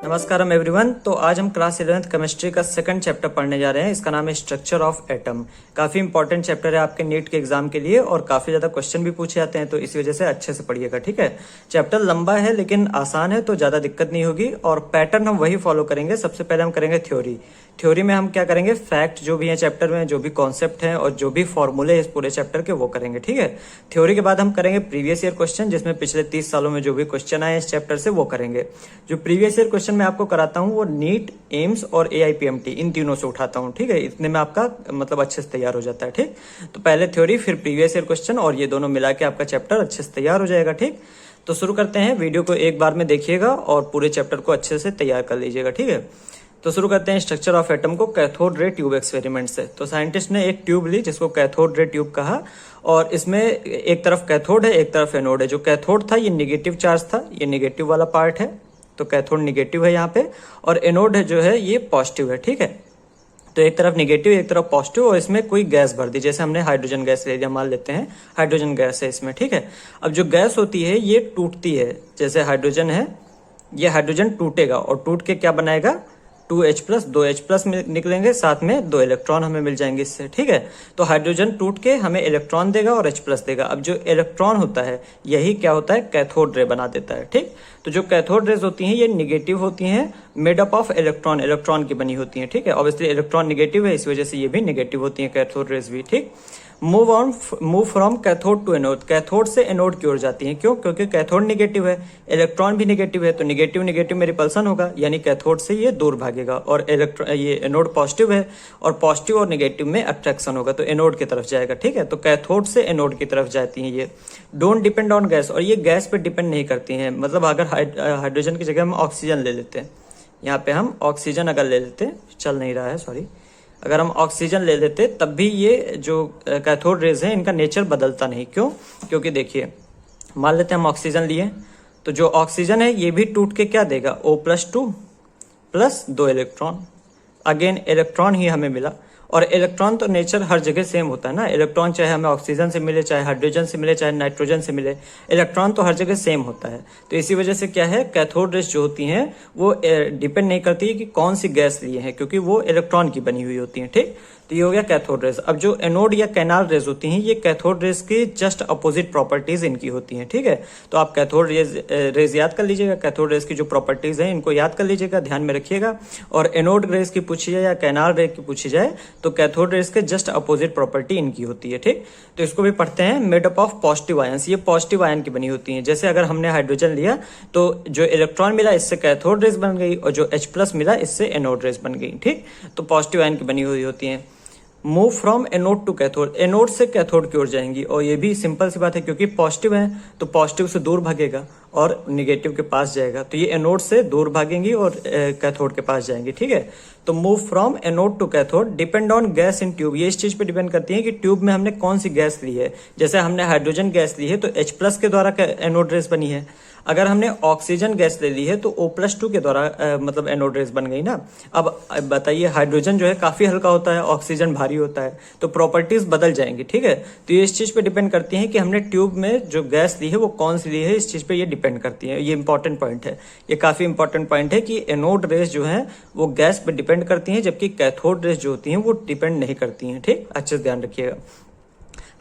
नमस्कारम everyone. तो आज हम क्लास 11th केमिस्ट्री का सेकंड चैप्टर पढ़ने जा रहे हैं। इसका नाम है स्ट्रक्चर ऑफ एटम। काफ़ी इंपॉर्टेंट चैप्टर है आपके नीट के एग्जाम के लिए और काफ़ी ज़्यादा क्वेश्चन भी पूछे जाते हैं, तो इसी वजह से अच्छे से पढ़िएगा, ठीक है। चैप्टर लंबा है लेकिन आसान है, तो ज़्यादा दिक्कत नहीं होगी। और पैटर्न हम वही फॉलो करेंगे। सबसे पहले हम करेंगे थ्योरी में हम क्या करेंगे, फैक्ट जो भी है चैप्टर में, जो भी कॉन्सेप्ट हैं और जो भी फॉर्मूले इस पूरे चैप्टर के वो करेंगे, ठीक है। थ्योरी के बाद हम करेंगे प्रीवियस ईयर क्वेश्चन, जिसमें पिछले 30 सालों में जो भी क्वेश्चन आए इस चैप्टर से वो करेंगे। जो प्रीवियस ईयर क्वेश्चन मैं आपको कराता हूँ वो नीट, एम्स और AIPMT इन तीनों से उठाता हूँ, ठीक है। इतने में आपका मतलब अच्छे से तैयार हो जाता है, ठीक। तो पहले थ्योरी फिर प्रीवियस ईयर क्वेश्चन और ये दोनों मिला के आपका चैप्टर अच्छे से तैयार हो जाएगा, ठीक। तो शुरू करते हैं। वीडियो को एक बार में देखिएगा और पूरे चैप्टर को अच्छे से तैयार कर लीजिएगा, ठीक है। तो शुरू करते हैं स्ट्रक्चर ऑफ एटम को कैथोड रे ट्यूब एक्सपेरिमेंट से। तो साइंटिस्ट ने एक ट्यूब ली जिसको कैथोड रे ट्यूब कहा, और इसमें एक तरफ कैथोड है एक तरफ एनोड है। जो कैथोड था ये निगेटिव चार्ज था, ये निगेटिव वाला पार्ट है, तो कैथोड निगेटिव है यहाँ पे, और एनोड है जो है ये पॉजिटिव है, ठीक है। तो एक तरफ निगेटिव एक तरफ पॉजिटिव, और इसमें कोई गैस भर दी, जैसे हमने हाइड्रोजन गैस ले लिया, मान लेते हैं हाइड्रोजन गैस है इसमें, ठीक है। अब जो गैस होती है ये टूटती है, जैसे हाइड्रोजन है, ये हाइड्रोजन टूटेगा और टूट के क्या बनाएगा, 2H+, 2H+ निकलेंगे, साथ में 2 इलेक्ट्रॉन हमें मिल जाएंगे इससे, ठीक है। तो हाइड्रोजन टूट के हमें इलेक्ट्रॉन देगा और H+ देगा। अब जो इलेक्ट्रॉन होता है यही क्या होता है, कैथोड रे बना देता है, ठीक। तो जो कैथोड रेज होती हैं ये निगेटिव होती हैं, made up of electron, electron की बनी होती हैं, ठीक है। ऑब्वियसली इलेक्ट्रॉन निगेटिव है, इस वजह से ये भी निगेटिव होती हैं कैथोड रेज भी, ठीक। Move from cathode to anode, cathode से एनोड की ओर जाती हैं। क्यों? क्योंकि कैथोड निगेटिव है, इलेक्ट्रॉन भी निगेटिव है, तो निगेटिव निगेटिव में रिपल्सन होगा, यानी कैथोड से ये दूर भागेगा। और ये एनोड पॉजिटिव है और पॉजिटिव और निगेटिव में अट्रैक्शन होगा, तो एनोड की तरफ जाएगा, ठीक है। तो कैथोड से एनोड की तरफ जाती हैं ये। डोंट डिपेंड ऑन गैस, और ये गैस पे डिपेंड नहीं करती हैं। मतलब अगर हाइड्रोजन की जगह हम ऑक्सीजन ले लेते हैं, यहाँ पे हम ऑक्सीजन अगर ले लेते हैं, चल नहीं रहा है सॉरी, अगर हम ऑक्सीजन ले लेते तब भी ये जो कैथोड रेज है इनका नेचर बदलता नहीं। क्यों? क्योंकि देखिए, मान लेते हैं हम ऑक्सीजन लिए, तो जो ऑक्सीजन है ये भी टूट के क्या देगा, O+2 plus 2 electron, again electron ही हमें मिला। और इलेक्ट्रॉन तो नेचर हर जगह सेम होता है ना, इलेक्ट्रॉन चाहे हमें ऑक्सीजन से मिले, चाहे हाइड्रोजन से मिले, चाहे नाइट्रोजन से मिले, इलेक्ट्रॉन तो हर जगह सेम होता है। तो इसी वजह से क्या है, कैथोड रेज जो होती हैं वो डिपेंड नहीं करती है कि कौन सी गैस लिए हैं, क्योंकि वो इलेक्ट्रॉन की बनी हुई होती हैं, ठीक। तो ये हो गया कैथोड रेज। अब जो एनोड या कैनाल रेज होती हैं ये कैथोड रेज की जस्ट अपोजिट प्रॉपर्टीज इनकी होती हैं, ठीक है। तो आप कैथोड रेज याद कर लीजिएगा, कैथोड रेज की जो प्रॉपर्टीज हैं इनको याद कर लीजिएगा, ध्यान में रखिएगा। और एनोड रेज की पूछी जाए या कैनाल रेज की पूछी जाए तो कैथोड रेज के जस्ट अपोजिट प्रॉपर्टी इनकी होती है, ठीक। तो इसको भी पढ़ते हैं। Made up of positive ions, ये पॉजिटिव आयन की बनी होती हैं। जैसे अगर हमने हाइड्रोजन लिया तो जो इलेक्ट्रॉन मिला इससे कैथोड रेज बन गई, और जो H+ मिला इससे एनोड रेज बन गई, ठीक। तो पॉजिटिव आयन की बनी हुई होती हैं। Move from anode to cathode, anode से कैथोड की ओर जाएंगी, और ये भी सिंपल सी बात है, क्योंकि पॉजिटिव है तो पॉजिटिव से दूर भागेगा और निगेटिव के पास जाएगा, तो ये एनोड से दूर भागेंगी और कैथोड के पास जाएंगी, ठीक है। तो move from anode to cathode, depend on gas in tube, ये इस चीज पे डिपेंड करती है कि ट्यूब में हमने कौन सी गैस ली है। जैसे हमने हाइड्रोजन गैस ली है तो H+ के द्वारा एनोड रेज बनी है। अगर हमने ऑक्सीजन गैस ले ली है तो O+2 के द्वारा मतलब एनोड रेज बन गई ना। अब बताइए, हाइड्रोजन जो है काफी हल्का होता है, ऑक्सीजन भारी होता है, तो प्रॉपर्टीज बदल जाएंगी, ठीक है। तो ये इस चीज पे डिपेंड करती है कि हमने ट्यूब में जो गैस ली है वो कौन सी ली है, इस चीज पे ये डिपेंड करती है। ये इंपॉर्टेंट पॉइंट है, ये काफी इंपॉर्टेंट पॉइंट है कि एनोड रेज जो है वो गैस पे डिपेंड करती है, जबकि कैथोड रेज जो होती हैं वो डिपेंड नहीं करती हैं, ठीक। अच्छे से ध्यान रखिएगा।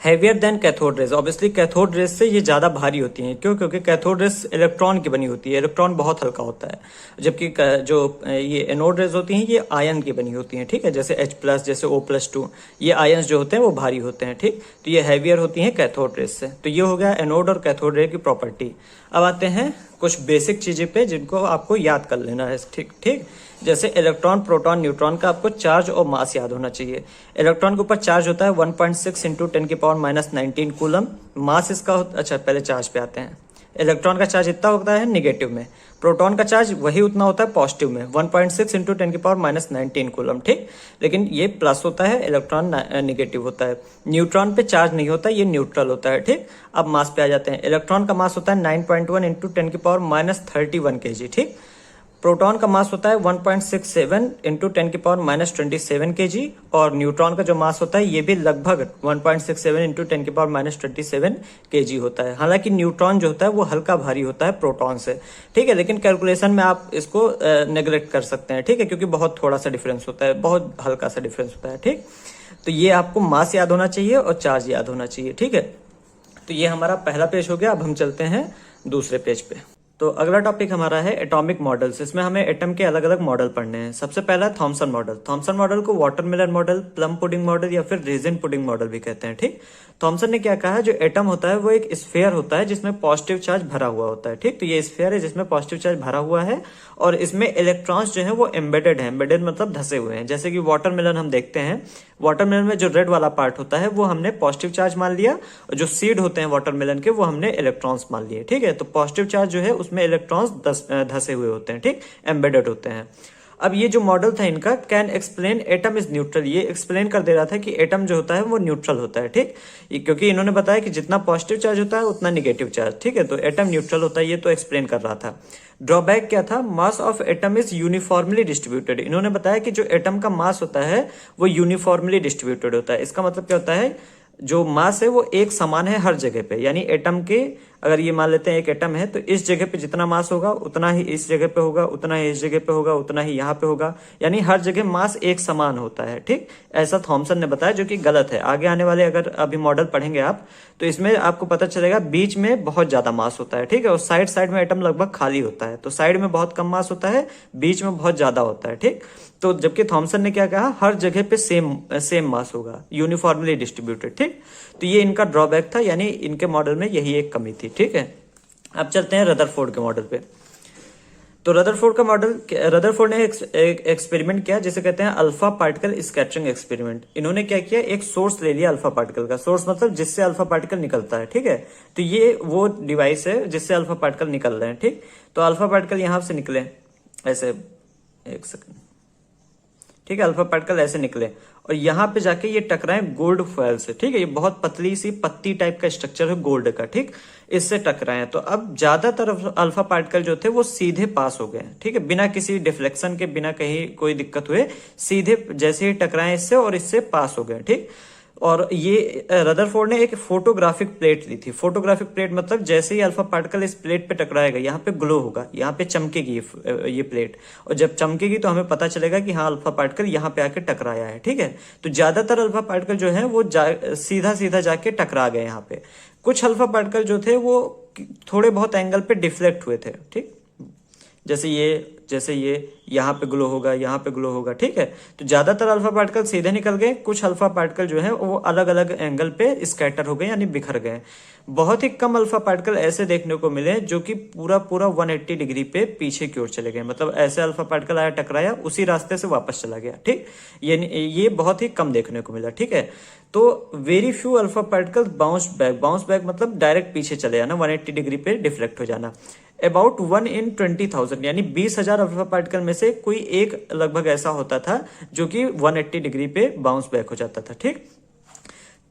Heavier than cathode rays, obviously cathode rays से ये ज्यादा भारी होती हैं। क्यों? क्योंकि कैथोड रेज इलेक्ट्रॉन की बनी होती है, इलेक्ट्रॉन बहुत हल्का होता है, जबकि जो ये एनोड रेज होती हैं ये आयन की बनी होती हैं, ठीक है। जैसे H+, जैसे O+2, ये आयंस जो होते हैं वो भारी होते हैं, ठीक। तो ये हैवियर होती हैं कैथोड रेज से। तो ये हो गया एनोड और कैथोड रे की प्रॉपर्टी। अब आते हैं कुछ बेसिक चीजें पे जिनको आपको याद कर लेना है, ठीक ठीक। जैसे इलेक्ट्रॉन, प्रोटॉन, न्यूट्रॉन का आपको चार्ज और मास याद होना चाहिए। इलेक्ट्रॉन के ऊपर चार्ज होता है 1.6 × 10⁻⁻19 कूलम। मास इसका अच्छा, पहले चार्ज पे आते हैं। इलेक्ट्रॉन का चार्ज इतना होता है नेगेटिव में, प्रोटॉन का चार्ज वही उतना होता है पॉजिटिव में, 1.6 × 10⁻⁻19 कूलम, ठीक। लेकिन ये प्लस होता है, इलेक्ट्रॉन नेगेटिव होता है। न्यूट्रॉन पे चार्ज नहीं होता, ये न्यूट्रल होता है, ठीक। अब मास पे आ जाते हैं। इलेक्ट्रॉन का मास होता है 9.1 × 10⁻31 kg, ठीक। प्रोटॉन का मास होता है 1.67 इंटू 10⁻⁻27 kg और न्यूट्रॉन का जो मास होता है ये भी लगभग 1.67 इंटू 10⁻⁻27 kg होता है। हालांकि न्यूट्रॉन जो होता है वो हल्का भारी होता है प्रोटॉन से, ठीक है, लेकिन कैलकुलेशन में आप इसको नेग्लेक्ट कर सकते हैं, ठीक है, क्योंकि बहुत थोड़ा सा डिफरेंस होता है, बहुत हल्का सा डिफरेंस होता है, ठीक। तो ये आपको मास याद होना चाहिए और चार्ज याद होना चाहिए, ठीक है। तो ये हमारा पहला पेज हो गया। अब हम चलते हैं दूसरे पेज पे। तो अगला टॉपिक हमारा है एटॉमिक मॉडल्स। इसमें हमें एटम के अलग अलग मॉडल पढ़ने हैं। सबसे पहला थॉमसन मॉडल। थॉमसन मॉडल को watermelon model, plum pudding model या फिर रेजिन पुडिंग मॉडल भी कहते हैं, ठीक। थॉमसन ने क्या कहा है, जो एटम होता है वो एक स्फीयर होता है जिसमें पॉजिटिव चार्ज भरा हुआ होता है, ठीक। तो ये स्फीयर है जिसमें पॉजिटिव चार्ज भरा हुआ है और इसमें इलेक्ट्रॉन्स जो है वो एम्बेडेड है। एम्बेडेड मतलब धसे हुए हैं। जैसे कि वाटरमेलन हम देखते हैं, वाटरमेलन में जो रेड वाला पार्ट होता है वो हमने पॉजिटिव चार्ज मान लिया और जो सीड होते हैं वाटरमेलन के वो हमने इलेक्ट्रॉन्स मान लिए, ठीक है। तो पॉजिटिव चार्ज जो है उसमें इलेक्ट्रॉन्स धसे हुए होते हैं, ठीक, एम्बेडेड होते हैं। अब ये जो मॉडल था इनका, can explain atom is neutral, ये एक्सप्लेन कर दे रहा था कि एटम जो होता है वो न्यूट्रल होता है, ठीक। क्योंकि इन्होंने बताया कि जितना पॉजिटिव चार्ज होता है उतना निगेटिव चार्ज, ठीक है। तो एटम न्यूट्रल होता है, ये तो एक्सप्लेन कर रहा था। ड्रॉबैक क्या था, mass of atom is uniformly distributed. इन्होंने बताया कि जो एटम का मास होता है वो यूनिफॉर्मली डिस्ट्रीब्यूटेड होता है। इसका मतलब क्या होता है, जो मास है वो एक समान है हर जगह पे। यानी एटम के, अगर ये मान लेते हैं एक एटम है तो इस जगह पे जितना मास होगा उतना ही इस जगह पे होगा, उतना ही इस जगह पे होगा, उतना ही यहाँ पे होगा। यानी हर जगह मास एक समान होता है, ठीक। ऐसा थॉमसन ने बताया, जो कि गलत है। आगे आने वाले अगर अभी मॉडल पढ़ेंगे आप तो इसमें आपको पता चलेगा बीच में बहुत ज्यादा मास होता है, ठीक है, और साइड साइड में एटम लगभग खाली होता है। तो साइड में बहुत कम मास होता है, बीच में बहुत ज्यादा होता है, ठीक। तो जबकि थॉमसन ने क्या कहा, हर जगह पे सेम मास होगा, यूनिफॉर्मली डिस्ट्रीब्यूटेड, ठीक। तो ये इनका ड्रॉबैक था, यानी इनके मॉडल में यही एक कमी थी, ठीक है। अब चलते हैं रदरफोर्ड के मॉडल पे। तो रदरफोर्ड का मॉडल, रदरफोर्ड ने एक एक्सपेरिमेंट किया जिसे कहते हैं अल्फा पार्टिकल स्कैटरिंग एक्सपेरिमेंट। इन्होंने क्या किया, एक सोर्स ले लिया अल्फा पार्टिकल का। सोर्स मतलब जिससे अल्फा पार्टिकल निकलता है, ठीक है। तो ये वो डिवाइस है जिससे अल्फा पार्टिकल निकल रहे हैं, ठीक। तो अल्फा पार्टिकल यहां से निकले ऐसे, एक सेकंड, ठीक है, अल्फा पार्टिकल ऐसे निकले और यहाँ पे जाके ये टकराए गोल्ड फॉयल से, ठीक है। ये बहुत पतली सी पत्ती टाइप का स्ट्रक्चर है गोल्ड का, ठीक, इससे टकराए। तो अब ज्यादातर अल्फा पार्टिकल जो थे वो सीधे पास हो गए, ठीक है, बिना किसी डिफ्लेक्शन के, बिना कहीं कोई दिक्कत हुए, सीधे जैसे ही टकराए इससे और इससे पास हो गए, ठीक। और ये रदरफोर्ड ने एक फोटोग्राफिक प्लेट ली थी। फोटोग्राफिक प्लेट मतलब जैसे ही अल्फा पार्टिकल इस प्लेट पे टकराएगा यहाँ पे ग्लो होगा, यहाँ पे चमकेगी ये प्लेट, और जब चमकेगी तो हमें पता चलेगा कि हाँ अल्फा पार्टिकल यहाँ पे आके टकराया है, ठीक है। तो ज्यादातर अल्फा पार्टिकल जो है वो सीधा सीधा जाके टकरा गए यहाँ पे। कुछ अल्फा पार्टिकल जो थे वो थोड़े बहुत एंगल पे डिफ्लेक्ट हुए थे, ठीक, जैसे ये यहाँ पे ग्लो होगा, यहाँ पे ग्लो होगा, ठीक है। तो ज्यादातर अल्फा पार्टिकल सीधे निकल गए, कुछ अल्फा पार्टिकल जो है वो अलग अलग एंगल पे स्कैटर हो गए, यानी बिखर गए। बहुत ही कम अल्फा पार्टिकल ऐसे देखने को मिले जो कि पूरा 180 डिग्री पे पीछे की ओर चले गए। मतलब ऐसे अल्फा पार्टिकल आया, टकराया, उसी रास्ते से वापस चला गया, ठीक। ये बहुत ही कम देखने को मिला, ठीक है। तो very few alpha particle bounce back. Bounce back मतलब डायरेक्ट पीछे चले जाना, 180 डिग्री पे डिफ्लेक्ट हो जाना। अबाउट 1 in 20,000 यानी 20,000 अल्फा पार्टिकल में से कोई एक लगभग ऐसा होता था जो कि 180 डिग्री पे बाउंस बैक हो जाता था, ठीक।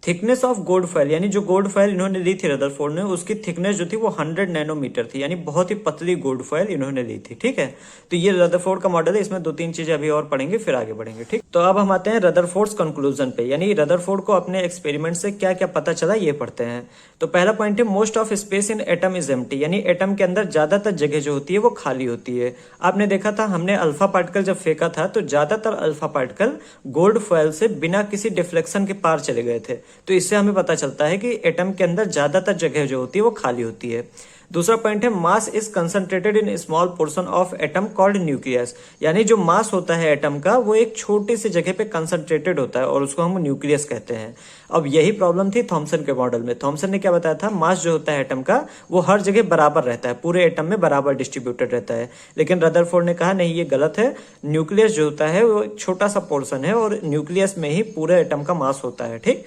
थिकनेस ऑफ गोल्ड फॉयल, यानी जो गोल्ड फॉयल इन्होंने ली थी रदरफोर्ड ने, उसकी थिकनेस जो थी वो 100 नैनोमीटर थी, यानी बहुत ही पतली गोल्ड फॉयल इन्होंने ली थी, ठीक है। तो ये रदरफोर्ड का मॉडल है। इसमें 2-3 चीजें अभी और पढ़ेंगे फिर आगे बढ़ेंगे, ठीक। तो अब हम आते हैं रदरफोर्ड्स कंक्लूजन पे, यानी रदरफोर्ड को अपने एक्सपेरिमेंट से क्या क्या पता चला ये पढ़ते हैं। तो पहला पॉइंट है most of space in atom is empty, यानी एटम के अंदर ज्यादातर जगह जो होती है वो खाली होती है। आपने देखा था हमने अल्फा पार्टिकल जब फेंका था तो ज्यादातर अल्फा पार्टिकल गोल्ड फॉयल से बिना किसी डिफ्लेक्शन के पार चले गए थे। तो इससे हमें पता चलता है कि एटम के अंदर ज्यादातर जगह जो होती है वो खाली होती है। दूसरा पॉइंट है mass is concentrated in small portion of atom called nucleus, यानी जो मास होता है एटम का वो एक छोटी सी जगह पे कंसंट्रेटेड होता है और उसको हम न्यूक्लियस कहते हैं। अब यही प्रॉब्लम थी थॉमसन के मॉडल में। थॉमसन ने क्या बताया था, मास जो होता है एटम का वो हर जगह बराबर रहता है, पूरे एटम में बराबर डिस्ट्रीब्यूटेड रहता है। लेकिन रदरफोर्ड ने कहा नहीं, ये गलत है, न्यूक्लियस जो होता है वो एक छोटा सा पोर्शन है और न्यूक्लियस में ही पूरे एटम का मास होता है, ठीक।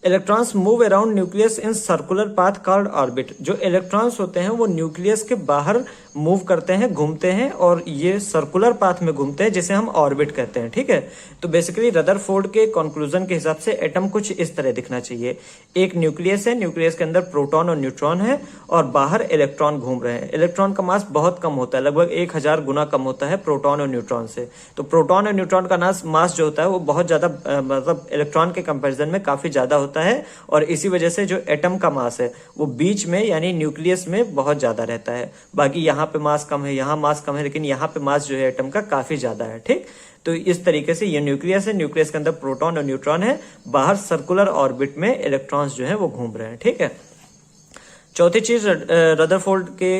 Electrons move around nucleus in circular path called orbit, जो इलेक्ट्रॉन्स होते हैं वो न्यूक्लियस के बाहर मूव करते हैं, घूमते हैं और ये सर्कुलर पाथ में घूमते हैं जिसे हम ऑर्बिट कहते हैं। ठीक है, तो बेसिकली रदरफोर्ड के कंक्लूजन के हिसाब से एटम कुछ इस तरह दिखना चाहिए। एक न्यूक्लियस है, न्यूक्लियस के अंदर प्रोटॉन और न्यूट्रॉन है और बाहर इलेक्ट्रॉन घूम रहे हैं। इलेक्ट्रॉन का मास बहुत कम होता है, लगभग 1000 गुना कम होता है प्रोटॉन और न्यूट्रॉन से। तो प्रोटॉन और न्यूट्रॉन का मास जो होता है वो बहुत ज्यादा मतलब इलेक्ट्रॉन के कंपैरिजन में काफी ज्यादा होता है और इसी वजह से जो एटम का मास है वो बीच में यानी न्यूक्लियस में बहुत ज्यादा रहता है। बाकी यहाँ पे मास कम है, यहाँ मास कम है, लेकिन यहाँ पे मास जो है एटम का काफी ज्यादा है। ठीक, तो इस तरीके से ये न्यूक्लियस है, न्यूक्लियस के अंदर प्रोटॉन और न्यूट्रॉन है, बाहर सर्कुलर ऑर्बिट में इलेक्ट्रॉन्स जो है वो घूम रहे हैं। ठीक है, चौथी चीज रदरफोर्ड के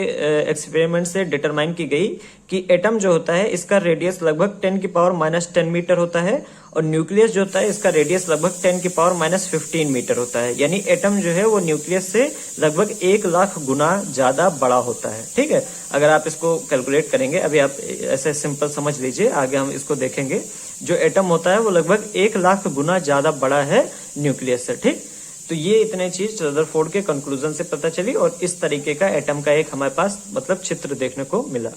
एक्सपेरिमेंट से डिटरमाइन की गई कि एटम जो होता है इसका रेडियस लगभग 10⁻⁻10 मीटर होता है और न्यूक्लियस जो होता है इसका रेडियस लगभग 10⁻⁻15 मीटर होता है। यानी एटम जो है वो न्यूक्लियस से लगभग 1,00,000 गुना ज्यादा बड़ा होता है। ठीक है, अगर आप इसको कैलकुलेट करेंगे, अभी आप ऐसे सिंपल समझ लीजिए, आगे हम इसको देखेंगे। जो एटम होता है वो लगभग 1,00,000 गुना ज्यादा बड़ा है न्यूक्लियस से। ठीक, तो ये इतने चीज रदरफोर्ड के कंक्लूजन से पता चली और इस तरीके का एटम का एक हमारे पास मतलब चित्र देखने को मिला।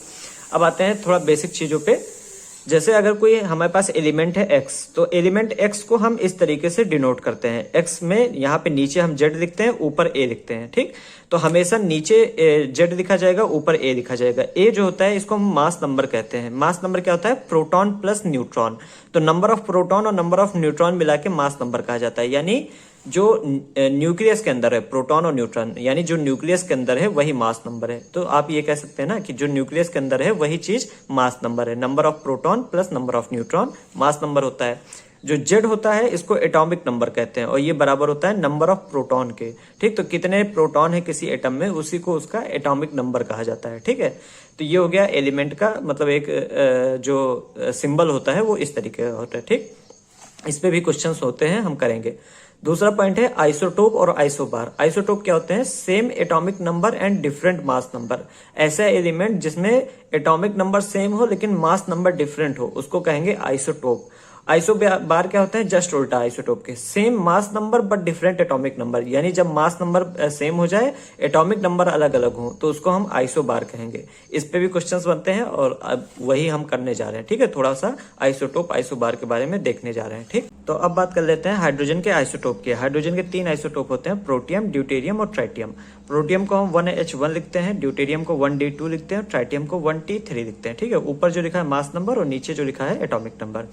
अब आते हैं थोड़ा बेसिक चीजों पे। जैसे अगर कोई हमारे पास एलिमेंट है x, तो एलिमेंट x को हम इस तरीके से डिनोट करते हैं। x में यहाँ पे नीचे हम z लिखते हैं, ऊपर a लिखते हैं। ठीक, तो हमेशा नीचे z लिखा जाएगा, ऊपर a लिखा जाएगा। a जो होता है इसको हम मास नंबर कहते हैं। मास नंबर क्या होता है? Proton plus neutron. तो नंबर ऑफ प्रोटॉन और नंबर ऑफ न्यूट्रॉन मिला के मास नंबर कहा जाता है। यानी जो न्यूक्लियस के अंदर है प्रोटॉन और न्यूट्रॉन, यानी जो न्यूक्लियस के अंदर है वही मास नंबर है। तो आप ये कह सकते हैं ना कि जो न्यूक्लियस के अंदर है वही चीज मास नंबर है। Number of proton plus number of neutron mass number होता है। जो जेड होता है इसको एटॉमिक नंबर कहते हैं और ये बराबर होता है नंबर ऑफ प्रोटॉन के। ठीक, तो कितने प्रोटॉन है किसी एटम में उसी को उसका एटॉमिक नंबर कहा जाता है। ठीक है, तो ये हो गया एलिमेंट का मतलब एक जो सिंबल होता है वो इस तरीके का होता है। ठीक, इस पे भी क्वेश्चंस होते हैं, हम करेंगे। दूसरा पॉइंट है आइसोटोप और आइसोबार। आइसोटोप क्या होते हैं? Same atomic number and different mass number. ऐसा एलिमेंट जिसमें एटॉमिक नंबर सेम हो लेकिन मास नंबर डिफरेंट हो उसको कहेंगे आइसोटोप। आइसोबार क्या होता है? जस्ट उल्टा आइसोटोप के, same mass number but different atomic number. यानी जब मास नंबर सेम हो जाए, एटॉमिक नंबर अलग अलग हो, तो उसको हम आइसोबार कहेंगे। इस पे भी क्वेश्चंस बनते हैं और अब वही हम करने जा रहे हैं। ठीक है, थोड़ा सा आइसोटोप आइसोबार के बारे में देखने जा रहे हैं। ठीक, तो अब बात कर लेते हैं हाइड्रोजन के आइसोटोप की। हाइड्रोजन के 3 आइसोटोप होते हैं, प्रोटियम, ड्यूटेरियम और ट्राइटियम। प्रोटियम को हम 1H1 लिखते हैं, ड्यूटेरियम को 1D2 लिखते हैं, ट्राइटियम को 1T3 लिखते हैं। ठीक है, ऊपर जो लिखा है मास नंबर और नीचे जो लिखा है एटॉमिक नंबर।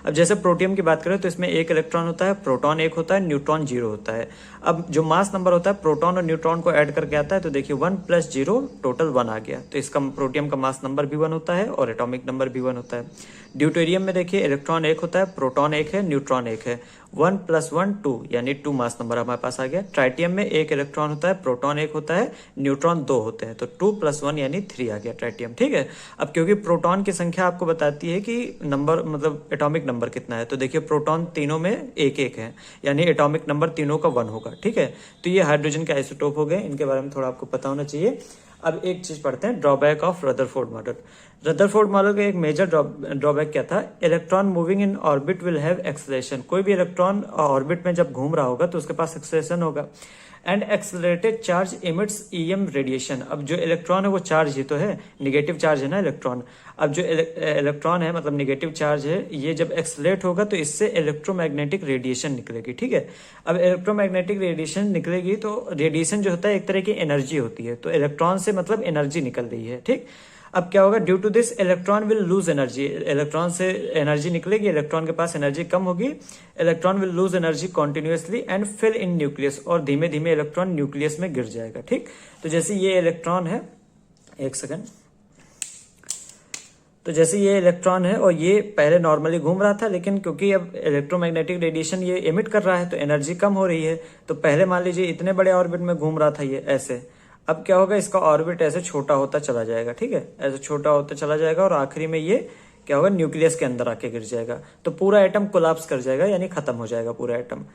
अब जैसे प्रोटियम की बात करें तो इसमें 1 इलेक्ट्रॉन होता है, प्रोटॉन 1 होता है, न्यूट्रॉन 0 होता है। अब जो मास नंबर होता है प्रोटॉन और न्यूट्रॉन को ऐड करके आता है, तो देखिए 1 + 0 टोटल 1 आ गया। तो इसका प्रोटियम का मास नंबर भी 1 होता है और एटॉमिक नंबर भी 1 होता है। ड्यूटेरियम में देखिए इलेक्ट्रॉन 1 होता है, प्रोटॉन 1 है, न्यूट्रॉन 1 है। 1 + 1 2 यानी 2 मास नंबर हमारे पास आ गया। ट्राइटियम में 1 इलेक्ट्रॉन होता है, प्रोटॉन 1 होता है, न्यूट्रॉन 2 होते हैं, तो 2 + 1 यानी 3 आ गया ट्राइटियम। ठीक है, अब क्योंकि प्रोटॉन की संख्या आपको बताती है कि नंबर मतलब एटॉमिक नंबर कितना है, तो देखिए प्रोटॉन तीनों में 1-1 है, यानी एटॉमिक नंबर तीनों का 1 होगा। ठीक है, तो ये हाइड्रोजन के आइसोटोप हो गए, इनके बारे में थोड़ा आपको पता होना चाहिए। अब एक चीज पढ़ते हैं, drawback of Rutherford model. Rutherford model का एक मेजर ड्रॉबैक क्या था? Electron moving in orbit will have acceleration. कोई भी इलेक्ट्रॉन ऑर्बिट में जब घूम रहा होगा तो उसके पास एक्सेलरेशन होगा। And accelerated charge emits EM radiation. अब जो इलेक्ट्रॉन है वो चार्ज ही तो है, निगेटिव चार्ज है ना इलेक्ट्रॉन। अब जो इलेक्ट्रॉन है मतलब निगेटिव चार्ज है, ये जब एक्सेलरेट होगा तो इससे इलेक्ट्रोमैग्नेटिक रेडिएशन निकलेगी। ठीक है, अब इलेक्ट्रोमैग्नेटिक रेडिएशन निकलेगी तो रेडिएशन जो होता है एक तरह की एनर्जी होती है, तो इलेक्ट्रॉन से मतलब एनर्जी निकल रही है। ठीक, अब क्या होगा? Due to this electron will lose energy. Electron से एनर्जी निकलेगी, इलेक्ट्रॉन के पास एनर्जी कम होगी, electron will lose energy continuously and fill in nucleus, और धीमे धीमे इलेक्ट्रॉन न्यूक्लियस में गिर जाएगा। ठीक, तो जैसे ये इलेक्ट्रॉन है, एक सेकेंड, तो जैसे ये इलेक्ट्रॉन है और ये पहले नॉर्मली घूम रहा था, लेकिन क्योंकि अब इलेक्ट्रोमैग्नेटिक रेडिएशन ये एमिट कर रहा है तो एनर्जी कम हो रही है। तो पहले मान लीजिए इतने बड़े ऑर्बिट में घूम रहा था ये ऐसे, अब क्या होगा? इसका ऑर्बिट ऐसे छोटा होता चला जाएगा। ठीक है, ऐसे छोटा होता चला जाएगा और आखिरी में ये क्या होगा? न्यूक्लियस के अंदर आके गिर जाएगा, तो पूरा एटम कोलैप्स कर जाएगा, यानी खत्म हो जाएगा पूरा एटम।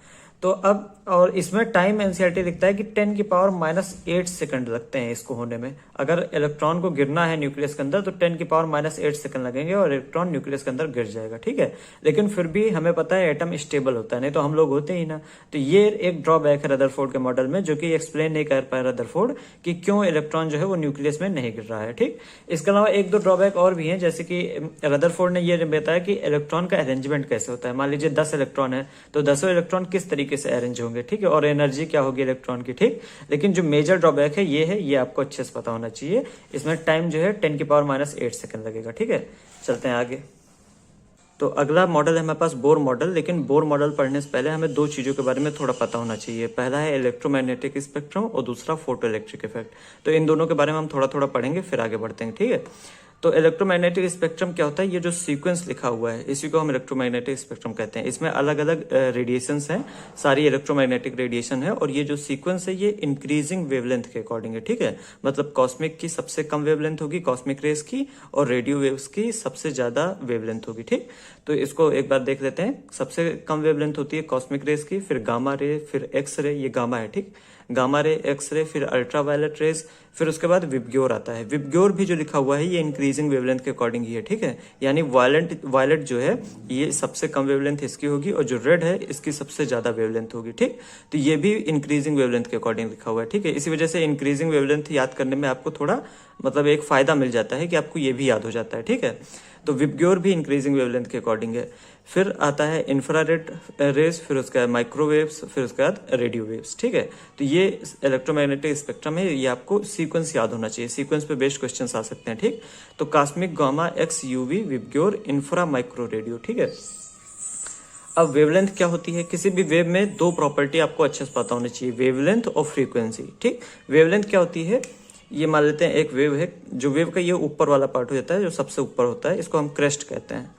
तो अब और इसमें टाइम एनसीईआरटी लिखता है कि 10⁻⁻8 सेकंड लगते हैं इसको होने में। अगर इलेक्ट्रॉन को गिरना है न्यूक्लियस के अंदर तो 10⁻⁸ सेकंड लगेंगे और इलेक्ट्रॉन न्यूक्लियस के अंदर गिर जाएगा, ठीक है। लेकिन फिर भी हमें पता है एटम स्टेबल होता है, नहीं तो हम लोग होते ही ना। तो ये एक ड्रॉबैक है रदरफोर्ड के मॉडल में, जो कि एक्सप्लेन नहीं कर पाया रदरफोर्ड कि क्यों इलेक्ट्रॉन जो है वो न्यूक्लियस में नहीं गिर रहा है, ठीक। इसके अलावा एक दो ड्रॉबैक और भी हैं, जैसे कि रदरफोर्ड ने ये बताया कि इलेक्ट्रॉन का अरेंजमेंट कैसे होता है। मान लीजिए 10 इलेक्ट्रॉन है तो 10 इलेक्ट्रॉन किस तरीके से अरेंज होंगे, ठीक है, और एनर्जी क्या होगी इलेक्ट्रॉन की, ठीक। लेकिन जो मेजर ड्रॉबैक है, ये आपको अच्छे से पता होना चाहिए। इसमें टाइम जो है 10⁻⁸ सेकंड लगेगा, ठीक है। चलते हैं आगे। तो अगला मॉडल है हमारे पास बोर मॉडल। लेकिन बोर मॉडल पढ़ने से पहले हमें दो चीजों के बारे में थोड़ा पता होना चाहिए। पहला है इलेक्ट्रोमैग्नेटिक स्पेक्ट्रम और दूसरा फोटो इलेक्ट्रिक इफेक्ट। तो इन दोनों के बारे में हम थोड़ा थोड़ा पढ़ेंगे, फिर आगे बढ़ते हैं, ठीक है। तो इलेक्ट्रोमैग्नेटिक स्पेक्ट्रम क्या होता है, ये जो सीक्वेंस लिखा हुआ है इसी को हम इलेक्ट्रोमैग्नेटिक स्पेक्ट्रम कहते हैं। इसमें अलग अलग रेडिएशंस हैं, सारी इलेक्ट्रोमैग्नेटिक रेडिएशन है, और ये जो सीक्वेंस है ये इंक्रीजिंग वेवलेंथ के अकॉर्डिंग है, ठीक है। मतलब कॉस्मिक की सबसे कम वेवलेंथ होगी कॉस्मिक रेस की, और रेडियो वेव्स की सबसे ज्यादा वेवलेंथ होगी, ठीक। तो इसको एक बार देख लेते हैं। सबसे कम वेवलेंथ होती है कॉस्मिक रेस की, फिर गामा रे, फिर एक्स रे, ये गामा है, ठीक। गामा रे, एक्स रे, फिर अल्ट्रावायलेट रेज, फिर उसके बाद विबग्योर आता है। विबग्योर भी जो लिखा हुआ है ये इंक्रीजिंग वेवलेंथ के अकॉर्डिंग ही है, ठीक है। यानी वायलेट जो है ये सबसे कम वेवलेंथ इसकी होगी, और जो रेड है इसकी सबसे ज्यादा वेवलेंथ होगी, ठीक। तो ये भी इंक्रीजिंग वेवलेंथ के अकॉर्डिंग लिखा हुआ है, ठीक है। इसी वजह से इंक्रीजिंग वेवलेंथ याद करने में आपको थोड़ा मतलब एक फायदा मिल जाता है कि आपको ये भी याद हो जाता है, ठीक है। तो विबग्योर भी इंक्रीजिंग वेवलेंथ के अकॉर्डिंग है। फिर आता है इंफ्रारेड रेज, फिर उसके बाद माइक्रोवेव्स, फिर उसके बाद रेडियो वेव्स, ठीक है। तो ये इलेक्ट्रोमैग्नेटिक स्पेक्ट्रम है, ये आपको सीक्वेंस याद होना चाहिए। सीक्वेंस पे बेस्ड क्वेश्चंस आ सकते हैं, ठीक। तो cosmic, gamma, x, UV, VIBGYOR, infra, micro, radio, ठीक है। अब वेवलेंथ क्या होती है, किसी भी वेव में दो प्रॉपर्टी आपको अच्छे से पता होनी चाहिए, वेवलेंथ और फ्रीक्वेंसी, ठीक। वेवलेंथ क्या होती है, ये मान लेते हैं एक वेव है, जो वेव का ये ऊपर वाला पार्ट हो जाता है, जो सबसे ऊपर होता है, इसको हम क्रेस्ट कहते हैं,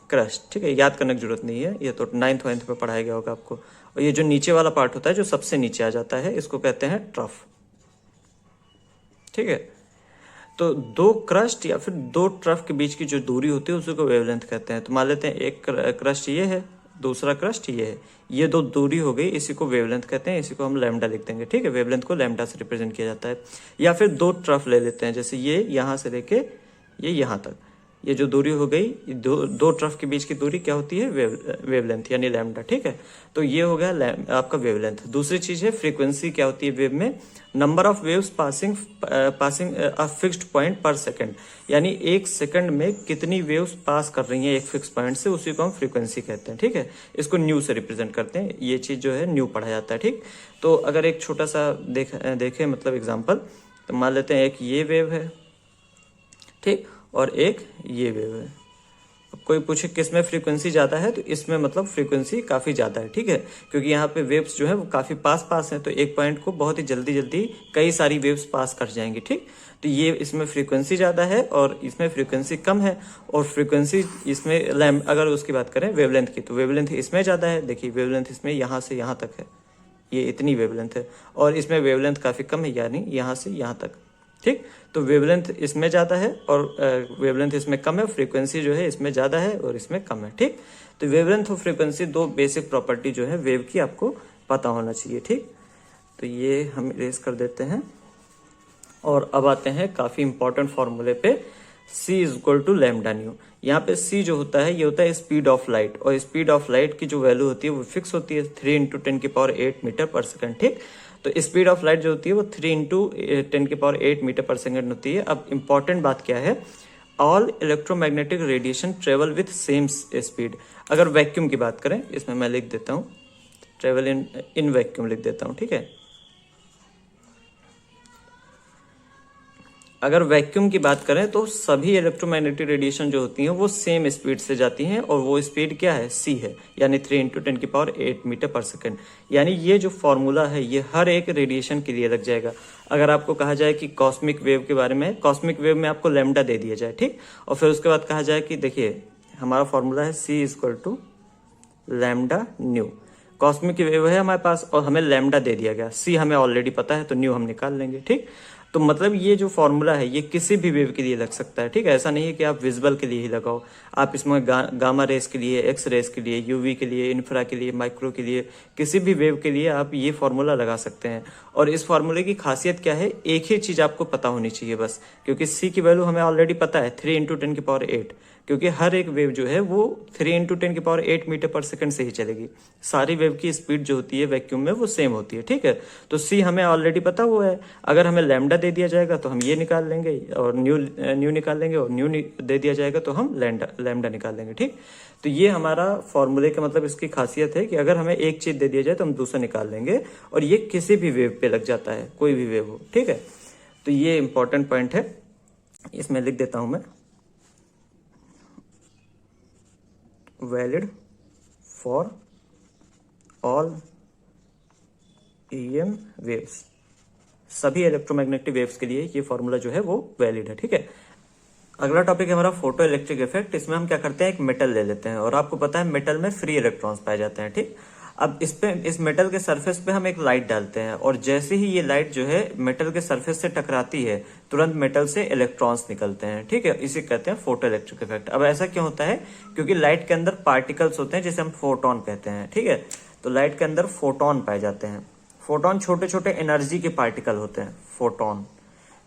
क्रस्ट, ठीक है। याद करने की जरूरत नहीं है, ये तो 9th 9th में पढ़ाया गया होगा आपको। और ये जो नीचे वाला पार्ट होता है जो सबसे नीचे आ जाता है, इसको कहते हैं ट्रफ, ठीक है। तो दो क्रस्ट या फिर दो ट्रफ के बीच की जो दूरी होती है उसी को वेवलेंथ कहते हैं। तो मान लेते हैं एक क्रस्ट ये है, दूसरा क्रस्ट ये है, ये दो दूरी हो गई, इसी को वेवलेंथ कहते हैं। इसी को हम लैम्डा लिख देंगे, ठीक है। वेवलेंथ को लैम्डा से रिप्रेजेंट किया जाता है। या फिर दो ट्रफ ले लेते हैं, जैसे ये यहां से लेके ये यहां तक, ये जो दूरी हो गई, दो ट्रफ के बीच की दूरी क्या होती है, वेवलेंथ यानी लैम्डा, ठीक है। तो ये हो गया आपका वेवलेंथ। दूसरी चीज है फ्रीक्वेंसी, क्या होती है वेव में, number of waves passing a fixed point पर सेकंड, यानी एक सेकंड में कितनी वेव्स पास कर रही हैं एक फिक्स पॉइंट से, उसी को हम फ्रीक्वेंसी कहते हैं, ठीक है। इसको न्यू से रिप्रेजेंट करते हैं, ये चीज जो है न्यू पढ़ा जाता है, ठीक। तो अगर एक छोटा सा देखें मतलब एग्जाम्पल, तो मान लेते हैं एक ये वेव है, ठीक, और एक ये वेव है। अब कोई पूछे किसमें फ्रीक्वेंसी ज्यादा है, तो इसमें मतलब फ्रीक्वेंसी काफी ज्यादा है, ठीक है, क्योंकि यहाँ पे वेव्स जो है वो काफी पास हैं, तो एक पॉइंट को बहुत ही जल्दी कई सारी वेव्स पास कर जाएंगी, ठीक। तो ये इसमें फ्रीक्वेंसी ज्यादा है और इसमें फ्रीक्वेंसी कम है। और फ्रीक्वेंसी इसमें अगर उसकी बात करें वेवलेंथ की, तो वेवलेंथ इसमें ज्यादा है। देखिए वेवलेंथ इसमें यहाँ से यहाँ तक है, ये इतनी वेवलेंथ है, और इसमें वेवलेंथ काफी कम है, यानी यहाँ से यहाँ तक, ठीक। तो वेवलेंथ इसमें ज्यादा है और वेवलेंथ इसमें कम है, फ्रीक्वेंसी जो है इसमें ज्यादा है और इसमें कम है, ठीक। तो वेवलेंथ और फ्रीक्वेंसी दो बेसिक प्रॉपर्टी जो है वेव की आपको पता होना चाहिए, ठीक। तो ये हम इरेज कर देते हैं और अब आते हैं काफी इंपॉर्टेंट फॉर्मूले पे, c is equal to lambda nu. यहाँ पे c जो होता है ये होता है स्पीड ऑफ लाइट, और स्पीड ऑफ लाइट की जो वैल्यू होती है वो फिक्स होती है 3 × 10⁸ मीटर पर सेकंड, ठीक। तो स्पीड ऑफ लाइट जो होती है वो 3 × 10⁸ मीटर पर सेकंड होती है। अब इंपॉर्टेंट बात क्या है, all electromagnetic radiation travel with same speed. अगर वैक्यूम की बात करें, इसमें मैं लिख देता हूँ ट्रेवल इन वैक्यूम लिख देता हूँ, ठीक है। अगर वैक्यूम की बात करें तो सभी इलेक्ट्रोमैग्नेटिक रेडिएशन जो होती हैं वो सेम स्पीड से जाती हैं, और वो स्पीड क्या है, c है, यानी 3 × 10⁸ मीटर पर सेकंड। यानी ये जो फॉर्मूला है ये हर एक रेडिएशन के लिए लग जाएगा। अगर आपको कहा जाए कि कॉस्मिक वेव के बारे में, कॉस्मिक वेव में आपको लैम्डा दे दिया जाए, ठीक, और फिर उसके बाद कहा जाए कि देखिए हमारा फॉर्मूला है c is equal to lambda nu. Cosmic wave है हमारे पास और हमें लैम्डा दे दिया गया, c हमें ऑलरेडी पता है तो न्यू हम निकाल लेंगे, ठीक। तो तो मतलब ये जो फॉर्मूला है ये किसी भी वेव के लिए लग सकता है, ठीक है। ऐसा नहीं है कि आप विजुअल के लिए ही लगाओ, आप इसमें गामा रेस के लिए, एक्स रेस के लिए, यूवी के लिए, इंफ्रा के लिए, माइक्रो के लिए, किसी भी वेव के लिए आप ये फॉर्मूला लगा सकते हैं। और इस फॉर्मूले की खासियत क्या है, एक ही चीज आपको पता होनी चाहिए बस, क्योंकि सी की वैल्यू हमें ऑलरेडी पता है 3 × 10⁸, क्योंकि हर एक वेव जो है वो 3 × 10⁸ मीटर पर सेकंड से ही चलेगी। सारी वेव की स्पीड जो होती है वैक्यूम में वो सेम होती है, ठीक है। तो सी हमें ऑलरेडी पता हुआ है, अगर हमें लैम्डा दे दिया जाएगा तो हम ये निकाल लेंगे, और न्यू निकाल लेंगे, और न्यू दे दिया जाएगा तो हम लैम्डा निकाल लेंगे, ठीक। तो ये हमारा फॉर्मूले का मतलब इसकी खासियत है कि अगर हमें एक चीज दे दिया जाए तो हम दूसरा निकाल लेंगे, और ये किसी भी वेव पे लग जाता है, कोई भी वेव हो, ठीक है। तो ये इंपॉर्टेंट पॉइंट है, इसमें लिख देता हूं मैं, valid for all EM waves, सभी इलेक्ट्रोमैग्नेटिक वेव्स के लिए ये फॉर्मूला जो है वो वैलिड है, ठीक है। अगला टॉपिक है हमारा फोटो इलेक्ट्रिक इफेक्ट। इसमें हम क्या करते हैं, एक मेटल ले लेते हैं, और आपको पता है मेटल में फ्री इलेक्ट्रॉन्स पाए जाते हैं, ठीक। अब इस मेटल के सरफेस पे हम एक लाइट डालते हैं, और जैसे ही ये लाइट जो है मेटल के सरफेस से टकराती है, तुरंत मेटल से इलेक्ट्रॉन्स निकलते हैं, ठीक है। इसे कहते हैं फोटो इलेक्ट्रिक इफेक्ट। अब ऐसा क्यों होता है, क्योंकि लाइट के अंदर पार्टिकल्स होते हैं जिसे हम फोटोन कहते हैं, ठीक है। तो लाइट के अंदर फोटोन पाए जाते हैं। फोटोन छोटे छोटे एनर्जी के पार्टिकल होते हैं, फोटोन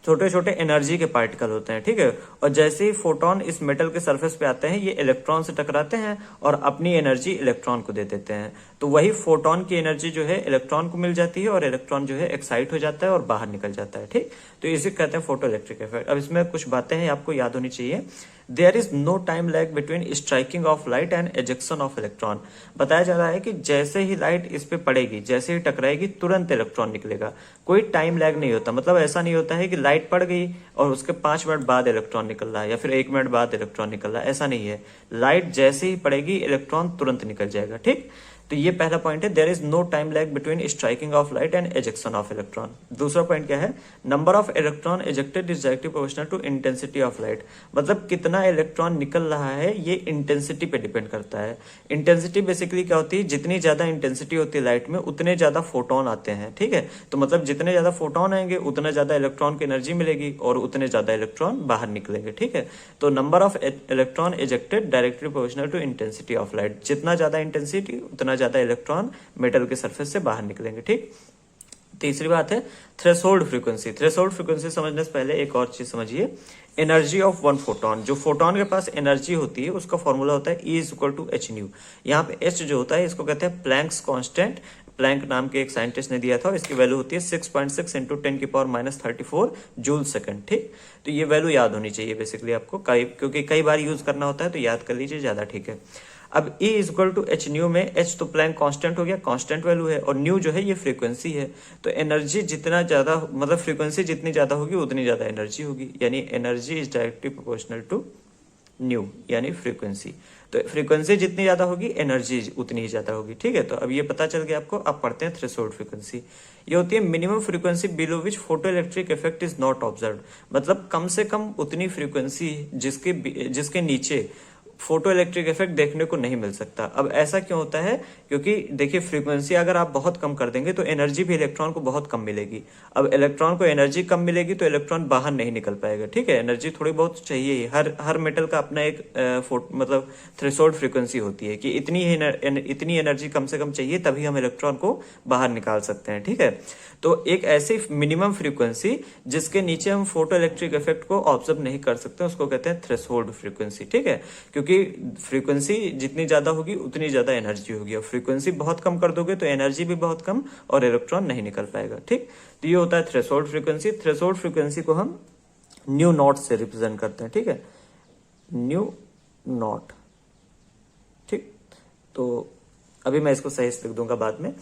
छोटे छोटे एनर्जी के पार्टिकल होते हैं, ठीक है। और जैसे ही फोटोन इस मेटल के सरफेस पे आते हैं, ये इलेक्ट्रॉन से टकराते हैं और अपनी एनर्जी इलेक्ट्रॉन को दे देते हैं। तो वही फोटोन की एनर्जी जो है इलेक्ट्रॉन को मिल जाती है, और इलेक्ट्रॉन जो है एक्साइट हो जाता है और बाहर निकल जाता है, ठीक। तो इसे कहते हैं फोटो इलेक्ट्रिक इफेक्ट। अब इसमें कुछ बातें हैं आपको याद होनी चाहिए। There is no time lag between striking of light and ejection of electron. बताया जा रहा है कि जैसे ही लाइट इस पे पड़ेगी, जैसे ही टकराएगी, तुरंत इलेक्ट्रॉन निकलेगा, कोई टाइम लैग नहीं होता। मतलब ऐसा नहीं होता है कि लाइट पड़ गई और उसके 5 मिनट बाद इलेक्ट्रॉन निकल रहा है, या फिर 1 मिनट बाद इलेक्ट्रॉन निकल रहा है, ऐसा नहीं है। लाइट जैसे ही पड़ेगी इलेक्ट्रॉन तुरंत निकल जाएगा, ठीक। तो ये पहला पॉइंट है, there is no time lag between striking of light and ejection of electron. दूसरा पॉइंट क्या है, number of electron ejected is directly proportional to intensity of light. मतलब कितना इलेक्ट्रॉन निकल रहा है ये इंटेंसिटी पे डिपेंड करता है। इंटेंसिटी बेसिकली क्या होती है, जितनी ज्यादा इंटेंसिटी होती है लाइट में उतने ज्यादा फोटोन आते हैं, ठीक है। तो मतलब जितने ज्यादा फोटोन आएंगे उतना ज्यादा इलेक्ट्रॉन की एनर्जी मिलेगी, और उतने ज्यादा इलेक्ट्रॉन बाहर निकलेंगे, ठीक है। तो number of electron ejected directly proportional to intensity of light. जितना ज्यादा इंटेंसिटी उतना ज्यादा इलेक्ट्रॉन मेटल के सरफेस से बाहर निकलेंगे, ठीक। तीसरी बात है थ्रेशोल्ड फ्रीक्वेंसी। थ्रेशोल्ड फ्रीक्वेंसी समझने से पहले एक और चीज समझिए, एनर्जी ऑफ वन फोटोन। जो फोटोन के पास एनर्जी होती है उसका फॉर्मूला होता है E = h न्यू। यहाँ पे h जो होता है इसको कहते हैं प्लैंक्स कांस्टेंट। प्लैंक नाम के एक साइंटिस्ट ने दिया था, और इसकी वैल्यू होती है 6.6 × 10⁻34 जूल सेकंड, ठीक। तो ये वैल्यू याद होनी चाहिए बेसिकली आपको, क्योंकि कई बार यूज करना होता है, तो याद कर लीजिए, ज्यादा ठीक है। अब E = h न्यू में h तो प्लैंक कांस्टेंट हो गया, कांस्टेंट वैल्यू है, और न्यू जो है ये फ्रीक्वेंसी है। तो एनर्जी जितना ज्यादा, मतलब फ्रीक्वेंसी जितनी ज्यादा होगी उतनी ज्यादा एनर्जी होगी, यानी energy is directly proportional to nu यानी फ्रीक्वेंसी। तो फ्रीक्वेंसी जितनी ज्यादा होगी एनर्जी उतनी ही ज्यादा होगी, ठीक है। तो अब ये पता चल गया आपको। अब पढ़ते हैं थ्रेशोल्ड फ्रीक्वेंसी। ये होती है minimum frequency below which photo electric effect is not observe. मतलब कम से कम उतनी फ्रीक्वेंसी जिसके नीचे फोटो इलेक्ट्रिक इफेक्ट देखने को नहीं मिल सकता। अब ऐसा क्यों होता है, क्योंकि देखिए फ्रीक्वेंसी अगर आप बहुत कम कर देंगे तो एनर्जी भी इलेक्ट्रॉन को बहुत कम मिलेगी। अब इलेक्ट्रॉन को एनर्जी कम मिलेगी तो इलेक्ट्रॉन बाहर नहीं निकल पाएगा, ठीक है। एनर्जी थोड़ी बहुत चाहिए ही, हर मेटल का अपना एक मतलब थ्रेशोल्ड फ्रीक्वेंसी होती है कि इतनी एनर्जी कम से कम चाहिए, तभी हम इलेक्ट्रॉन को बाहर निकाल सकते हैं, ठीक है। तो एक ऐसी मिनिमम फ्रीक्वेंसी जिसके नीचे हम फोटो इलेक्ट्रिक इफेक्ट को ऑब्जर्व नहीं कर सकते उसको कहते हैं थ्रेशोल्ड फ्रीक्वेंसी, ठीक है। क्योंकि फ्रीक्वेंसी जितनी ज्यादा होगी उतनी ज्यादा एनर्जी होगी, और फ्रीक्वेंसी बहुत कम कर दोगे तो एनर्जी भी बहुत कम और इलेक्ट्रॉन नहीं निकल पाएगा, ठीक। तो ये होता है थ्रेशोल्ड फ्रीक्वेंसी। थ्रेशोल्ड फ्रीक्वेंसी को हम न्यू नॉट से रिप्रेजेंट करते हैं, ठीक है, न्यू नॉट, ठीक। तो अभी मैं इसको सही से लिख दूंगा बाद में।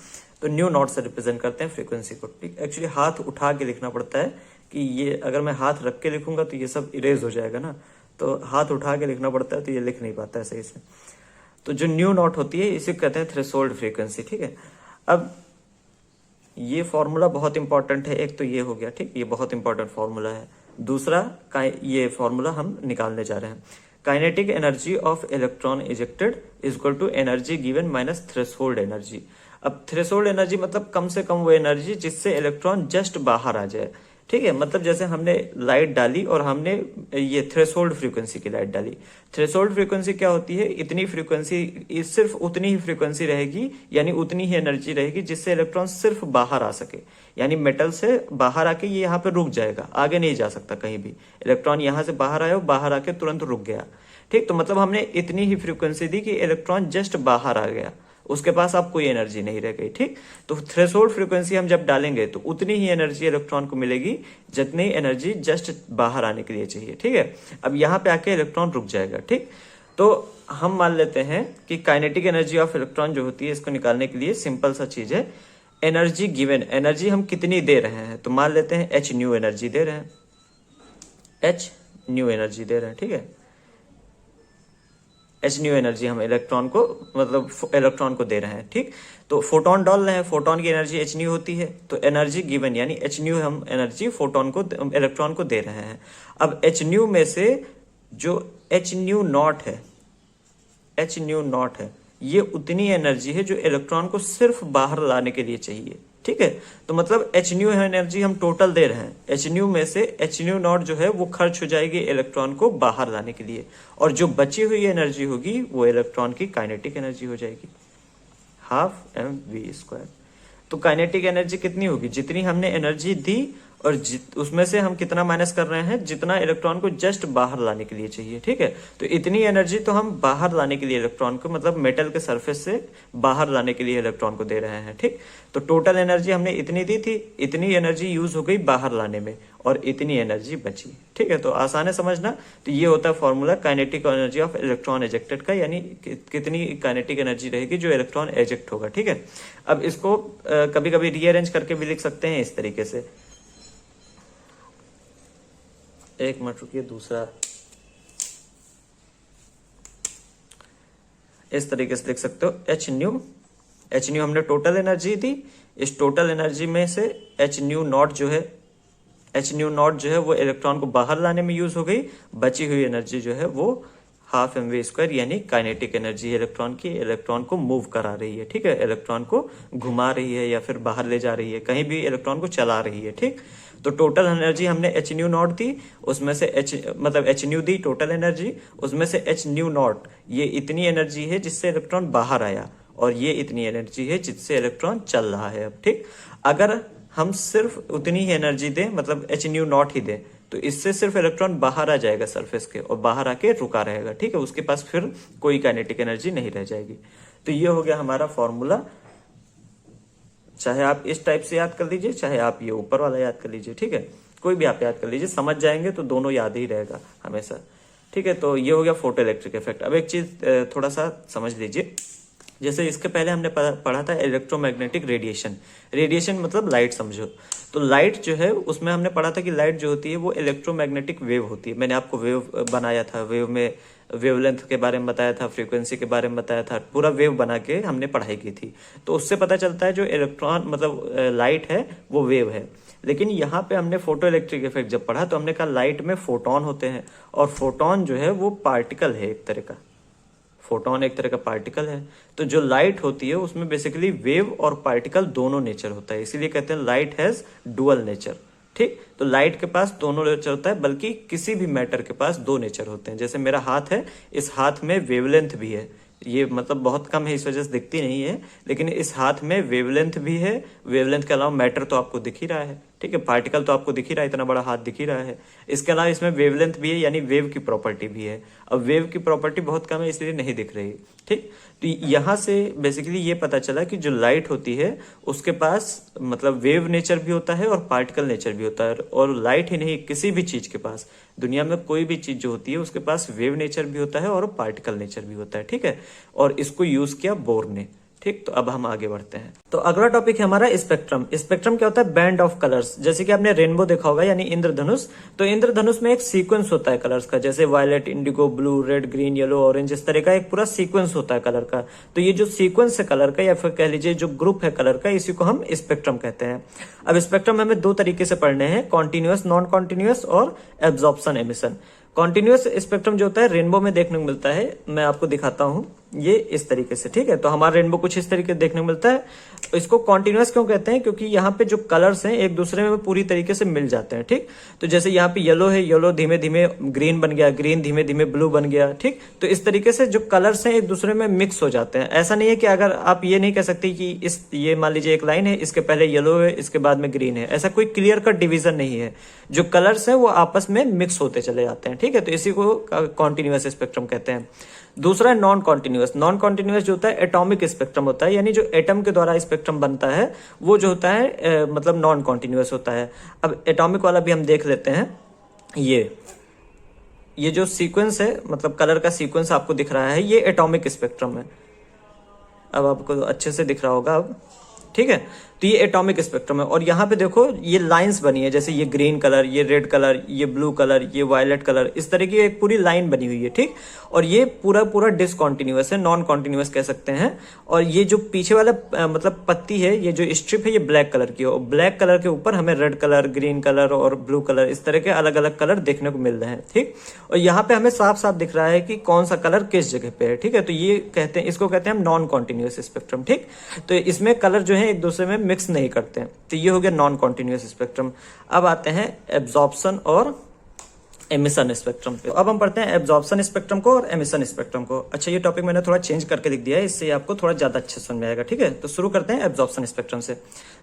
तो न्यू नॉट से रिप्रेजेंट करते हैं फ्रीक्वेंसी को, ठीक। एक्चुअली हाथ उठा के लिखना पड़ता है, कि ये अगर मैं हाथ रख के लिखूंगा तो ये सब इरेज हो जाएगा ना, तो हाथ उठा के लिखना पड़ता है, तो ये लिख नहीं पाता है सही से। तो जो न्यू नॉट होती है इसे कहते हैं थ्रेशोल्ड फ्रीक्वेंसी, ठीक है। अब ये फॉर्मूला बहुत इंपॉर्टेंट है, एक तो ये हो गया, ठीक, ये बहुत इंपॉर्टेंट फॉर्मूला है। दूसरा ये फॉर्मूला हम निकालने जा रहे हैं, kinetic energy of electron ejected is equal to energy given minus threshold energy. अब थ्रेशोल्ड एनर्जी मतलब कम से कम वो एनर्जी जिससे इलेक्ट्रॉन जस्ट बाहर आ जाए। ठीक है, मतलब जैसे हमने लाइट डाली और हमने ये थ्रेशोल्ड फ्रीक्वेंसी की लाइट डाली। थ्रेशोल्ड फ्रीक्वेंसी क्या होती है, इतनी फ्रीक्वेंसी, सिर्फ उतनी ही फ्रीक्वेंसी रहेगी, यानी उतनी ही एनर्जी रहेगी जिससे इलेक्ट्रॉन सिर्फ बाहर आ सके, यानी मेटल से बाहर आके ये यहाँ पे रुक जाएगा, आगे नहीं जा सकता कहीं भी। इलेक्ट्रॉन यहाँ से बाहर आया, बाहर आके तुरंत रुक गया। ठीक, तो मतलब हमने इतनी ही फ्रीक्वेंसी दी कि इलेक्ट्रॉन जस्ट बाहर आ गया, उसके पास अब कोई एनर्जी नहीं रह गई। ठीक, तो थ्रेशोल्ड फ्रीक्वेंसी हम जब डालेंगे तो उतनी ही एनर्जी इलेक्ट्रॉन को मिलेगी जितनी एनर्जी जस्ट बाहर आने के लिए चाहिए। ठीक है, अब यहाँ पे आके इलेक्ट्रॉन रुक जाएगा। ठीक, तो हम मान लेते हैं कि काइनेटिक एनर्जी ऑफ इलेक्ट्रॉन जो होती है, इसको निकालने के लिए सिंपल सा चीज है, एनर्जी गिवन, एनर्जी हम कितनी दे रहे हैं, तो मान लेते हैं एच न्यू एनर्जी दे रहे हैं, एच न्यू एनर्जी दे रहे हैं। ठीक है, एच न्यू एनर्जी हम इलेक्ट्रॉन को, मतलब इलेक्ट्रॉन को दे रहे हैं। ठीक, तो फोटोन डाल रहे हैं, फोटोन की एनर्जी एच न्यू होती है, तो एनर्जी गिवन यानी एच न्यू हम एनर्जी फोटोन को, इलेक्ट्रॉन को दे रहे हैं। अब एच न्यू में से जो एच न्यू नॉट है, एच न्यू नॉट है, ये उतनी एनर्जी है जो इलेक्ट्रॉन को सिर्फ बाहर लाने के लिए चाहिए। ठीक है, तो मतलब एच न्यू एनर्जी हम टोटल दे रहे हैं, एच न्यू में से एच न्यू नॉट जो है वो खर्च हो जाएगी इलेक्ट्रॉन को बाहर लाने के लिए, और जो बची हुई एनर्जी होगी वो इलेक्ट्रॉन की काइनेटिक एनर्जी हो जाएगी, हाफ एम वी स्क्वायर। तो काइनेटिक एनर्जी कितनी होगी, जितनी हमने एनर्जी दी और उसमें से हम कितना माइनस कर रहे हैं, जितना इलेक्ट्रॉन को जस्ट बाहर लाने के लिए चाहिए। ठीक है, तो इतनी एनर्जी तो हम बाहर लाने के लिए इलेक्ट्रॉन को, मतलब मेटल के सरफेस से बाहर लाने के लिए इलेक्ट्रॉन को दे रहे हैं। ठीक, तो टोटल एनर्जी हमने इतनी दी थी, इतनी एनर्जी यूज हो गई बाहर लाने में और इतनी एनर्जी बची। ठीक है, तो आसान है समझना। तो ये होता है formula kinetic energy of electron ejected का, यानी कितनी काइनेटिक एनर्जी रहेगी जो इलेक्ट्रॉन एजेक्ट होगा। ठीक है, अब इसको कभी कभी रीअरेंज करके भी लिख सकते हैं इस तरीके से, एक मिनट रुकिए, दूसरा इस तरीके से लिख सकते हो, एच न्यू, एच न्यू हमने टोटल एनर्जी दी, इस टोटल एनर्जी में से एच न्यू नॉट जो है, एच न्यू नॉट जो है वो इलेक्ट्रॉन को बाहर लाने में यूज हो गई, बची हुई एनर्जी जो है वो हाफ एम वी स्क्वायर यानी काइनेटिक एनर्जी इलेक्ट्रॉन की, इलेक्ट्रॉन को मूव करा रही है। ठीक है, इलेक्ट्रॉन को घुमा रही है या फिर बाहर ले जा रही है, कहीं भी इलेक्ट्रॉन को चला रही है। ठीक, तो टोटल एनर्जी हमने एच न्यू नॉट दी, उसमें से एच न्यू दी टोटल एनर्जी, उसमें से एच न्यू नॉट ये इतनी एनर्जी है जिससे इलेक्ट्रॉन बाहर आया, और ये इतनी एनर्जी है जिससे इलेक्ट्रॉन चल रहा है। अब ठीक, अगर हम सिर्फ उतनी ही एनर्जी दें, मतलब एच न्यू नॉट ही दें, तो इससे सिर्फ इलेक्ट्रॉन बाहर आ जाएगा सरफेस के और बाहर आके रुका रहेगा। ठीक है, उसके पास फिर कोई काइनेटिक एनर्जी नहीं रह जाएगी। तो ये हो गया हमारा फॉर्मूला, चाहे आप इस टाइप से याद कर लीजिए, चाहे आप ये ऊपर वाला याद कर लीजिए। ठीक है, कोई भी आप याद कर लीजिए, समझ जाएंगे तो दोनों याद ही रहेगा हमेशा। ठीक है, तो ये हो गया फोटो इलेक्ट्रिक इफेक्ट। अब एक चीज थोड़ा सा समझ लीजिए, जैसे इसके पहले हमने पढ़ा था इलेक्ट्रोमैग्नेटिक रेडिएशन, रेडिएशन मतलब लाइट समझो। तो लाइट जो है उसमें हमने पढ़ा था कि लाइट जो होती है वो इलेक्ट्रोमैग्नेटिक वेव होती है। मैंने आपको वेव बनाया था, वेव में वेवलेंथ के बारे में बताया था, फ्रीक्वेंसी के बारे में बताया था, पूरा वेव बना के हमने पढ़ाई की थी। तो उससे पता चलता है जो इलेक्ट्रॉन मतलब लाइट है वो वेव है। लेकिन यहाँ पे हमने फोटो इलेक्ट्रिक इफेक्ट जब पढ़ा तो हमने कहा लाइट में फोटोन होते हैं, और फोटोन जो है वो पार्टिकल है एक तरह का, फोटोन एक तरह का पार्टिकल है। तो जो लाइट होती है उसमें बेसिकली वेव और पार्टिकल दोनों नेचर होता है, इसीलिए कहते हैं लाइट हैज डुअल नेचर। ठीक, तो लाइट के पास दोनों नेचर होता है, बल्कि किसी भी मैटर के पास दो नेचर होते हैं। जैसे मेरा हाथ है, इस हाथ में वेवलेंथ भी है, ये मतलब बहुत कम है इस वजह से दिखती नहीं है, लेकिन इस हाथ में वेवलेंथ भी है। वेवलेंथ के अलावा मैटर तो आपको दिख ही रहा है, ठीक है, पार्टिकल तो आपको दिख ही रहा है, इतना बड़ा हाथ दिख ही रहा है। इसके अलावा इसमें वेवलेंथ भी है, यानी वेव की प्रॉपर्टी भी है। अब वेव की प्रॉपर्टी बहुत कम है इसलिए नहीं दिख रही। ठीक, तो यहाँ से बेसिकली ये पता चला कि जो लाइट होती है उसके पास मतलब वेव नेचर भी होता है और पार्टिकल नेचर भी होता है। और लाइट ही नहीं, किसी भी चीज के पास, दुनिया में कोई भी चीज जो होती है उसके पास वेव नेचर भी होता है और पार्टिकल नेचर भी होता है। ठीक है, और इसको यूज किया बोर ने। ठीक, तो अब हम आगे बढ़ते हैं। तो अगला टॉपिक है हमारा स्पेक्ट्रम। स्पेक्ट्रम क्या होता है? Band of colours. जैसे कि आपने रेनबो देखा होगा यानी इंद्रधनुष, तो इंद्रधनुष में एक सीक्वेंस होता है कलर्स का, जैसे violet, indigo, blue, red, green, yellow, orange, इस तरह का एक पूरा सीक्वेंस होता है कलर का। तो ये जो सीक्वेंस है कलर का, या फिर कह लीजिए जो ग्रुप है कलर का, इसी को हम स्पेक्ट्रम कहते हैं। अब स्पेक्ट्रम हमें दो तरीके से पढ़ने हैं, कॉन्टिन्यूअस, नॉन कॉन्टिन्यूअस और एब्जॉर्प्शन, एमिशन। कॉन्टिन्यूअस स्पेक्ट्रम जो होता है रेनबो में देखने को मिलता है, मैं आपको दिखाता हूँ। ये इस तरीके से, ठीक है। तो हमारा रेनबो कुछ इस तरीके से देखने को मिलता है। इसको कॉन्टिन्यूअस क्यों कहते हैं, क्योंकि यहाँ पे जो कलर्स हैं एक दूसरे में पूरी तरीके से मिल जाते हैं, ठीक। तो जैसे यहाँ पे येलो है, येलो धीमे धीमे ग्रीन बन गया, ग्रीन धीमे धीमे ब्लू बन गया, ठीक। तो इस तरीके से जो कलर्स हैं एक दूसरे में मिक्स हो जाते हैं। ऐसा नहीं है कि अगर आप ये नहीं कह सकते कि ये मान लीजिए एक लाइन है, इसके पहले येलो है, इसके बाद में ग्रीन है, ऐसा कोई क्लियर कट डिवीजन नहीं है। जो कलर्स है वो आपस में मिक्स होते चले जाते हैं, ठीक है। तो इसी को कॉन्टिन्यूअस स्पेक्ट्रम कहते हैं। दूसरा है नॉन कॉन्टिन्यूअस। नॉन कॉन्टिन्यूअस जो होता है एटॉमिक स्पेक्ट्रम होता है, यानी जो एटम के द्वारा स्पेक्ट्रम बनता है वो जो होता है मतलब नॉन कॉन्टिन्यूअस होता है। अब एटॉमिक वाला भी हम देख लेते हैं। ये जो सीक्वेंस है, मतलब कलर का सीक्वेंस आपको दिख रहा है, ये एटॉमिक स्पेक्ट्रम है। अब आपको अच्छे से दिख रहा होगा अब, ठीक है। तो ये एटॉमिक स्पेक्ट्रम है और यहाँ पे देखो ये लाइंस बनी है, जैसे ये ग्रीन कलर, ये रेड कलर, ये ब्लू कलर, ये वायलेट कलर, इस तरह की एक पूरी लाइन बनी हुई है, ठीक। और ये पूरा पूरा डिसकॉन्टिन्यूअस है, नॉन कॉन्टिन्यूअस कह सकते हैं। और ये जो पीछे वाला मतलब पत्ती है, ये जो स्ट्रिप है, ये ब्लैक कलर की है और ब्लैक कलर के ऊपर हमें रेड कलर, ग्रीन कलर और ब्लू कलर, इस तरह के अलग अलग कलर देखने को मिल रहे हैं, ठीक। और यहाँ पे हमें साफ साफ दिख रहा है कि कौन सा कलर किस जगह पे है, ठीक है। तो ये कहते हैं, इसको कहते हैं हम नॉन कॉन्टिन्यूअस स्पेक्ट्रम, ठीक। तो इसमें कलर जो है एक दूसरे में मिक्स नहीं करते हैं। तो ये हो गया नॉन कॉन्टिन्यूअस स्पेक्ट्रम। अब आते हैं एब्जॉर्प्शन और एमिशन स्पेक्ट्रम पे। अब हम पढ़ते हैं एब्जॉर्प्शन स्पेक्ट्रम को और एमिशन स्पेक्ट्रम को। अच्छा, ये टॉपिक मैंने थोड़ा चेंज करके लिख दिया है, इससे आपको थोड़ा ज्यादा अच्छे समझ में आएगा, ठीक है। तो शुरू करते हैं एब्जॉर्प्शन स्पेक्ट्रम से।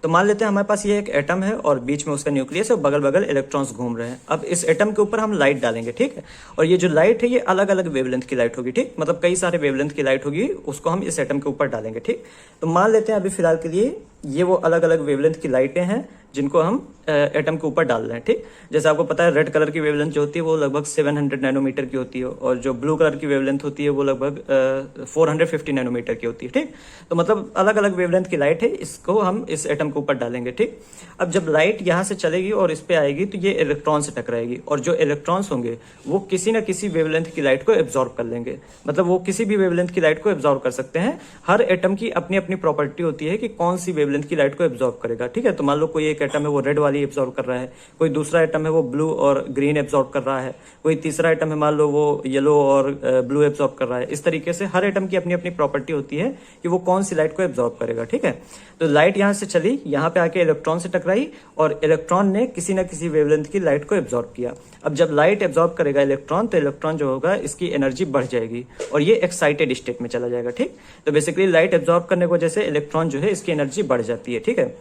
तो मान लेते हैं हमारे पास ये एक एटम है और बीच में उसका न्यूक्लियस है और बगल बगल इलेक्ट्रॉन्स घूम रहे हैं। अब इस एटम के ऊपर हम लाइट डालेंगे, ठीक है। और ये जो लाइट है ये अलग अलग वेवलेंथ की लाइट होगी, ठीक। मतलब कई सारे वेवलेंथ की लाइट होगी, उसको हम इस एटम के ऊपर डालेंगे, ठीक। तो मान लेते हैं अभी फिलहाल के लिए ये वो अलग अलग वेवलेंथ की लाइटें हैं जिनको हम एटम के ऊपर डाल रहे हैं, ठीक। जैसे आपको पता है रेड कलर की वेवलेंथ जो होती है वो लगभग 700 नैनोमीटर की होती है और जो ब्लू कलर की वेवलेंथ होती है वो लगभग 450 नैनोमीटर की होती है, ठीक। तो मतलब अलग अलग वेवलेंथ की लाइट है, इसको हम इस एटम के ऊपर डालेंगे, ठीक। अब जब लाइट यहाँ से चलेगी और इस पे आएगी तो ये इलेक्ट्रॉन से टकराएगी और जो इलेक्ट्रॉन्स होंगे वो किसी न किसी वेवलेंथ की लाइट को एब्जॉर्ब कर लेंगे। मतलब वो किसी भी वेवलेंथ की लाइट को एब्जॉर्ब कर सकते हैं। हर एटम की अपनी अपनी प्रॉपर्टी होती है कि कौन सी वेवलेंथ की लाइट को एब्जॉर्ब करेगा, ठीक है। तो मान लो कोई एक एटम है वो रेड वाली एब्जॉर्ब कर रहा है, कोई दूसरा एटम है वो ब्लू और ग्रीन एब्जॉर्ब कर रहा है, कोई तीसरा एटम है मान लो वो येलो और ब्लू एब्जॉर्ब कर रहा है। इस तरीके से हर एटम की अपनी अपनी प्रॉपर्टी होती है कि वो कौन सी लाइट को एब्जॉर्ब करेगा, ठीक है। तो लाइट यहाँ से चली, यहाँ पे आके इलेक्ट्रॉन से टकराई और इलेक्ट्रॉन ने किसी न किसी वेवलेंथ की लाइट को एब्जॉर्ब किया। अब जब लाइट एब्जॉर्ब करेगा इलेक्ट्रॉन तो इलेक्ट्रॉन जो होगा इसकी एनर्जी बढ़ जाएगी और ये एक्साइटेड स्टेट में चला जाएगा, ठीक। तो बेसिकली लाइट एब्जॉर्ब करने की वजह से इलेक्ट्रॉन जो है इसकी एनर्जी बढ़ जाती है, ठीक है।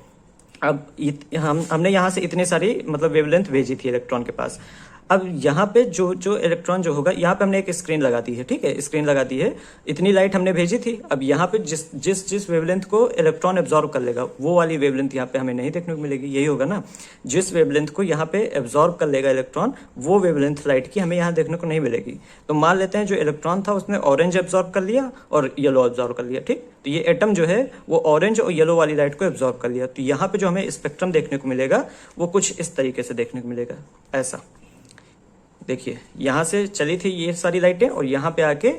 अब हमने यहाँ से इतनी सारी मतलब वेवलेंथ भेजी थी इलेक्ट्रॉन के पास। अब यहाँ पे जो इलेक्ट्रॉन जो होगा, यहाँ पे हमने एक स्क्रीन लगा दी है, ठीक है। स्क्रीन लगा दी है, इतनी लाइट हमने भेजी थी। अब यहाँ पे जिस वेवलेंथ को इलेक्ट्रॉन एब्जॉर्ब कर लेगा वो वाली वेवलेंथ यहाँ पे हमें नहीं देखने को मिलेगी, यही होगा ना। जिस वेवलेंथ को यहाँ पे एब्जॉर्ब कर लेगा इलेक्ट्रॉन वो वेवलेंथ लाइट की हमें यहाँ देखने को नहीं मिलेगी। तो मान लेते हैं जो इलेक्ट्रॉन था उसने ऑरेंज एब्जॉर्ब कर लिया और येलो एब्जॉर्ब कर लिया, ठीक। तो ये एटम जो है वो ऑरेंज और येलो वाली लाइट को एब्जॉर्ब कर लिया। तो यहाँ पे जो हमें स्पेक्ट्रम देखने को मिलेगा वो कुछ इस तरीके से देखने को मिलेगा। ऐसा देखिए, यहाँ से चली थी ये सारी लाइटें और यहाँ पे आके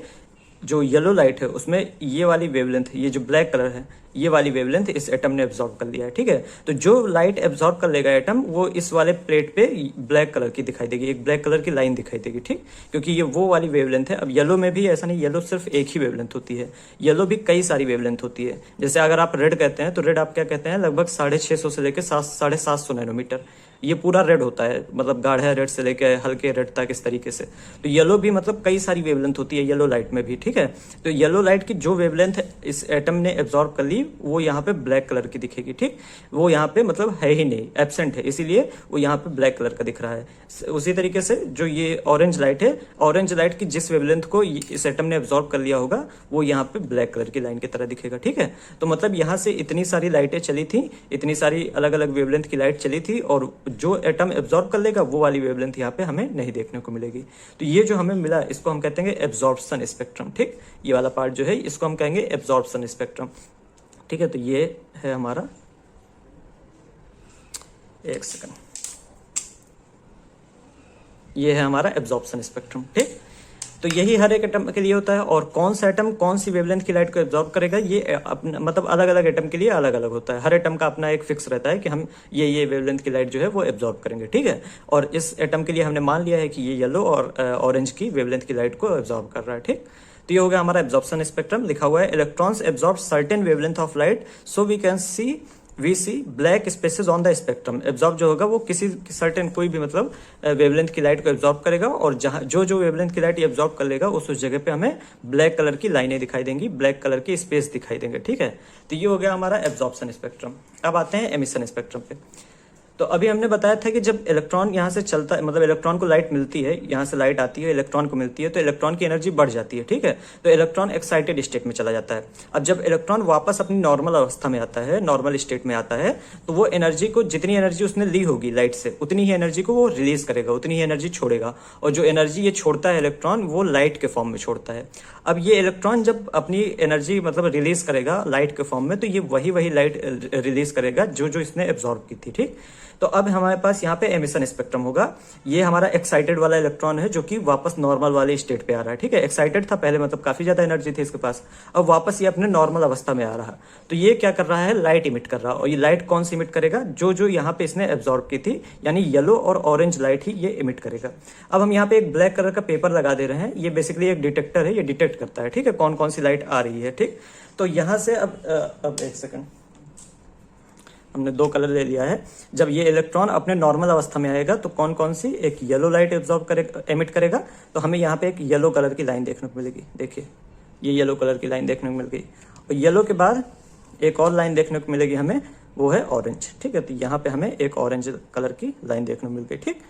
जो येलो लाइट है उसमें ये वाली वेवलेंथ, ये जो ब्लैक कलर है ये वाली वेवलेंथ इस एटम ने एब्जॉर्ब कर लिया है, ठीक है। तो जो लाइट एब्जॉर्ब कर लेगा एटम वो इस वाले प्लेट पे ब्लैक कलर की दिखाई देगी, एक ब्लैक कलर की लाइन दिखाई देगी, ठीक। क्योंकि ये वो वाली वेवलेंथ है। अब येलो में भी ऐसा नहीं, येलो सिर्फ एक ही वेवलेंथ होती है, येलो भी कई सारी वेवलेंथ होती है। जैसे अगर आप रेड कहते हैं तो रेड आप क्या कहते हैं, लगभग 650 से लेकर 750 नैनोमीटर ये पूरा रेड होता है, मतलब गाढ़ा रेड से लेकर हल्के रेड तक, इस तरीके से। तो येलो भी मतलब कई सारी वेवलेंथ होती है येलो लाइट में भी, ठीक है। तो येलो लाइट की जो वेवलेंथ इस एटम ने एब्जॉर्ब कर ली वो यहाँ पे ब्लैक कलर की दिखेगी, ठीक। वो यहाँ पे मतलब है ही नहीं, एब्सेंट है, इसीलिए वो यहाँ पे ब्लैक कलर का दिख रहा है। उसी तरीके से जो ये ऑरेंज लाइट है, ऑरेंज लाइट की जिस वेवलेंथ को इस एटम ने एब्जॉर्ब कर लिया होगा वो यहाँ पे ब्लैक कलर की लाइन की तरह दिखेगा, ठीक है। तो मतलब यहाँ से इतनी सारी लाइटें चली थी, इतनी सारी अलग अलग वेवलेंथ की लाइट चली थी और जो एटम एब्जॉर्ब कर लेगा वो वाली वेवलेंथ यहाँ पे हमें नहीं देखने को मिलेगी। तो ये जो हमें मिला इसको हम कहते हैं एब्जॉर्प्शन स्पेक्ट्रम, ठीक। ये वाला पार्ट जो है इसको हम कहेंगे एब्जॉर्प्शन स्पेक्ट्रम, ठीक है। तो ये है हमारा, एक सेकंड, ये है हमारा एब्जॉर्प्शन स्पेक्ट्रम, ठीक। तो यही हर एक एटम के लिए होता है और कौन सा एटम कौन सी वेवलेंथ की लाइट को एब्जॉर्ब करेगा ये अपना मतलब अलग अलग एटम के लिए अलग अलग होता है। हर एटम का अपना एक फिक्स रहता है कि हम ये वेवलेंथ की लाइट जो है वो एब्जॉर्ब करेंगे, ठीक है। और इस एटम के लिए हमने मान लिया है कि ये येलो और ऑरेंज की वेवलेंथ की लाइट को एब्जॉर्ब कर रहा है, ठीक। तो ये हो गया हमारा एब्जॉर्प्शन स्पेक्ट्रम। लिखा हुआ है electrons absorb certain wavelength of light so we see black spaces on the spectrum. Absorb जो होगा वो किसी सर्टेन कोई भी मतलब वेवलेंथ की लाइट को एब्जॉर्ब करेगा, और जहां जो वेवलेंथ की लाइट ये एब्जॉर्ब कर लेगा उस जगह पे हमें ब्लैक कलर की लाइनें दिखाई देंगी, ब्लैक कलर की स्पेस दिखाई देंगे। ठीक है, तो ये हो गया हमारा एब्जॉर्प्शन स्पेक्ट्रम। अब आते हैं एमिशन स्पेक्ट्रम पे। तो अभी हमने बताया था कि जब इलेक्ट्रॉन यहाँ से चलता है, मतलब इलेक्ट्रॉन को लाइट मिलती है, यहाँ से लाइट आती है, इलेक्ट्रॉन को मिलती है, तो इलेक्ट्रॉन की एनर्जी बढ़ जाती है। ठीक है, तो इलेक्ट्रॉन एक्साइटेड स्टेट में चला जाता है। अब जब इलेक्ट्रॉन वापस अपनी नॉर्मल अवस्था में आता है, नॉर्मल स्टेट में आता है, तो वो एनर्जी को, जितनी एनर्जी उसने ली होगी लाइट से, उतनी ही एनर्जी को वो रिलीज करेगा, उतनी ही एनर्जी छोड़ेगा। और जो एनर्जी ये छोड़ता है इलेक्ट्रॉन, वो लाइट के फॉर्म में छोड़ता है। अब ये इलेक्ट्रॉन जब अपनी एनर्जी मतलब रिलीज करेगा लाइट के फॉर्म में, तो ये वही लाइट रिलीज करेगा जो इसने एब्जॉर्ब की थी। ठीक, तो अब हमारे पास यहाँ पे एमिशन स्पेक्ट्रम होगा। ये हमारा एक्साइटेड वाला इलेक्ट्रॉन है जो कि वापस नॉर्मल वाले स्टेट पे आ रहा है। ठीक है, एक्साइटेड था पहले, मतलब काफी ज्यादा एनर्जी थी इसके पास, अब वापस ये अपने नॉर्मल अवस्था में आ रहा। तो ये क्या कर रहा है, लाइट इमिट कर रहा है। और ये लाइट कौन सी इमिट करेगा, जो यहाँ पे इसने एब्जॉर्ब की थी, यानी येलो और ऑरेंज लाइट ही ये इमिट करेगा। अब हम यहाँ पे एक ब्लैक कलर का पेपर लगा दे रहे हैं, ये बेसिकली एक डिटेक्टर है, ये डिटेक्ट करता है। ठीक है, कौन कौन सी लाइट आ रही है। ठीक, तो यहाँ से अब एक सेकंड, हमने दो कलर ले लिया है। जब ये इलेक्ट्रॉन अपने नॉर्मल अवस्था में आएगा तो कौन कौन सी, एक येलो लाइट एब्जॉर्ब करेगा, एमिट करेगा। तो हमें यहाँ पे एक येलो कलर की लाइन देखने को मिलेगी। देखिए, ये येलो कलर की लाइन देखने को मिल गई, और येलो के बाद एक और लाइन देखने को मिलेगी हमें, वो है ऑरेंज। ठीक है, तो यहाँ पे हमें एक ऑरेंज कलर की लाइन देखने को मिल गई। ठीक,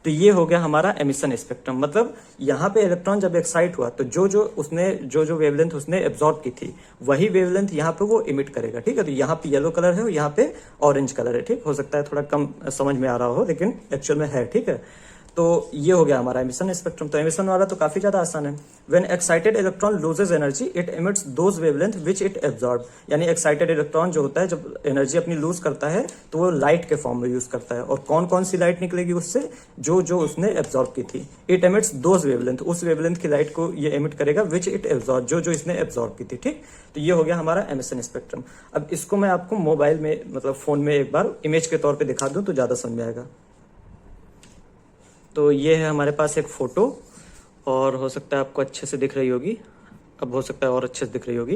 तो ये हो गया हमारा एमिशन स्पेक्ट्रम। मतलब यहाँ पे इलेक्ट्रॉन जब एक्साइट हुआ तो जो वेवलेंथ उसने एब्जॉर्ब की थी, वही वेवलेंथ यहाँ पे वो इमिट करेगा। ठीक है, तो यहाँ पे येलो कलर है और यहाँ पे ऑरेंज कलर है। ठीक, हो सकता है थोड़ा कम समझ में आ रहा हो, लेकिन एक्चुअल में है। ठीक है, तो ये हो गया हमारा एमिशन स्पेक्ट्रम। तो एमिशन वाला तो काफी ज्यादा आसान है। When excited electron loses energy it emits those wavelength which it absorb. यानी एक्साइटेड इलेक्ट्रॉन जो होता है, जब एनर्जी अपनी लूज करता है, तो वो लाइट के फॉर्म में यूज करता है। और कौन कौन सी लाइट निकलेगी उससे, जो उसने एब्जॉर्ब की थी। इट एमिट्स दोज वेवलेंथ, उस वेवलेंथ की लाइट को ये एमिट करेगा विच इट एब्जॉर्ब, जो इसने एब्जॉर्ब की थी। ठीक, तो ये हो गया हमारा एमिशन स्पेक्ट्रम। अब इसको मैं आपको मोबाइल में, मतलब फोन में एक बार इमेज के तौर पर दिखा दूं तो ज्यादा समझ में आएगा। तो ये है हमारे पास एक फोटो, और हो सकता है आपको अच्छे से दिख रही होगी, अब हो सकता है और अच्छे से दिख रही होगी।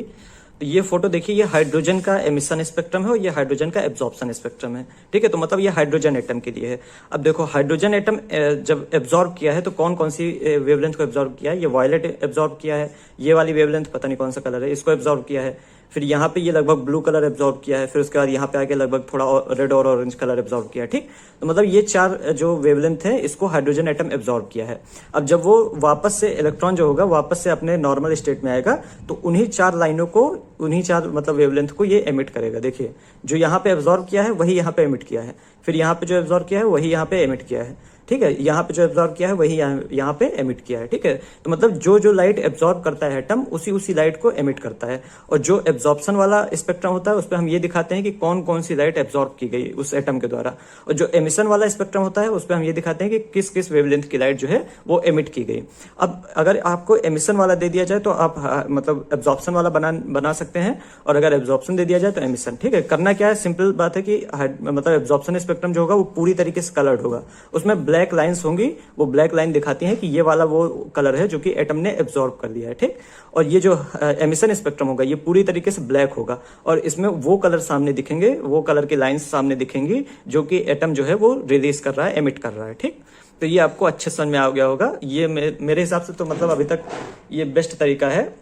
तो ये फोटो देखिए, ये हाइड्रोजन का एमिशन स्पेक्ट्रम है और ये हाइड्रोजन का एब्जॉर्प्शन स्पेक्ट्रम है। ठीक है, तो मतलब ये हाइड्रोजन एटम के लिए है। अब देखो, हाइड्रोजन एटम जब एब्जॉर्ब किया है तो कौन कौन सी वेवलेंथ को एब्जॉर्ब किया है, ये वायलेट एब्जॉर्ब किया है, ये वाली वेवलेंथ पता नहीं कौन सा कलर है, इसको एब्जॉर्ब किया है। फिर यहाँ पे ये लगभग ब्लू कलर एब्जॉर्ब किया है, फिर उसके बाद यहाँ पे आके लगभग थोड़ा रेड और ऑरेंज कलर एब्जॉर्ब किया है। ठीक, तो मतलब ये चार जो वेवलेंथ है, इसको हाइड्रोजन एटम एब्जॉर्ब किया है। अब जब वो वापस से इलेक्ट्रॉन जो होगा वापस से अपने नॉर्मल स्टेट में आएगा, तो उन्हीं चार लाइनों को, उन्हीं चार मतलब वेवलेंथ को ये एमिट करेगा। देखिए, जो यहाँ पे एब्जॉर्ब किया है वही यहाँ पे एमिट किया है, फिर यहाँ पे जो एब्जॉर्ब किया है वही यहाँ पे एमिट किया है। ठीक है, यहाँ पे जो एब्जॉर्ब किया है वही यहाँ पे एमिट किया है। ठीक है, तो मतलब जो लाइट एब्जॉर्ब करता है एटम, उसी लाइट को एमिट करता है। और जो एब्जॉर्प्शन वाला स्पेक्ट्रम होता है, उस पर हम ये दिखाते हैं कि कौन कौन सी लाइट एब्जॉर्ब की गई उस एटम के द्वारा। और जो एमिशन वाला स्पेक्ट्रम होता है, उस पर हम ये दिखाते हैं कि किस किस वेवलेंथ की लाइट जो है वो एमिट की गई। अब अगर आपको एमिशन वाला दे दिया जाए तो आप मतलब एब्जॉर्प्शन वाला बना सकते हैं, और अगर एब्जॉर्प्शन दे दिया जाए तो एमिशन। ठीक है, करना क्या है, सिंपल बात है कि मतलब एब्जॉर्प्शन स्पेक्ट्रम जो होगा वो पूरी तरीके से कलर्ड होगा, उसमें ब्लैक लाइन्स होंगी। वो ब्लैक लाइन दिखाती है कि ये वाला वो कलर है जो कि एटम ने एब्जॉर्ब कर लिया है। ठीक, और ये जो एमिशन स्पेक्ट्रम होगा ये पूरी तरीके से ब्लैक होगा, और इसमें वो कलर सामने दिखेंगे, वो कलर की लाइंस सामने दिखेंगी जो कि एटम जो है वो रिलीज कर रहा है, एमिट कर रहा है। ठीक, तो ये आपको अच्छे समझ में आ गया होगा। ये मेरे हिसाब से तो मतलब अभी तक ये बेस्ट तरीका है,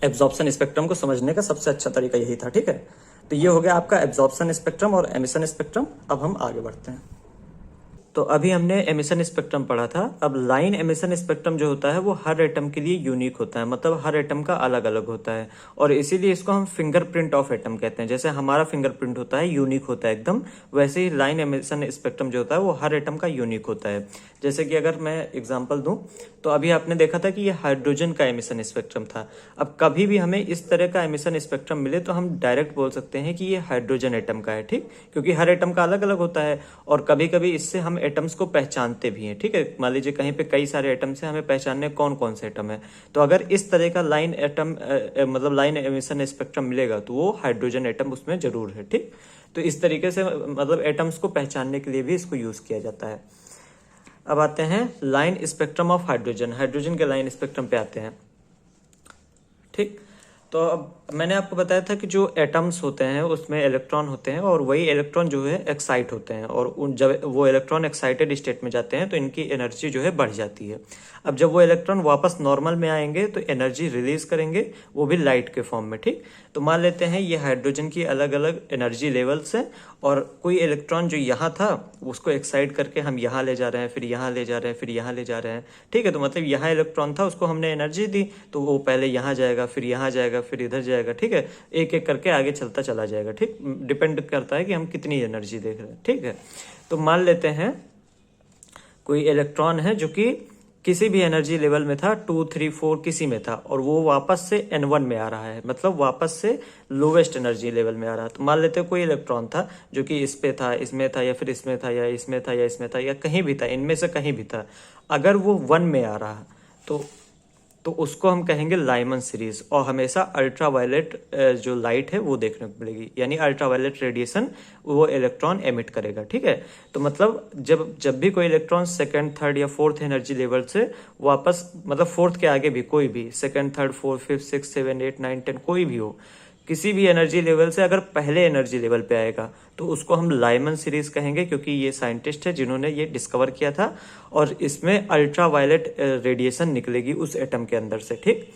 एब्जॉर्प्शन स्पेक्ट्रम को समझने का सबसे अच्छा तरीका यही था। ठीक है, तो ये हो गया आपका एब्जॉर्प्शन स्पेक्ट्रम और एमिशन स्पेक्ट्रम। अब हम आगे बढ़ते हैं। तो अभी हमने एमिशन स्पेक्ट्रम पढ़ा था। अब लाइन एमिशन स्पेक्ट्रम जो होता है वो हर एटम के लिए यूनिक होता है, मतलब हर एटम का अलग अलग होता है, और इसीलिए इसको हम फिंगरप्रिंट ऑफ एटम कहते हैं। जैसे हमारा फिंगरप्रिंट होता है, यूनिक होता है एकदम, वैसे ही लाइन एमिशन स्पेक्ट्रम जो होता है वो हर एटम का यूनिक होता है। जैसे कि अगर मैं एग्जाम्पल दूं, तो अभी आपने देखा था कि ये हाइड्रोजन का एमिशन स्पेक्ट्रम था। अब कभी भी हमें इस तरह का एमिशन स्पेक्ट्रम मिले तो हम डायरेक्ट बोल सकते हैं कि ये हाइड्रोजन एटम का है। ठीक, क्योंकि हर एटम का अलग अलग होता है, और कभी कभी इससे हम एटम्स को पहचानते भी हैं। ठीक है, मान लीजिए कहीं पे कई सारे एटम्स हैं, हमें पहचानने कौन कौन से एटम है, तो अगर इस तरह का लाइन एटम मतलब लाइन एमिशन स्पेक्ट्रम मिलेगा तो वो हाइड्रोजन एटम उसमें जरूर है। ठीक, तो इस तरीके से मतलब एटम्स को पहचानने के लिए भी इसको यूज किया जाता है। अब आते हैं line spectrum of hydrogen. Hydrogen के लाइन स्पेक्ट्रम पे आते हैं। ठीक। तो अब मैंने आपको बताया था कि जो एटम्स होते हैं उसमें इलेक्ट्रॉन होते हैं और वही इलेक्ट्रॉन जो है एक्साइट होते हैं, और उन जब वो इलेक्ट्रॉन एक्साइटेड स्टेट में जाते हैं तो इनकी एनर्जी जो है बढ़ जाती है। अब जब वो इलेक्ट्रॉन वापस नॉर्मल में आएंगे तो एनर्जी रिलीज करेंगे, वो भी लाइट के फॉर्म में। ठीक। तो मान लेते हैं ये हाइड्रोजन की अलग अलग एनर्जी लेवल्स हैं, और कोई इलेक्ट्रॉन जो यहाँ था उसको एक्साइट करके हम यहाँ ले जा रहे हैं, फिर यहाँ ले जा रहे हैं, फिर यहाँ ले जा रहे हैं। ठीक है। तो मतलब यहाँ इलेक्ट्रॉन था, उसको हमने एनर्जी दी तो वो पहले यहाँ जाएगा, फिर यहाँ जाएगा, फिर इधर जाएगा। ठीक है। एक एक करके आगे चलता चला जाएगा। ठीक। डिपेंड करता है कि हम कितनी एनर्जी देख रहे हैं। ठीक है। तो मान लेते हैं कोई इलेक्ट्रॉन है जो कि किसी भी एनर्जी लेवल में था, 2, 3, 4 किसी में था, और वो वापस से N1 में आ रहा है, मतलब वापस से लोवेस्ट एनर्जी लेवल में आ रहा है। तो मान लेते हैं कोई इलेक्ट्रॉन था जो कि इस पे था, इसमें था, या फिर इसमें था, या इसमें था, या इसमें था, या कहीं भी था, इनमें से कहीं भी था। अगर वो 1 में आ रहा तो उसको हम कहेंगे लाइमन सीरीज, और हमेशा अल्ट्रावायलेट जो लाइट है वो देखने को मिलेगी, यानी अल्ट्रावायलेट रेडिएशन वो इलेक्ट्रॉन एमिट करेगा। ठीक है। तो मतलब जब भी कोई इलेक्ट्रॉन सेकंड, थर्ड या फोर्थ एनर्जी लेवल से वापस, मतलब फोर्थ के आगे भी कोई भी, second, third, fourth, fifth, six, 7, 8, 9, 10 कोई भी हो, किसी भी एनर्जी लेवल से अगर पहले एनर्जी लेवल पे आएगा तो उसको हम लाइमन सीरीज कहेंगे, क्योंकि ये साइंटिस्ट है जिन्होंने ये डिस्कवर किया था, और इसमें अल्ट्रावायलेट रेडिएशन निकलेगी उस एटम के अंदर से। ठीक।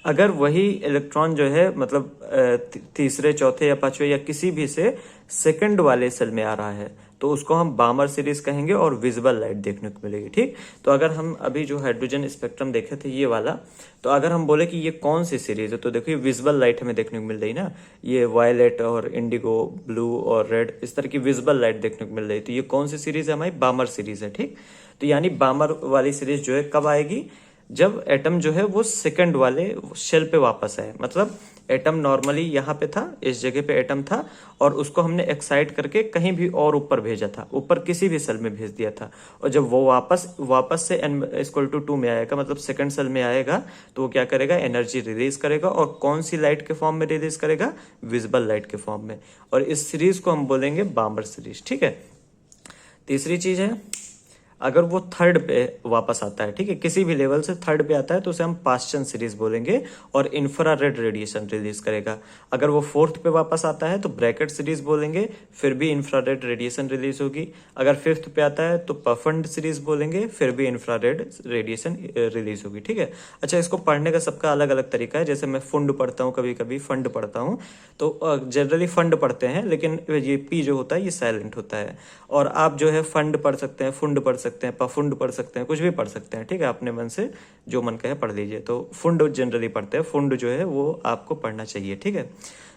अगर वही इलेक्ट्रॉन जो है मतलब तीसरे, चौथे या पांचवे या किसी भी से सेकंड वाले सेल में आ रहा है तो उसको हम बामर सीरीज कहेंगे, और विजिबल लाइट देखने को मिलेगी। ठीक। तो अगर हम अभी जो हाइड्रोजन स्पेक्ट्रम देखे थे ये वाला, तो अगर हम बोले कि ये कौन सी सीरीज है, तो देखिए विजिबल लाइट हमें देखने को मिल रही ना, ये वायलेट और इंडिगो, ब्लू और रेड, इस तरह की विजिबल लाइट देखने को मिल रही। तो ये कौन सी सीरीज है? हमारी बामर सीरीज है। ठीक। तो यानी बामर वाली सीरीज जो है कब आएगी? जब एटम जो है वो सेकंड वाले शेल पे वापस आए, मतलब एटम नॉर्मली यहाँ पे था, इस जगह पे एटम था, और उसको हमने एक्साइट करके कहीं भी और ऊपर भेजा था, ऊपर किसी भी सेल में भेज दिया था, और जब वो वापस से n=2 में आएगा, मतलब सेकंड सेल में आएगा, तो वो क्या करेगा? एनर्जी रिलीज करेगा, और कौन सी लाइट के फॉर्म में रिलीज करेगा? विजिबल लाइट के फॉर्म में। और इस सीरीज को हम बोलेंगे बामर सीरीज। ठीक है। तीसरी चीज है, अगर वो थर्ड पे वापस आता है, ठीक है, किसी भी लेवल से थर्ड पे आता है, तो उसे हम पास्चन सीरीज बोलेंगे, और इंफ्रारेड रेडिएशन रिलीज करेगा। अगर वो फोर्थ पे वापस आता है तो ब्रैकेट सीरीज बोलेंगे, फिर भी इंफ्रारेड रेडिएशन रिलीज होगी। अगर फिफ्थ पे आता है तो पफंड सीरीज बोलेंगे, फिर भी इंफ्रारेड रेडिएशन रिलीज होगी। ठीक है। अच्छा, इसको पढ़ने का सबका अलग अलग तरीका है। जैसे मैं फुंड पढ़ता हूँ, कभी कभी फंड पढ़ता हूँ, तो जनरली फंड पढ़ते हैं, लेकिन ये पी जो होता है ये साइलेंट होता है। और आप जो है फंड पढ़ सकते हैं, फुंड पढ़ सकते हैं, पफुंड पढ़ सकते हैं, कुछ भी पढ़ सकते हैं। ठीक है। अपने मन से जो मन कहे पढ़ लीजिए। तो फुंड जनरली पढ़ते हैं, फुंड जो है वो आपको पढ़ना चाहिए। ठीक है।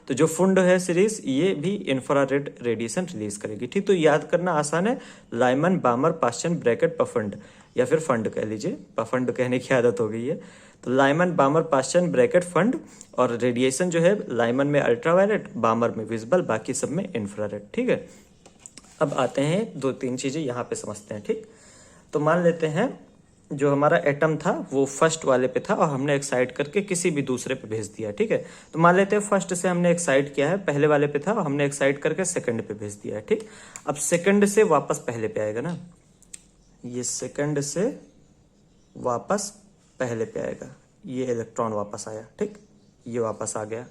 तो जो फुंड है सीरीज, ये भी इंफ्रारेड रेडिएशन रिलीज करेगी। ठीक। तो याद करना आसान है, लाइमन, बामर, पास्चन, ब्रैकेट, पफंड, या फिर फंड कह लीजिए, पफंड कहने की आदत हो गई है। तो लाइमन, बामर, पास्चन, ब्रैकेट, फंड, और रेडिएशन जो है लाइमन में अल्ट्रावायलेट, बामर में विजिबल, बाकी सब में इंफ्रारेड। ठीक है। अब आते हैं 2-3 चीजें यहाँ पे समझते हैं। ठीक। तो मान लेते हैं जो हमारा एटम था वो फर्स्ट वाले पे था, और हमने एक्साइट करके किसी भी दूसरे पे भेज दिया। ठीक है। तो मान लेते हैं फर्स्ट से हमने एक्साइट किया है, पहले वाले पे था, और हमने एक्साइट करके सेकंड पे भेज दिया है। ठीक। अब सेकंड से वापस पहले पे आएगा ना, ये सेकंड से वापस पहले पे आएगा, ये इलेक्ट्रॉन वापस आया। ठीक। ये वापस आ गया,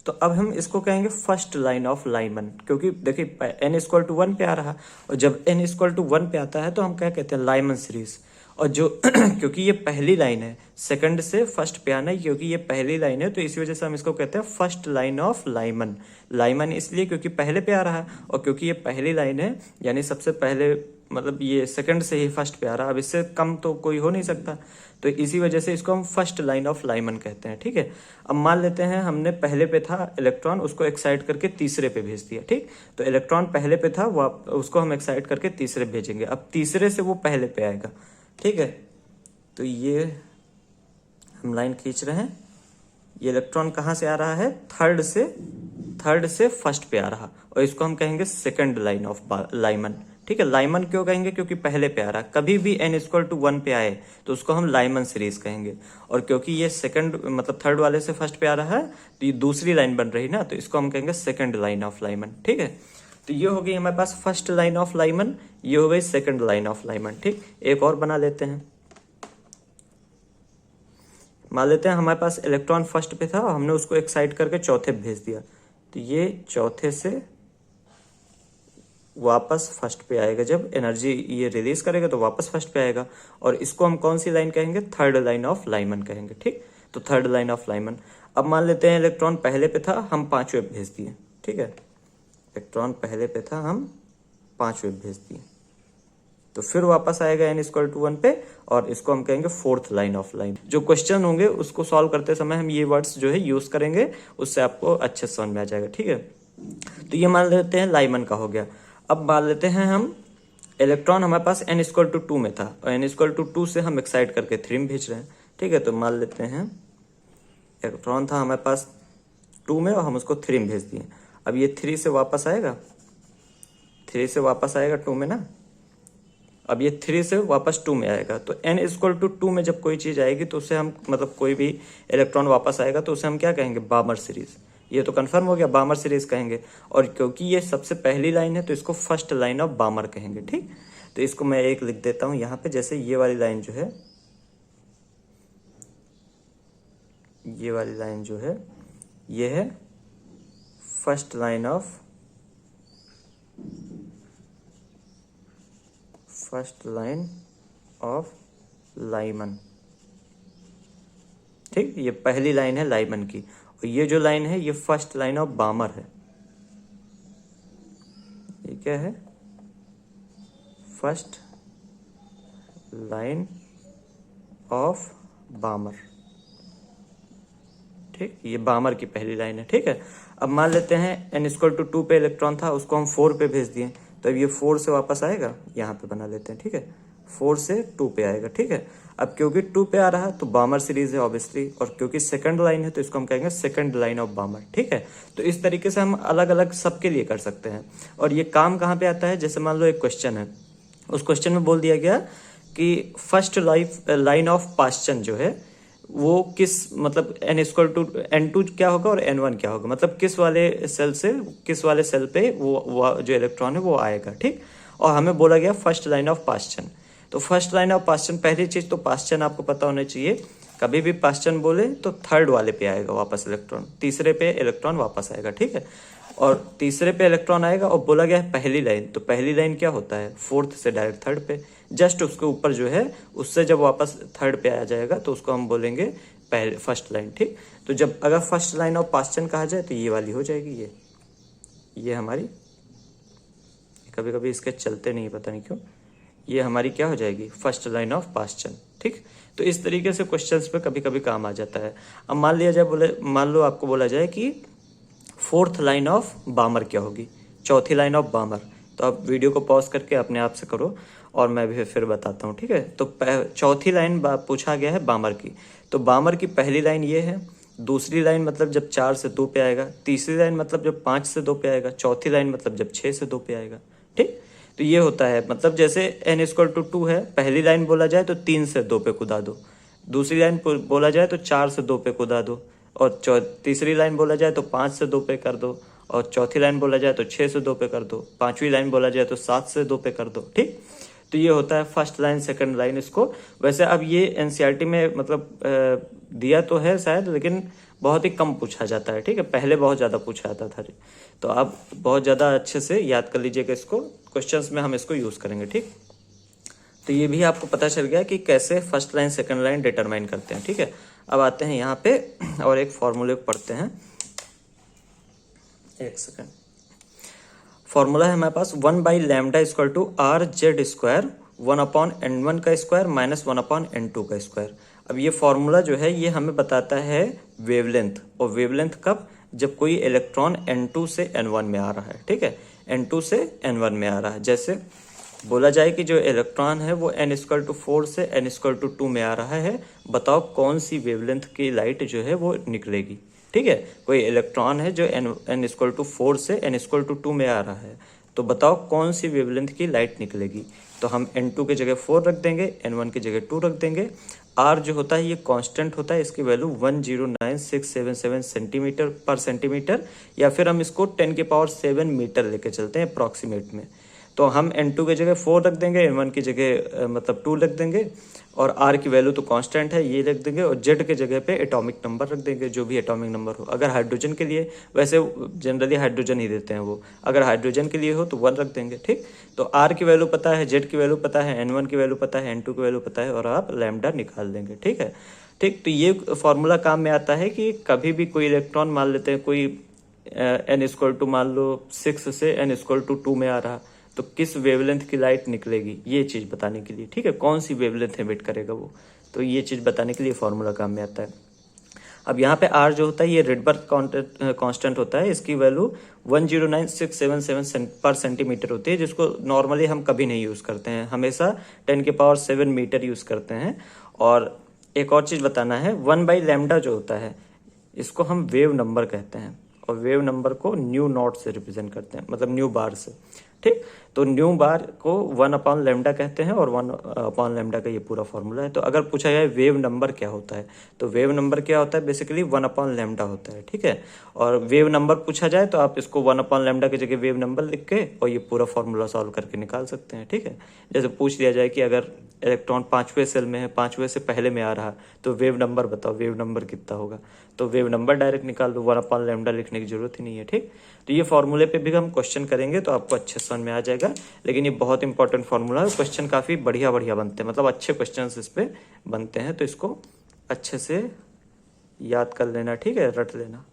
तो अब हम इसको कहेंगे फर्स्ट लाइन ऑफ लाइमन, क्योंकि देखिए n=1 पे आ रहा, और जब n=1 पे आता है तो हम क्या कहते हैं? Lyman series. और जो क्योंकि ये पहली लाइन है, सेकंड से फर्स्ट पे आना है, क्योंकि ये पहली लाइन है, तो इसी वजह से हम इसको कहते हैं first line of Lyman. Lyman इसलिए क्योंकि पहले पे आ रहा है, और क्योंकि ये पहली लाइन है, यानी सबसे पहले, मतलब ये सेकंड से ही फर्स्ट पे आ रहा है, अब इससे कम तो कोई हो नहीं सकता, तो इसी वजह से इसको हम फर्स्ट लाइन ऑफ लाइमन कहते हैं। ठीक है। अब मान लेते हैं हमने पहले पे था इलेक्ट्रॉन, उसको एक्साइट करके तीसरे पे भेज दिया। ठीक। तो इलेक्ट्रॉन पहले पे था, वो उसको हम एक्साइट करके तीसरे भेजेंगे, अब तीसरे से वो पहले पे आएगा। ठीक है। तो ये हम लाइन खींच रहे हैं, ये इलेक्ट्रॉन कहाँ से आ रहा है? थर्ड से फर्स्ट पे आ रहा, और इसको हम कहेंगे सेकंड लाइन ऑफ लाइमन। ठीक है। लाइमन क्यों कहेंगे? क्योंकि पहले पे आ रहा, कभी भी n=1 पे आए तो उसको हम लाइमन सीरीज कहेंगे, और क्योंकि ये सेकंड, मतलब थर्ड वाले से फर्स्ट पे आ रहा है, तो ये दूसरी लाइन बन रही ना, तो इसको हम कहेंगे सेकंड लाइन ऑफ लाइमन। ठीक है। तो ये हो गई हमारे पास फर्स्ट लाइन ऑफ लाइमन, ये हो गई सेकंड लाइन ऑफ लाइमन। ठीक। एक और बना लेते हैं, मान लेते हैं हमारे पास इलेक्ट्रॉन फर्स्ट पे था और हमने उसको एक्साइट करके चौथे पे भेज दिया, तो ये चौथे से वापस फर्स्ट पे आएगा। जब एनर्जी ये रिलीज करेगा तो वापस फर्स्ट पे आएगा, और इसको हम कौन सी लाइन कहेंगे? थर्ड लाइन ऑफ लाइमन कहेंगे। ठीक, तो थर्ड लाइन ऑफ लाइमन। अब मान लेते हैं इलेक्ट्रॉन पहले पे था, हम पांचवें पे भेज दिए। ठीक है, इलेक्ट्रॉन पहले पे था, हम पांचवें पे भेज दिए, तो फिर वापस आएगा n=1 पे, और इसको हम कहेंगे फोर्थ लाइन ऑफ लाइन। जो क्वेश्चन होंगे उसको सॉल्व करते समय हम ये वर्ड्स जो है यूज करेंगे, उससे आपको अच्छे से समझ में आ जाएगा। ठीक है, तो ये मान लेते हैं लाइमन का हो गया। अब मान लेते हैं हम इलेक्ट्रॉन हमारे पास n=2 में था, और n=2 से हम एक्साइट करके 3 में भेज रहे हैं। ठीक है, तो मान लेते हैं इलेक्ट्रॉन था हमारे पास 2 में और हम उसको 3 में भेज दिए। अब ये 3 से वापस आएगा, 3 से वापस आएगा 2 में ना। अब ये 3 से वापस 2 में आएगा, तो n=2 में जब कोई चीज आएगी तो उसे हम, मतलब कोई भी इलेक्ट्रॉन वापस आएगा तो उसे हम क्या कहेंगे? बामर सीरीज। ये तो कंफर्म हो गया, बामर सीरीज कहेंगे। और क्योंकि ये सबसे पहली लाइन है तो इसको फर्स्ट लाइन ऑफ बामर कहेंगे। ठीक, तो इसको मैं एक लिख देता हूं यहाँ पे। जैसे ये वाली लाइन जो है, ये वाली लाइन जो है, ये है फर्स्ट लाइन ऑफ लाइमन। ठीक, ये पहली लाइन है लाइमन की, और ये जो लाइन है ये फर्स्ट लाइन ऑफ बामर है। ये क्या है? First line of बामर। ठीक, ये बामर की पहली लाइन है। ठीक है, अब मान लेते हैं n=2 पे इलेक्ट्रॉन था, उसको हम 4 पे भेज दिए, तो अब ये 4 से वापस आएगा, यहाँ पे बना लेते हैं। ठीक है, 4 से 2 पे आएगा। ठीक है, अब क्योंकि 2 पे आ रहा है तो बामर सीरीज है ऑब्वियसली, और क्योंकि सेकंड लाइन है तो इसको हम कहेंगे सेकंड लाइन ऑफ बामर। ठीक है, तो इस तरीके से हम अलग अलग सबके लिए कर सकते हैं। और ये काम कहाँ पे आता है? जैसे मान लो एक क्वेश्चन है, उस क्वेश्चन में बोल दिया गया कि फर्स्ट लाइन ऑफ पास्चन जो है वो किस, मतलब n=n2 क्या होगा और n1 क्या होगा, मतलब किस वाले सेल पे वो जो इलेक्ट्रॉन है वो आएगा। ठीक, और हमें बोला गया फर्स्ट लाइन ऑफ पास्चन। तो फर्स्ट लाइन ऑफ पास्चन, पहली चीज तो पास्चन आपको पता होना चाहिए। कभी भी पास्चन बोले तो थर्ड वाले पे आएगा वापस इलेक्ट्रॉन, तीसरे पे इलेक्ट्रॉन वापस आएगा। ठीक है, और तीसरे पे इलेक्ट्रॉन आएगा, और बोला गया है पहली लाइन, तो पहली लाइन क्या होता है? फोर्थ से डायरेक्ट थर्ड पे, जस्ट उसके ऊपर जो है, उससे जब वापस थर्ड पे आ जाएगा तो उसको हम बोलेंगे पहले फर्स्ट लाइन। ठीक, तो जब अगर फर्स्ट लाइन ऑफ पास्चन कहा जाए तो ये वाली हो जाएगी, ये हमारी, कभी कभी इसके चलते नहीं, पता नहीं क्यों, ये हमारी क्या हो जाएगी? First line of Paschen. ठीक, तो इस तरीके से क्वेश्चंस पे कभी कभी काम आ जाता है। अब मान लो आपको बोला जाए कि फोर्थ लाइन ऑफ बामर क्या होगी, चौथी लाइन ऑफ बामर, तो आप वीडियो को पॉज करके अपने आप से करो और मैं भी फिर बताता हूँ। ठीक है, तो चौथी लाइन पूछा गया है बामर की, तो बामर की पहली लाइन ये है, दूसरी लाइन मतलब जब 4 से 2 पे आएगा, तीसरी लाइन मतलब जब 5 से 2 पे आएगा, चौथी लाइन मतलब जब 6 से 2 पे आएगा। ठीक, तो ये होता है, मतलब जैसे n=2 है, पहली लाइन बोला जाए तो 3 से 2 पे कुदा दो, दूसरी लाइन बोला जाए तो 4 से 2 पे कुदा दो, और तीसरी लाइन बोला जाए तो 5 से 2 पे कर दो, और चौथी लाइन बोला जाए तो 6 से 2 पे कर दो, पांचवी लाइन बोला जाए तो 7 से 2 पे कर दो। ठीक, तो ये होता है फर्स्ट लाइन सेकंड लाइन। इसको वैसे अब ये एनसीईआरटी में मतलब दिया तो है शायद, लेकिन बहुत ही कम पूछा जाता है। ठीक है, पहले बहुत ज्यादा पूछा जाता था, तो आप बहुत ज्यादा अच्छे से याद कर लीजिएगा इसको, क्वेश्चंस में हम इसको यूज करेंगे। ठीक, तो ये भी आपको पता चल गया कि कैसे first line second line determine करते हैं। ठीक है, अब आते हैं यहाँ पे और एक फॉर्मूले को पढ़ते हैं। एक सेकंड, फॉर्मूला है हमारे पास 1/λ=r/z², 1/n1 का स्क्वायर माइनस 1/n2 का स्क्वायर। अब ये फॉर्मूला जो है ये हमें बताता है वेवलेंथ, और वेवलेंथ कब? जब कोई इलेक्ट्रॉन n2 से n1 में आ रहा है। ठीक है, n2 से n1 में आ रहा है। जैसे बोला जाए कि जो इलेक्ट्रॉन है वो n=4 से n=2 में आ रहा है, बताओ कौन सी वेवलेंथ की लाइट जो है वो निकलेगी। ठीक है, कोई इलेक्ट्रॉन है जो n=4 से n=2 में आ रहा है, तो बताओ कौन सी वेवलेंथ की लाइट निकलेगी। तो हम n2 की जगह 4 रख देंगे, n1 की जगह 2 रख देंगे। r जो होता है ये कांस्टेंट होता है, इसकी वैल्यू 109677 सेंटीमीटर पर सेंटीमीटर, या फिर हम इसको 10⁻⁷ मीटर लेके चलते हैं अप्रॉक्सीमेट में। तो हम N2 की जगह 4 रख देंगे, N1 की जगह मतलब 2 रख देंगे, और R की वैल्यू तो कांस्टेंट है ये रख देंगे, और Z के जगह पे एटॉमिक नंबर रख देंगे, जो भी एटॉमिक नंबर हो। अगर हाइड्रोजन के लिए, वैसे जनरली हाइड्रोजन ही देते हैं वो, अगर हाइड्रोजन के लिए हो तो 1 रख देंगे, ठीक। तो R की वैल्यू पता है, Z की वैल्यू पता है, N1 की वैल्यू पता है, N2 की वैल्यू पता है, और आप लैम्डा निकाल देंगे, ठीक है। ठीक, तो ये फॉर्मूला काम में आता है कि कभी भी कोई इलेक्ट्रॉन मान लेते हैं, कोई n मान लो 6 से n2 में आ रहा, तो किस वेवलेंथ की लाइट निकलेगी, ये चीज़ बताने के लिए, ठीक है, कौन सी वेवलेंथ एमिट करेगा वो, तो ये चीज़ बताने के लिए फॉर्मूला काम में आता है। अब यहाँ पे R जो होता है ये रिडबर्ग कांस्टेंट होता है, इसकी वैल्यू 109677 पर सेंटीमीटर होती है, जिसको नॉर्मली हम कभी नहीं यूज़ करते हैं, हमेशा 10⁷ मीटर यूज़ करते हैं। और एक और चीज़ बताना है, 1/λ जो होता है इसको हम वेव नंबर कहते हैं, और वेव नंबर को न्यू नॉट से रिप्रेजेंट करते हैं, मतलब न्यू बार से, ठीक। तो न्यू बार को 1/λ कहते हैं, और 1/λ का ये पूरा फॉर्मूला है। तो अगर पूछा जाए वेव नंबर क्या होता है, तो वेव नंबर क्या होता है, बेसिकली 1/λ होता है, ठीक है। और वेव नंबर पूछा जाए तो आप इसको 1/λ की जगह वेव नंबर लिख के और ये पूरा फॉर्मूला सॉल्व करके निकाल सकते हैं, ठीक है। जैसे पूछ लिया जाए कि अगर इलेक्ट्रॉन 5वें सेल में है, 5वें से पहले में आ रहा, तो वेव नंबर बताओ, वेव नंबर कितना होगा, तो वेव नंबर डायरेक्ट निकाल दो, 1/λ लिखने की जरूरत ही नहीं है, ठीक। तो ये फॉर्मूले पे भी हम क्वेश्चन करेंगे तो आपको अच्छे समझ में आ जाएगा, लेकिन ये बहुत इंपॉर्टेंट फॉर्मूला है, क्वेश्चन काफ़ी बढ़िया बढ़िया बनते हैं, मतलब अच्छे क्वेश्चन इस पे बनते हैं, तो इसको अच्छे से याद कर लेना, ठीक है, रट लेना।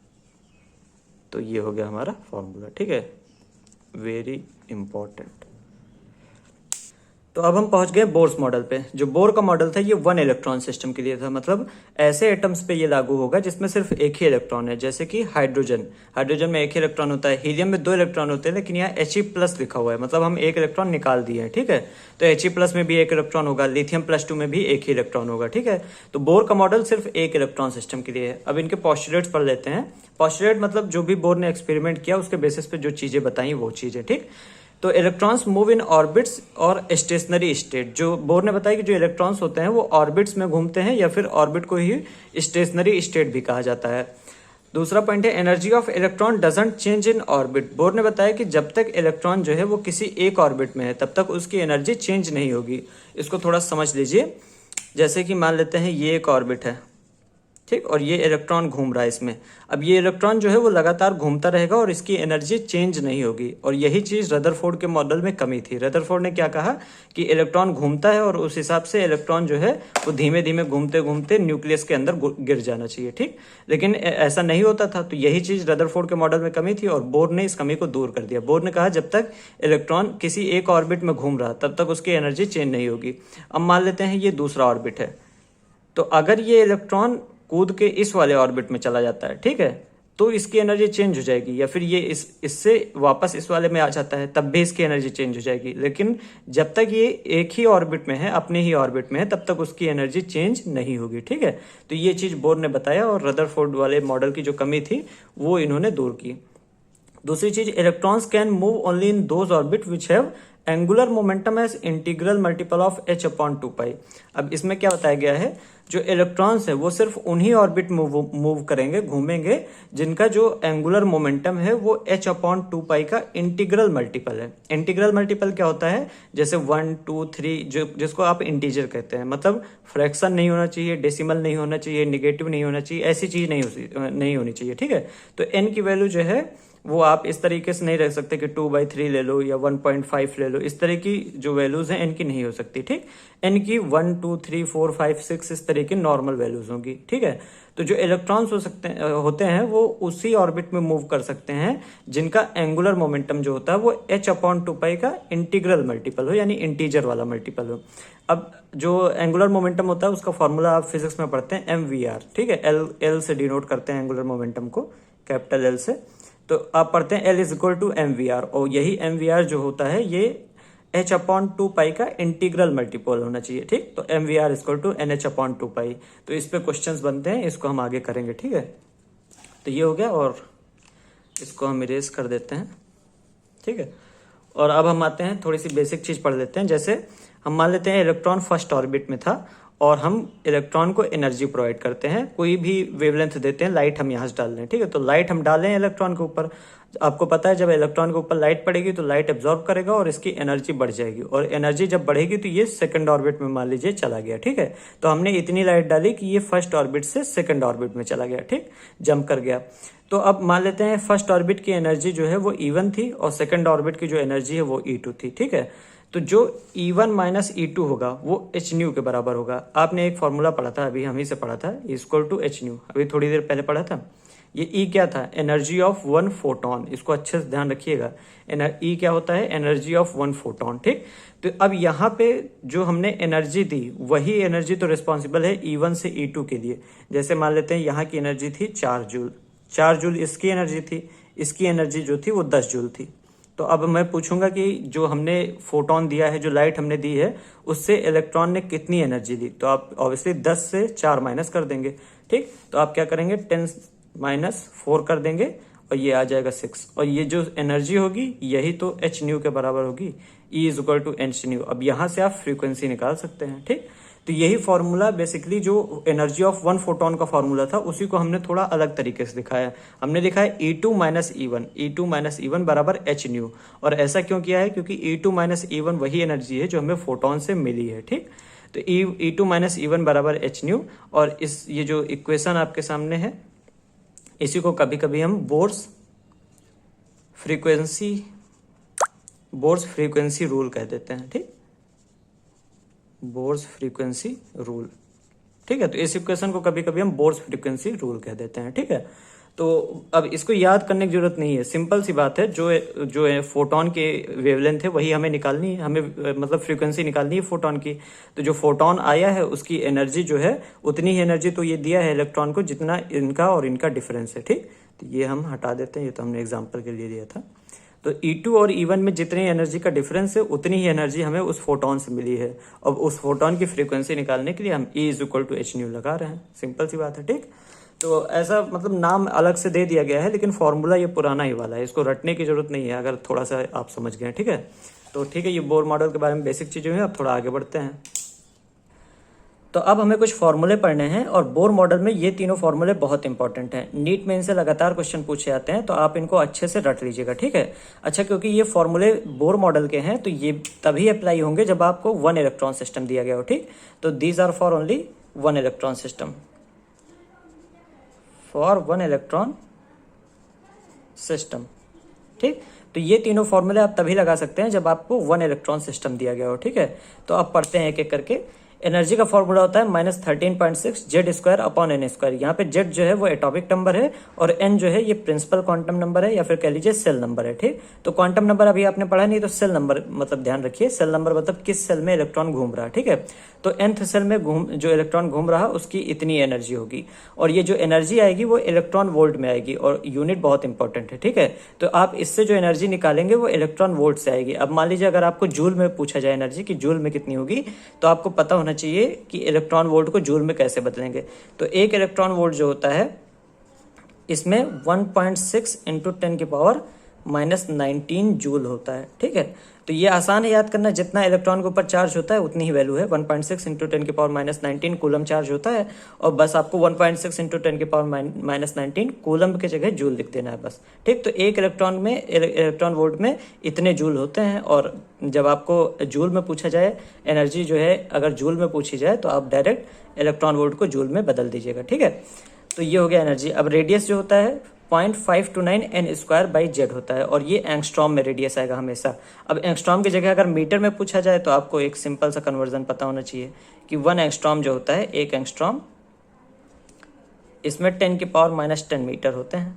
तो ये हो गया हमारा फॉर्मूला, ठीक है, वेरी इंपॉर्टेंट। तो अब हम पहुंच गए बोर्स मॉडल पे। जो बोर का मॉडल था ये 1 इलेक्ट्रॉन सिस्टम के लिए था, मतलब ऐसे एटम्स पे ये लागू होगा जिसमें सिर्फ एक ही इलेक्ट्रॉन है, जैसे कि हाइड्रोजन, हाइड्रोजन में एक ही इलेक्ट्रॉन होता है, हीलियम में 2 इलेक्ट्रॉन होते हैं, लेकिन यहाँ He+ लिखा हुआ है, मतलब हम एक इलेक्ट्रॉन निकाल दिए हैं, ठीक है। तो He+ में भी एक इलेक्ट्रॉन होगा, लिथियम+2 में भी एक ही इलेक्ट्रॉन होगा, ठीक है। तो बोर का मॉडल सिर्फ एक इलेक्ट्रॉन सिस्टम के लिए है। अब इनके पोस्टुलेट्स पढ़ लेते हैं। पोस्टुलेट मतलब जो भी बोर ने एक्सपेरिमेंट किया उसके बेसिस पे जो चीजें बताई वो चीजें, ठीक। तो इलेक्ट्रॉन्स मूव इन ऑर्बिट्स और स्टेशनरी स्टेट। जो बोर ने बताया कि जो इलेक्ट्रॉन्स होते हैं वो ऑर्बिट्स में घूमते हैं, या फिर ऑर्बिट को ही स्टेशनरी स्टेट भी कहा जाता है। दूसरा पॉइंट है energy of electron doesn't change in orbit. Bore ने बताया कि जब तक इलेक्ट्रॉन जो है वो किसी एक ऑर्बिट में है तब तक उसकी एनर्जी चेंज नहीं होगी। इसको थोड़ा समझ लीजिए, जैसे कि मान लेते हैं ये एक ऑर्बिट है, ठीक, और ये इलेक्ट्रॉन घूम रहा है इसमें। अब ये इलेक्ट्रॉन जो है वो लगातार घूमता रहेगा और इसकी एनर्जी चेंज नहीं होगी, और यही चीज़ रदरफोर्ड के मॉडल में कमी थी। रदरफोर्ड ने क्या कहा कि इलेक्ट्रॉन घूमता है और उस हिसाब से इलेक्ट्रॉन जो है वो धीमे धीमे घूमते घूमते न्यूक्लियस के अंदर गिर जाना चाहिए, ठीक, लेकिन ऐसा नहीं होता था। तो यही चीज़ रदरफोर्ड के मॉडल में कमी थी और बोर ने इस कमी को दूर कर दिया। बोर ने कहा जब तक इलेक्ट्रॉन किसी एक ऑर्बिट में घूम रहा तब तक उसकी एनर्जी चेंज नहीं होगी। अब मान लेते हैं ये दूसरा ऑर्बिट है, तो अगर ये इलेक्ट्रॉन कूद के इस वाले ऑर्बिट में चला जाता है, ठीक है, तो इसकी एनर्जी चेंज हो जाएगी, या फिर ये इससे वापस इस वाले में आ जाता है तब भी इसकी एनर्जी चेंज हो जाएगी। लेकिन जब तक ये एक ही ऑर्बिट में है, अपने ही ऑर्बिट में है, तब तक उसकी एनर्जी चेंज नहीं होगी, ठीक है। तो ये चीज बोर ने बताया और रदरफोर्ड वाले मॉडल की जो कमी थी वो इन्होंने दूर की। दूसरी चीज, electrons can move only in those orbit which have angular momentum as integral multiple of h/2π। अब इसमें क्या बताया गया है, जो इलेक्ट्रॉन्स है वो सिर्फ उन्हीं ऑर्बिट में मूव करेंगे, घूमेंगे, जिनका जो एंगुलर मोमेंटम है वो h/2π का इंटीग्रल मल्टीपल है। इंटीग्रल मल्टीपल क्या होता है, जैसे 1 2 3, जो जिसको आप इंटीजर कहते हैं, मतलब फ्रैक्शन नहीं होना चाहिए, डेसिमल नहीं होना चाहिए, निगेटिव नहीं होना चाहिए, ऐसी चीज नहीं होनी चाहिए, ठीक है। तो n की वैल्यू जो है वो आप इस तरीके से नहीं रख सकते कि 2/3 ले लो या 1.5 ले लो, इस तरह की जो वैल्यूज हैं n की नहीं हो सकती, ठीक। n की 1 2 3 4 5 6 इस तरह की नॉर्मल वैल्यूज होंगी, ठीक है। तो जो इलेक्ट्रॉन्स होते हैं वो उसी ऑर्बिट में मूव कर सकते हैं जिनका एंगुलर मोमेंटम जो होता है वो h/2π का इंटीग्रल मल्टीपल हो, यानी इंटीजर वाला मल्टीपल हो। अब जो एंगुलर मोमेंटम होता है उसका फॉर्मूला आप फिजिक्स में पढ़ते हैं mvr, ठीक है, एल से डिनोट करते हैं एंगुलर मोमेंटम को, कैपिटल एल से। तो आप पढ़ते हैं L = mvr, और यही mvr जो होता है ये h/2π का इंटीग्रल मल्टीपल होना चाहिए, ठीक। तो mvr = nh/2π। तो इस पे क्वेश्चंस बनते हैं, इसको हम आगे करेंगे, ठीक है। तो ये हो गया और इसको हम इरेज कर देते हैं, ठीक है। और अब हम आते हैं थोड़ी सी बेसिक चीज पढ़ लेते हैं। जैसे हम मान लेते हैं इलेक्ट्रॉन फर्स्ट ऑर्बिट में था और हम इलेक्ट्रॉन को एनर्जी प्रोवाइड करते हैं। कोई भी वेवलेंथ देते हैं, लाइट हम यहाँ से डाल रहे हैं, ठीक है। तो लाइट हम डालें इलेक्ट्रॉन के ऊपर, आपको पता है जब इलेक्ट्रॉन के ऊपर लाइट पड़ेगी तो लाइट एब्जॉर्ब करेगा और इसकी एनर्जी बढ़ जाएगी, और एनर्जी जब बढ़ेगी तो ये सेकंड ऑर्बिट में मान लीजिए चला गया, ठीक है। तो हमने इतनी लाइट डाली कि ये फर्स्ट ऑर्बिट से सेकंड ऑर्बिट में चला गया, ठीक, जंप कर गया। तो अब मान लेते हैं फर्स्ट ऑर्बिट की एनर्जी जो है वो E1 थी और सेकंड ऑर्बिट की जो एनर्जी है वो E2 थी, ठीक है। तो जो E1 माइनस E2 होगा वो h न्यू के बराबर होगा। आपने एक फॉर्मूला पढ़ा था, अभी हम ही से पढ़ा था, इक्वल टू h न्यू, अभी थोड़ी देर पहले पढ़ा था। ये E क्या था? एनर्जी ऑफ वन फोटोन, इसको अच्छे से ध्यान रखिएगा। E क्या होता है? एनर्जी ऑफ वन फोटोन, ठीक। तो अब यहाँ पे जो हमने एनर्जी दी वही एनर्जी तो रिस्पॉन्सिबल है E1 से E2 के लिए। जैसे मान लेते हैं यहाँ की एनर्जी थी 4 जूल, 4 जूल इसकी एनर्जी थी, इसकी एनर्जी जो थी वो 10 जूल थी। तो अब मैं पूछूंगा कि जो हमने फोटोन दिया है, जो लाइट हमने दी है, उससे इलेक्ट्रॉन ने कितनी एनर्जी दी। तो आप ऑब्वियसली 10 से 4 माइनस कर देंगे, ठीक। तो आप क्या करेंगे? 10 माइनस 4 कर देंगे और ये आ जाएगा 6, और ये जो एनर्जी होगी यही तो h न्यू के बराबर होगी, E is equal to H nu. अब यहाँ से आप फ्रीक्वेंसी निकाल सकते हैं, ठीक। तो यही फॉर्मूला बेसिकली जो एनर्जी ऑफ वन फोटोन का फॉर्मूला था उसी को हमने थोड़ा अलग तरीके से दिखाया। हमने दिखाया E2 माइनस E1 बराबर h न्यू। और ऐसा क्यों किया है? क्योंकि E2 माइनस E1 वही एनर्जी है जो हमें फोटोन से मिली है, ठीक। तो E2 माइनस E1 बराबर h न्यू। और ये जो इक्वेशन आपके सामने है इसी को कभी कभी हम बोर्स फ्रीक्वेंसी रूल कह देते हैं, ठीक। बोर्स फ्रीक्वेंसी रूल, ठीक है। तो इस इक्वेशन को कभी कभी हम बोर्स फ्रीक्वेंसी रूल कह देते हैं, ठीक है। तो अब इसको याद करने की जरूरत नहीं है, सिंपल सी बात है। जो है फोटोन के वेवलेंथ है वही हमें निकालनी है, हमें मतलब फ्रीक्वेंसी निकालनी है फोटोन की। तो जो फोटोन आया है उसकी एनर्जी जो है उतनी ही एनर्जी तो ये दिया है इलेक्ट्रॉन को जितना इनका और इनका डिफरेंस है, ठीक। तो ये हम हटा देते हैं, ये तो हमने एग्जाम्पल के लिए दिया था। तो E2 और E1 में जितनी एनर्जी का डिफरेंस है उतनी ही एनर्जी हमें उस फोटोन से मिली है। अब उस फोटोन की फ्रीक्वेंसी निकालने के लिए हम E is equal to H nu लगा रहे हैं, सिंपल सी बात है, ठीक। तो ऐसा मतलब नाम अलग से दे दिया गया है लेकिन फॉर्मूला ये पुराना ही वाला है, इसको रटने की जरूरत नहीं है अगर थोड़ा सा आप समझ गए, ठीक है। तो ठीक है, ये बोर मॉडल के बारे में बेसिक चीजें हैं। अब थोड़ा आगे बढ़ते हैं। तो अब हमें कुछ फॉर्मूले पढ़ने हैं और बोर मॉडल में ये तीनों फॉर्मूले बहुत इंपॉर्टेंट हैं। नीट में इनसे लगातार क्वेश्चन पूछे जाते हैं, तो आप इनको अच्छे से रट लीजिएगा, ठीक है। अच्छा, क्योंकि ये फॉर्मूले बोर मॉडल के हैं तो ये तभी अप्लाई होंगे जब आपको 1 इलेक्ट्रॉन सिस्टम दिया गया हो, ठीक। तो these are for only 1 electron system, for 1 electron system, ठीक। तो ये तीनों फॉर्मूले आप तभी लगा सकते हैं जब आपको 1 इलेक्ट्रॉन सिस्टम दिया गया हो, ठीक है। तो आप पढ़ते हैं एक एक करके। एनर्जी का फॉर्मूला होता है -13.6 Z square upon N square. यहाँ पे जेड जो है वो एटॉमिक नंबर है और एन जो है ये प्रिंसिपल क्वांटम नंबर है या फिर कह लीजिए सेल नंबर है, ठीक। तो क्वांटम नंबर अभी आपने पढ़ा नहीं, तो सेल नंबर मतलब ध्यान रखिए, सेल नंबर मतलब किस सेल में इलेक्ट्रॉन घूम रहा है, ठीक है। तो nth सेल में जो इलेक्ट्रॉन घूम रहा उसकी इतनी एनर्जी होगी, और ये जो एनर्जी आएगी वो इलेक्ट्रॉन वोल्ट में आएगी, और यूनिट बहुत इंपॉर्टेंट है, ठीक है। तो आप इससे जो एनर्जी निकालेंगे वो इलेक्ट्रॉन वोल्ट से आएगी। अब मान लीजिए अगर आपको जूल में पूछा जाए एनर्जी कि जूल में कितनी होगी, तो आपको पता होना चाहिए कि इलेक्ट्रॉन वोल्ट को जूल में कैसे बदलेंगे। तो एक इलेक्ट्रॉन वोल्ट जो होता है इसमें 1.6 इंटू 10 की पावर -19 जूल होता है, ठीक है। तो ये आसान है याद करना, जितना इलेक्ट्रॉन के ऊपर चार्ज होता है उतनी ही वैल्यू है। 1.6 इंटू 10 की पावर -19 कूलम चार्ज होता है, और बस आपको 1.6 इंटू 10 की पावर -19 कूलम की जगह जूल लिख देना है बस, ठीक। तो एक इलेक्ट्रॉन वोल्ट में इतने जूल होते हैं, और जब आपको जूल में पूछा जाए एनर्जी जो है, अगर जूल में पूछी जाए तो आप डायरेक्ट इलेक्ट्रॉन वोल्ट को जूल में बदल दीजिएगा, ठीक है। तो ये हो गया एनर्जी। अब रेडियस जो होता है 0.529 n स्क्वायर बाई जेड होता है, और ये एंगस्ट्रॉम में रेडियस आएगा हमेशा। अब एंगस्ट्रॉम की जगह अगर मीटर में पूछा जाए तो आपको एक सिंपल सा कन्वर्जन पता होना चाहिए कि 1 एंगस्ट्रॉम जो होता है, 1 एंगस्ट्रॉम, इसमें 10 की पावर -10 मीटर होते हैं।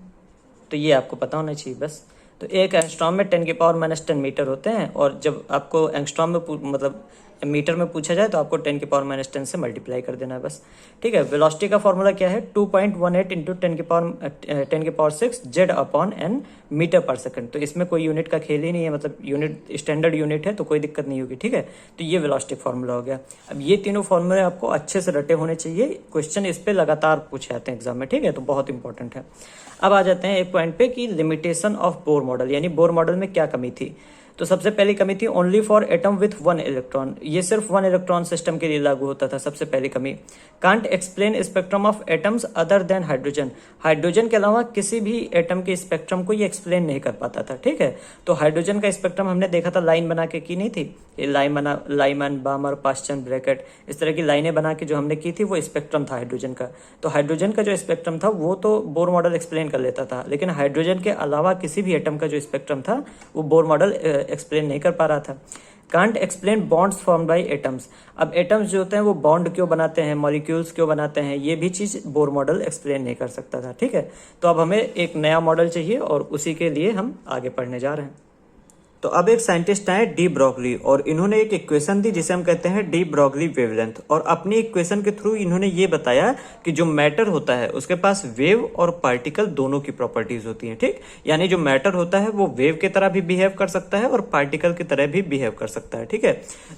तो ये आपको पता होना चाहिए बस। तो 1 एंगस्ट्रॉम में 10 की पावर -10 मीटर होते हैं, और जब आपको एंगस्ट्रॉम में मतलब मीटर में पूछा जाए तो आपको 10 की पावर -10 से मल्टीप्लाई कर देना है बस, ठीक है। वेलोसिटी का फॉर्मूला क्या है? 2.18 इंटू 10 की power 6 Z upon N metre per second. तो इसमें कोई यूनिट का खेल ही नहीं है, मतलब यूनिट स्टैंडर्ड यूनिट है तो कोई दिक्कत नहीं होगी, ठीक है। तो ये वेलोसिटी फॉर्मूला हो गया। अब ये तीनों फॉर्मूले आपको अच्छे से रटे होने चाहिए, क्वेश्चन इस पे लगातार पूछे जाते हैं एग्जाम में, ठीक है। तो बहुत इंपॉर्टेंट है। अब आ जाते हैं एक पॉइंट पे कि लिमिटेशन ऑफ बोर मॉडल, यानी बोर मॉडल में क्या कमी थी। तो सबसे पहली कमी थी only for atom with 1 electron, ये सिर्फ 1 इलेक्ट्रॉन सिस्टम के लिए लागू होता था, सबसे पहली कमी। Can't explain spectrum of atoms other than hydrogen, hydrogen के अलावा किसी भी एटम के स्पेक्ट्रम को ये एक्सप्लेन नहीं कर पाता था, ठीक है। तो हाइड्रोजन का स्पेक्ट्रम हमने देखा था, लाइन बना के की नहीं थी, ये लाइमन, बामर, पास्चन, ब्रैकेट, इस तरह की लाइनें बना के जो हमने की थी वो स्पेक्ट्रम था हाइड्रोजन का। तो हाइड्रोजन का जो स्पेक्ट्रम था वो तो बोर मॉडल एक्सप्लेन कर लेता था, लेकिन हाइड्रोजन के अलावा किसी भी एटम का जो स्पेक्ट्रम था वो बोर मॉडल एक्सप्लेन नहीं कर पा रहा था। Can't explain bonds form by atoms, अब एटम्स जो होते हैं वो बॉन्ड क्यों बनाते हैं, मॉलिक्यूल्स क्यों बनाते हैं, ये भी चीज बोर मॉडल एक्सप्लेन नहीं कर सकता था, ठीक है। तो अब हमें एक नया मॉडल चाहिए और उसी के लिए हम आगे पढ़ने जा रहे हैं। तो अब एक साइंटिस्ट आए डी ब्रॉगली, और इन्होंने एक इक्वेशन दी जिसे हम कहते हैं डी ब्रॉगली वेवलेंथ, और अपनी इक्वेशन के थ्रू इन्होंने ये बताया कि जो मैटर होता है उसके पास वेव और पार्टिकल दोनों की प्रॉपर्टीज होती हैं, ठीक। यानी जो मैटर होता है वो वेव की तरह भी बिहेव कर सकता है और पार्टिकल की तरह भी बिहेव कर सकता है, ठीक है।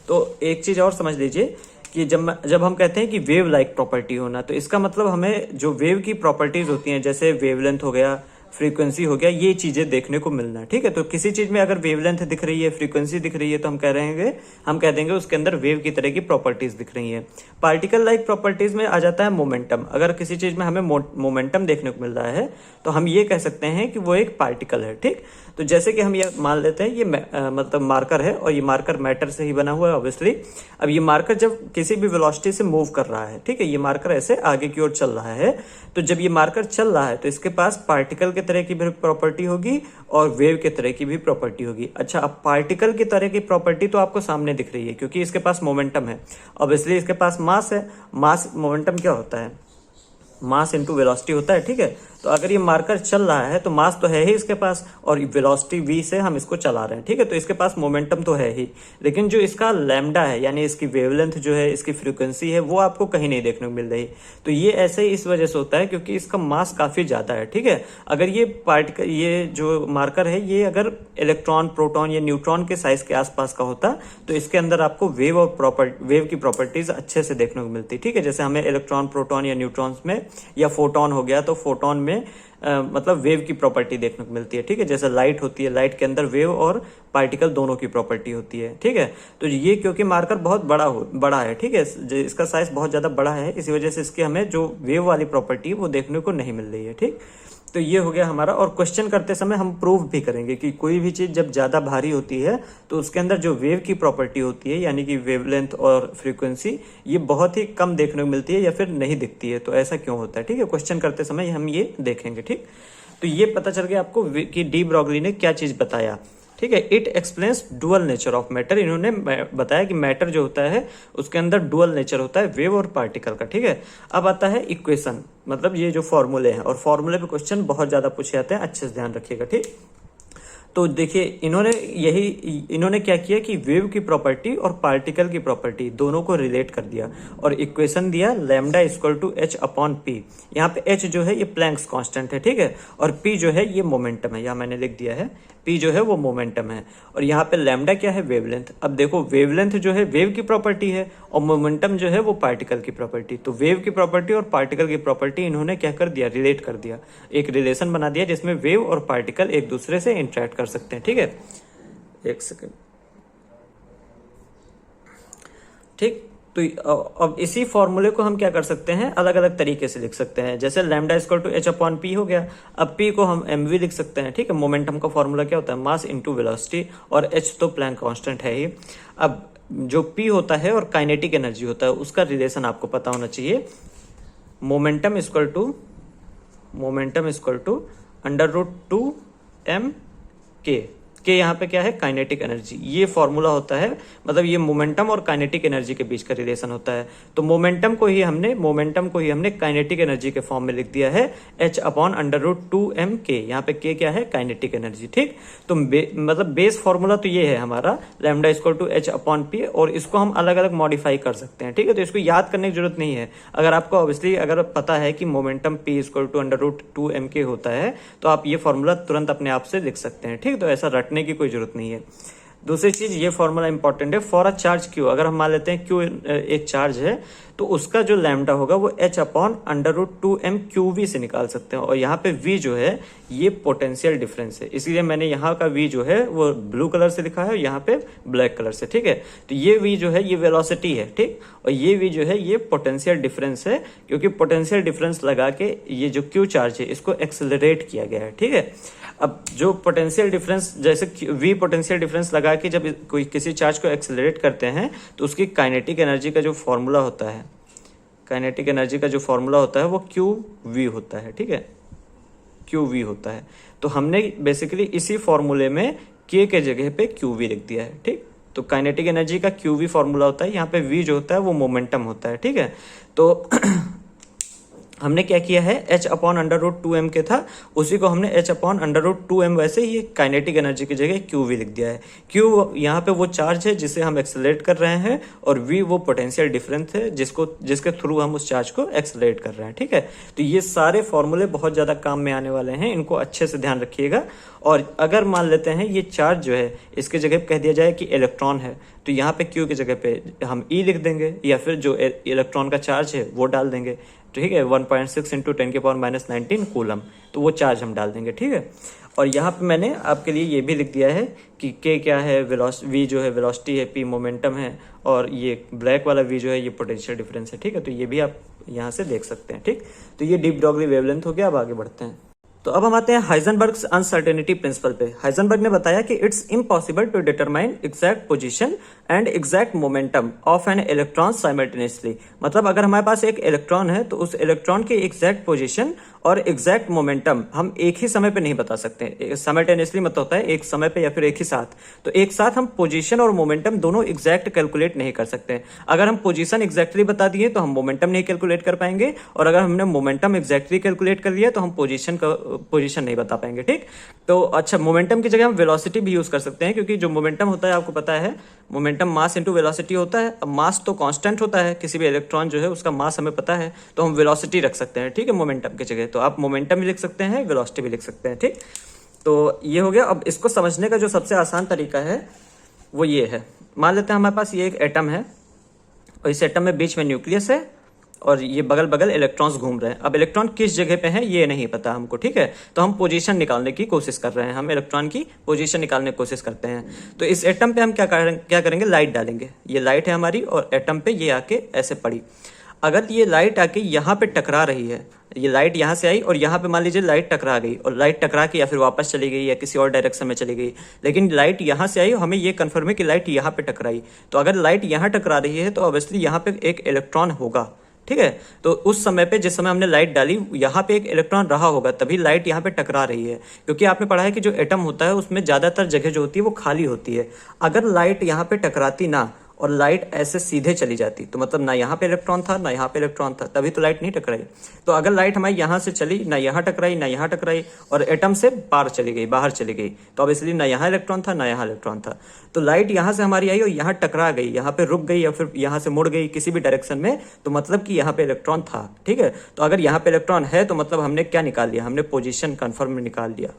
तो एक चीज और समझ लीजिए कि जब हम कहते हैं कि वेव लाइक प्रॉपर्टी होना, तो इसका मतलब हमें जो वेव की प्रॉपर्टीज होती हैं जैसे वेवलेंथ हो गया, फ्रीक्वेंसी हो गया, ये चीजें देखने को मिलना है, ठीक है। तो किसी चीज में अगर वेवलेंथ दिख रही है, फ्रीक्वेंसी दिख रही है, तो हम कह देंगे उसके अंदर वेव की तरह की प्रॉपर्टीज दिख रही हैं। पार्टिकल लाइक प्रॉपर्टीज में आ जाता है मोमेंटम, अगर किसी चीज में हमें मोमेंटम देखने को मिल रहा है तो हम ये कह सकते हैं कि वो एक पार्टिकल है, ठीक। तो जैसे कि हम ये मान लेते हैं ये मतलब मार्कर है, और ये मार्कर मैटर से ही बना हुआ है ऑब्वियसली। अब ये मार्कर जब किसी भी वेलोसिटी से मूव कर रहा है, ठीक है, ये मार्कर ऐसे आगे की ओर चल रहा है, तो जब ये मार्कर चल रहा है तो इसके पास पार्टिकल की तरह की भी प्रॉपर्टी होगी और वेव के तरह की भी प्रॉपर्टी होगी। अच्छा, अब पार्टिकल की तरह की प्रॉपर्टी तो आपको सामने दिख रही है क्योंकि इसके पास मोमेंटम है, ऑब्वियसली इसके पास मास है। मास मोमेंटम क्या होता है, मास इंटू वेलोसिटी होता है, ठीक है। तो अगर ये मार्कर चल रहा है तो मास तो है ही इसके पास, और वेलोसिटी v से हम इसको चला रहे हैं, ठीक है। तो इसके पास मोमेंटम तो है ही, लेकिन जो इसका लैम्डा है यानी इसकी वेवलेंथ जो है, इसकी फ्रीक्वेंसी है, वो आपको कहीं नहीं देखने को मिल रही। तो ये ऐसे ही इस वजह से होता है क्योंकि इसका मास काफी ज्यादा है, ठीक है। अगर ये पार्टिकल, ये जो मार्कर है, ये अगर इलेक्ट्रॉन, प्रोटॉन या न्यूट्रॉन के साइज के आसपास का होता तो इसके अंदर आपको वेव की प्रॉपर्टीज अच्छे से देखने को मिलती, ठीक है। जैसे हमें इलेक्ट्रॉन, प्रोटॉन या न्यूट्रॉन्स में, या फोटोन हो गया तो फोटोन में मतलब वेव की प्रॉपर्टी देखने को मिलती है, ठीक है। जैसे लाइट होती है, लाइट के अंदर वेव और पार्टिकल दोनों की प्रॉपर्टी होती है, ठीक है। तो ये क्योंकि मार्कर बहुत बड़ा है, ठीक है, इसका साइज बहुत ज्यादा बड़ा है, इसी वजह से इसकी हमें जो वेव वाली प्रॉपर्टी है वो देखने को नहीं मिल रही है, ठीक। तो ये हो गया हमारा। और क्वेश्चन करते समय हम प्रूव भी करेंगे कि कोई भी चीज जब ज्यादा भारी होती है तो उसके अंदर जो वेव की प्रॉपर्टी होती है यानी कि वेवलेंथ और फ्रीक्वेंसी, ये बहुत ही कम देखने को मिलती है या फिर नहीं दिखती है। तो ऐसा क्यों होता है, ठीक है, क्वेश्चन करते समय हम ये देखेंगे, ठीक। तो ये पता चल गया आपको कि डी ब्रॉगली ने क्या चीज बताया, ठीक है। It explains dual nature of matter, इन्होंने बताया कि मैटर जो होता है उसके अंदर डुअल नेचर होता है वेव और पार्टिकल का, ठीक है। अब आता है इक्वेशन, मतलब ये जो फॉर्मूले हैं, और फॉर्मूले पे क्वेश्चन बहुत ज्यादा पूछे जाते हैं, अच्छे से ध्यान रखिएगा, ठीक। तो देखिए इन्होंने क्या किया कि वेव की प्रॉपर्टी और पार्टिकल की प्रॉपर्टी दोनों को रिलेट कर दिया और इक्वेशन दिया lambda equal to h upon P. यहाँ पे h जो है ये प्लैंक्स कांस्टेंट है, ठीक है, और p जो है ये मोमेंटम है, यहाँ मैंने लिख दिया है p जो है वो मोमेंटम है, और यहाँ पे लैम्डा क्या है, वेवलेंथ। अब देखो वेवलेंथ जो है वेव की प्रॉपर्टी है और मोमेंटम जो है वो पार्टिकल की प्रॉपर्टी। तो वेव की प्रॉपर्टी और पार्टिकल की प्रॉपर्टी इन्होंने क्या कर दिया, रिलेट कर दिया, एक रिलेशन बना दिया जिसमें वेव और पार्टिकल एक दूसरे से इंटरेक्ट कर सकते हैं, ठीक है। एक सेकेंड, ठीक। तो अब इसी फॉर्मूले को हम क्या कर सकते हैं, अलग अलग तरीके से लिख सकते हैं। जैसे lambda equal to h upon P हो गया, अब p को हम mv लिख सकते हैं, ठीक है। मोमेंटम का फॉर्मूला क्या होता है, मास इनटू वेलोसिटी, और h तो प्लैंक कांस्टेंट है ही। अब जो p होता है और काइनेटिक एनर्जी होता है उसका रिलेशन आपको पता होना चाहिए। Momentum equal to √2m k, के यहाँ पे क्या है, काइनेटिक एनर्जी। ये फॉर्मूला होता है, मतलब ये मोमेंटम और काइनेटिक एनर्जी के बीच का रिलेशन होता है। तो मोमेंटम को ही हमने काइनेटिक एनर्जी के फॉर्म में लिख दिया है h अपॉन √2m k। यहाँ पे k क्या है, काइनेटिक एनर्जी, ठीक। तो मतलब बेस फॉर्मूला तो ये है हमारा lambda equal to h upon p, और इसको हम अलग अलग मॉडिफाई कर सकते हैं, ठीक है। तो इसको याद करने की जरूरत नहीं है। अगर आपको ऑब्वियसली अगर पता है कि momentum p equal to √2m k होता है तो आप ये फॉर्मूला तुरंत अपने आप से लिख सकते हैं, ठीक। तो ऐसा रटने की कोई जरूरत नहीं है। दूसरी चीज ये फॉर्मूला इंपॉर्टेंट है, फॉर अ चार्ज क्यू, अगर हम मान लेते हैं क्यू एक चार्ज है तो उसका जो लैम्डा होगा वो h upon under root 2m QV से निकाल सकते हैं। और यहाँ पे v जो है ये पोटेंशियल डिफरेंस है, इसलिए मैंने यहाँ का v जो है वो ब्लू कलर से लिखा है और यहाँ पे ब्लैक कलर से, ठीक है। तो ये v जो है ये वेलोसिटी है, ठीक, और ये v जो है ये पोटेंशियल डिफरेंस है, क्योंकि पोटेंशियल डिफरेंस लगा के ये जो q चार्ज है इसको एक्सेलरेट किया गया है, ठीक है। अब जो पोटेंशियल डिफरेंस, जैसे v पोटेंशियल डिफरेंस लगा के जब कोई किसी चार्ज को एक्सेलरेट करते हैं तो उसकी काइनेटिक एनर्जी का जो फॉर्मूला होता है, काइनेटिक एनर्जी का जो फॉर्मूला होता है वो QV होता है, ठीक है, QV होता है। तो हमने बेसिकली इसी फॉर्मूले में K के जगह पे QV लिख दिया है, ठीक। तो काइनेटिक एनर्जी का QV फॉर्मूला होता है, यहाँ पे V जो होता है वो मोमेंटम होता है, ठीक है। तो हमने क्या किया है, h upon under root 2m के था, उसी को हमने h upon under root 2m वैसे ही काइनेटिक एनर्जी की जगह QV लिख दिया है। Q यहाँ पे वो चार्ज है जिसे हम एक्सेलरेट कर रहे हैं, और V वो पोटेंशियल डिफरेंस है जिसके थ्रू हम उस चार्ज को एक्सेलरेट कर रहे हैं, ठीक है। तो ये सारे फॉर्मूले बहुत ज्यादा काम में आने वाले हैं, इनको अच्छे से ध्यान रखिएगा। और अगर मान लेते हैं ये चार्ज जो है इसके जगह पे कह दिया जाए कि इलेक्ट्रॉन है, तो यहाँ पे Q की जगह पे हम E लिख देंगे, या फिर जो इलेक्ट्रॉन का चार्ज है वो डाल देंगे, ठीक है, 1.6 इंटू 10⁻⁻19 कूलम, तो वो चार्ज हम डाल देंगे, ठीक है। और यहाँ पे मैंने आपके लिए ये भी लिख दिया है कि K क्या है, V जो है वेलोसिटी है, P मोमेंटम है, और ये ब्लैक वाला V जो है ये पोटेंशियल डिफरेंस है, ठीक है। तो ये भी आप यहाँ से देख सकते हैं, ठीक। तो ये डी ब्रॉगली वेवलेंथ हो गया। अब आगे बढ़ते हैं। तो अब हम आते हैं हाइजेनबर्ग्स अनसर्टेनिटी प्रिंसिपल पे। हाइजेनबर्ग ने बताया कि it's impossible to determine exact position and exact momentum of an electron simultaneously. मतलब अगर हमारे पास एक इलेक्ट्रॉन है तो उस इलेक्ट्रॉन की एग्जैक्ट पोजीशन और एग्जैक्ट मोमेंटम हम एक ही समय पे नहीं बता सकते। साइमल्टेनियसली मतलब होता है एक समय पे या फिर एक ही साथ। तो एक साथ हम पोजीशन और मोमेंटम दोनों एग्जैक्ट कैलकुलेट नहीं कर सकते। अगर हम पोजीशन एग्जैक्टली बता दिए तो हम मोमेंटम नहीं कैलकुलेट कर पाएंगे, और अगर हमने मोमेंटम एग्जैक्टली कैलकुलेट कर लिया तो हम पोजीशन नहीं बता पाएंगे, ठीक। तो अच्छा, मोमेंटम की जगह हम वेलोसिटी भी यूज कर सकते हैं, क्योंकि जो मोमेंटम होता है आपको पता है मोमेंटम मास इनटू वेलोसिटी होता है। अब मास तो कांस्टेंट होता है, किसी भी इलेक्ट्रॉन जो है उसका मास हमें पता है, तो हम वेलोसिटी रख सकते हैं, ठीक है, मोमेंटम की जगह। तो आप मोमेंटम भी लिख सकते हैं, वेलोसिटी भी लिख सकते हैं, ठीक। तो ये हो गया। अब इसको समझने का जो सबसे आसान तरीका है वो ये है। मान लेते हैं हमारे पास ये एक एटम है, और इस एटम में बीच में न्यूक्लियस है, और ये बगल बगल इलेक्ट्रॉन्स घूम रहे हैं। अब इलेक्ट्रॉन किस जगह पे है ये नहीं पता हमको, ठीक है। तो हम पोजीशन निकालने की कोशिश कर रहे हैं, हम इलेक्ट्रॉन की पोजीशन निकालने की कोशिश करते हैं। तो इस एटम पे हम क्या करेंगे, लाइट डालेंगे। ये लाइट है हमारी, और एटम पे ये आके ऐसे पड़ी। अगर ये लाइट आके यहाँ पे टकरा रही है, ये लाइट यहाँ से आई और यहाँ पे मान लीजिए लाइट टकरा गई, और लाइट टकरा के या फिर वापस चली गई या किसी और डायरेक्शन में चली गई, लेकिन लाइट यहाँ से आई और हमें ये कंफर्म है कि लाइट यहाँ पे टकराई। तो अगर लाइट यहाँ टकरा रही है तो ऑब्वियसली यहाँ पे एक इलेक्ट्रॉन होगा, ठीक है। तो उस समय पे, जिस समय हमने लाइट डाली, यहाँ पे एक इलेक्ट्रॉन रहा होगा, तभी लाइट यहाँ पे टकरा रही है। क्योंकि आपने पढ़ा है कि जो एटम होता है उसमें ज्यादातर जगह जो होती है वो खाली होती है। अगर लाइट यहाँ पे टकराती ना और लाइट ऐसे सीधे चली जाती तो मतलब ना यहाँ पे इलेक्ट्रॉन था ना यहाँ पे इलेक्ट्रॉन था, तभी तो लाइट नहीं टकराई। तो अगर लाइट हमारी यहाँ से चली, ना यहाँ टकराई ना यहाँ टकराई, और एटम से पार चली गई, बाहर चली गई, तो अब इसलिए ना यहाँ इलेक्ट्रॉन था ना यहाँ इलेक्ट्रॉन था। तो लाइट यहाँ से हमारी आई और यहाँ टकरा गई, यहाँ पे रुक गई या फिर यहाँ से मुड़ गई किसी भी डायरेक्शन में, तो मतलब कि यहाँ पे इलेक्ट्रॉन था, ठीक है। तो अगर यहाँ पे इलेक्ट्रॉन है तो मतलब हमने क्या निकाल लिया, हमने पोजीशन कंफर्म निकाल लिया,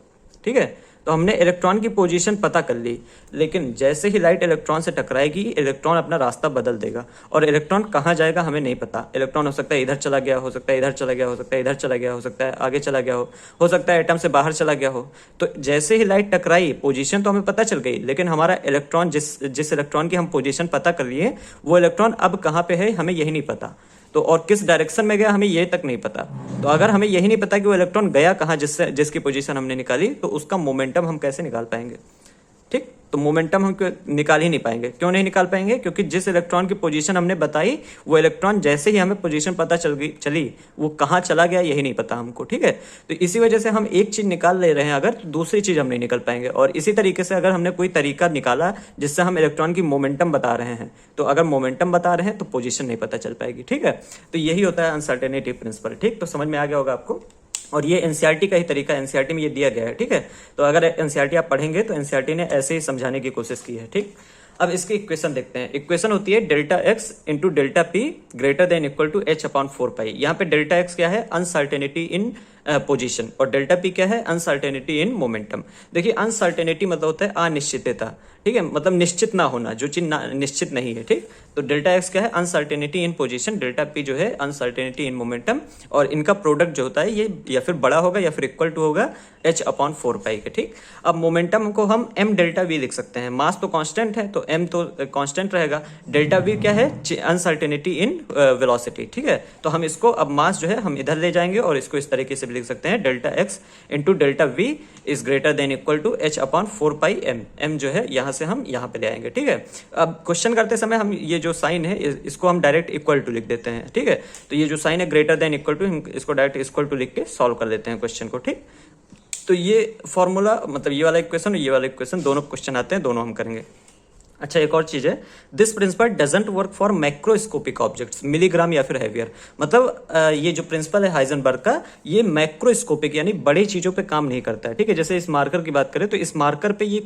ठीक है। तो हमने इलेक्ट्रॉन की पोजीशन पता कर ली, लेकिन जैसे ही लाइट इलेक्ट्रॉन से टकराएगी इलेक्ट्रॉन अपना रास्ता बदल देगा, और इलेक्ट्रॉन कहाँ जाएगा हमें नहीं पता। इलेक्ट्रॉन हो सकता है इधर चला गया, हो सकता है इधर चला गया, हो सकता है इधर चला गया, हो सकता है आगे चला गया हो सकता है एटम से बाहर चला गया हो। तो जैसे ही लाइट टकराई पोजीशन तो हमें पता चल गई, लेकिन हमारा इलेक्ट्रॉन जिस इलेक्ट्रॉन की हम पोजीशन पता कर लिए वो इलेक्ट्रॉन अब कहाँ पे है हमें यही नहीं पता। तो और किस डायरेक्शन में गया हमें ये तक नहीं पता। तो अगर हमें यही नहीं पता कि वो इलेक्ट्रॉन गया कहाँ, जिसकी पोजीशन हमने निकाली, तो उसका मोमेंटम हम कैसे निकाल पाएंगे, ठीक। तो मोमेंटम हम निकाल ही नहीं पाएंगे। क्यों नहीं निकाल पाएंगे, क्योंकि जिस इलेक्ट्रॉन की पोजीशन हमने बताई वो इलेक्ट्रॉन जैसे ही हमें पोजीशन पता चली वो कहाँ चला गया यही नहीं पता हमको, ठीक है। तो इसी वजह से हम एक चीज निकाल ले रहे हैं अगर, तो दूसरी चीज हम नहीं निकाल पाएंगे। और इसी तरीके से अगर हमने कोई तरीका निकाला जिससे हम इलेक्ट्रॉन की मोमेंटम बता रहे हैं, तो अगर मोमेंटम बता रहे हैं तो पोजीशन नहीं पता चल पाएगी, ठीक है। तो यही होता है अनसर्टेनिटी प्रिंसिपल, ठीक। तो समझ में आ गया होगा आपको। और ये एनसीईआरटी का ही तरीका, एनसीईआरटी में ये दिया गया है, ठीक है। तो अगर एनसीईआरटी आप पढ़ेंगे तो एनसीईआरटी ने ऐसे ही समझाने की कोशिश की है, ठीक। अब इसकी इक्वेशन देखते हैं। इक्वेशन होती है delta X into delta P greater than equal to h upon 4 pi. यहाँ पे डेल्टा एक्स क्या है, अनसर्टेनिटी इन पोजीशन, और डेल्टा पी क्या है, अनसर्टेनिटी इन मोमेंटम। देखिए अनसर्टेनिटी मतलब होता है अनिश्चितता, ठीक है, मतलब निश्चित ना होना, जो चीज निश्चित नहीं है, ठीक। तो डेल्टा एक्स क्या है, uncertainty in position, delta P जो है अनसर्टेनिटी इन मोमेंटम, और इनका प्रोडक्ट जो होता है ये या फिर बड़ा होगा या फिर इक्वल टू होगा h/4 के, ठीक। अब मोमेंटम को हम m डेल्टा v लिख सकते हैं, मास तो कांस्टेंट है तो m तो कांस्टेंट रहेगा, डेल्टा v क्या है, अनसर्टेनिटी इन वेलोसिटी, ठीक है। तो हम इसको अब मास जो है हम इधर ले जाएंगे और इसको इस तरीके से भी लिख सकते हैं, delta x into delta v is greater than equal to h/4πm, m जो है यहां से हम यहां पे ले आएंगे, ठीक है। अब क्वेश्चन करते समय हम ये जो साइन है इसको हम डायरेक्ट इक्वल टू लिख देते हैं, ठीक है। तो ये जो साइन है ग्रेटर देन इक्वल टू, हम इसको डायरेक्ट इक्वल टू लिख के सॉल्व कर लेते हैं क्वेश्चन को, ठीक। तो ये फॉर्मूला मतलब ये वाला इक्वेशन और ये वाला इक्वेशन दोनों क्वेश्चन आते हैं, दोनों हम करेंगे। अच्छा एक और चीज है, this principal doesn't work for macroscopic objects, milligram या फिर हैवियर, मतलब ये जो प्रिंसिपल है हाइजेनबर्ग का, ये मैक्रोस्कोपिक यानी बड़ी चीजों पे काम नहीं करता है, ठीक है। जैसे इस मार्कर की बात करें तो इस मार्कर पे ये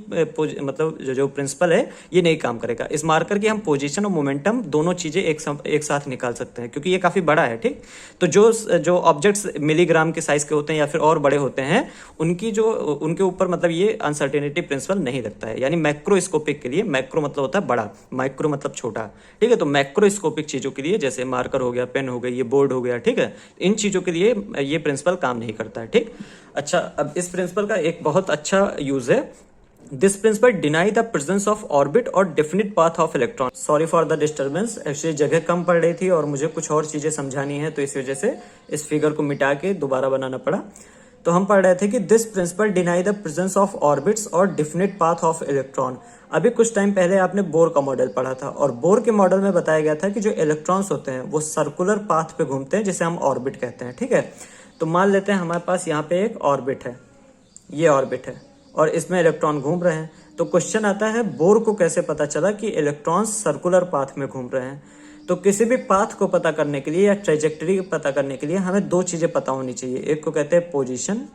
मतलब जो प्रिंसिपल है ये नहीं काम करेगा। इस मार्कर की हम पोजीशन और मोमेंटम दोनों चीजें एक साथ निकाल सकते हैं क्योंकि ये काफी बड़ा है, ठीक। तो जो ऑब्जेक्ट्स मिलीग्राम के साइज के होते हैं या फिर और बड़े होते हैं उनके ऊपर मतलब ये अनसर्टेनिटी प्रिंसिपल नहीं लगता है, यानी मैक्रोस्कोपिक के लिए, मैक्रो मतलब होता है बड़ा, माइक्रो मतलब छोटा, ठीक है। तो मैक्रोस्कोपिक चीजों के लिए जैसे मार्कर हो गया, पेन हो गई, ये बोर्ड हो गया, ठीक है, इन चीजों के लिए ये प्रिंसिपल काम नहीं करता है, ठीक। अच्छा अब इस प्रिंसिपल का एक बहुत अच्छा यूज है, this principle deny the presence of orbit और definite path of electron. Sorry for the disturbance, actually जगह कम पड़ रही थी और मुझे कुछ और चीजें समझानी है तो इस वजह से इस फिगर को मिटा के दोबारा बनाना पड़ा। तो हम पढ़ रहे थे कि this principle deny the presence of orbits और डिफिनिट पाथ ऑफ इलेक्ट्रॉन। अभी कुछ टाइम पहले आपने बोर का मॉडल पढ़ा था और बोर के मॉडल में बताया गया था कि जो इलेक्ट्रॉन्स होते हैं वो सर्कुलर पाथ पे घूमते हैं जिसे हम ऑर्बिट कहते हैं, ठीक है। तो मान लेते हैं हमारे पास यहाँ पे एक ऑर्बिट है, ये ऑर्बिट है और इसमें इलेक्ट्रॉन घूम रहे हैं। तो क्वेश्चन आता है बोर को कैसे पता चला कि इलेक्ट्रॉन्स सर्कुलर पाथ में घूम रहे हैं। तो किसी भी पाथ को पता करने के लिए या ट्रेजेक्टरी पता करने के लिए हमें दो चीजें पता होनी चाहिए, एक को कहते हैं पोजीशन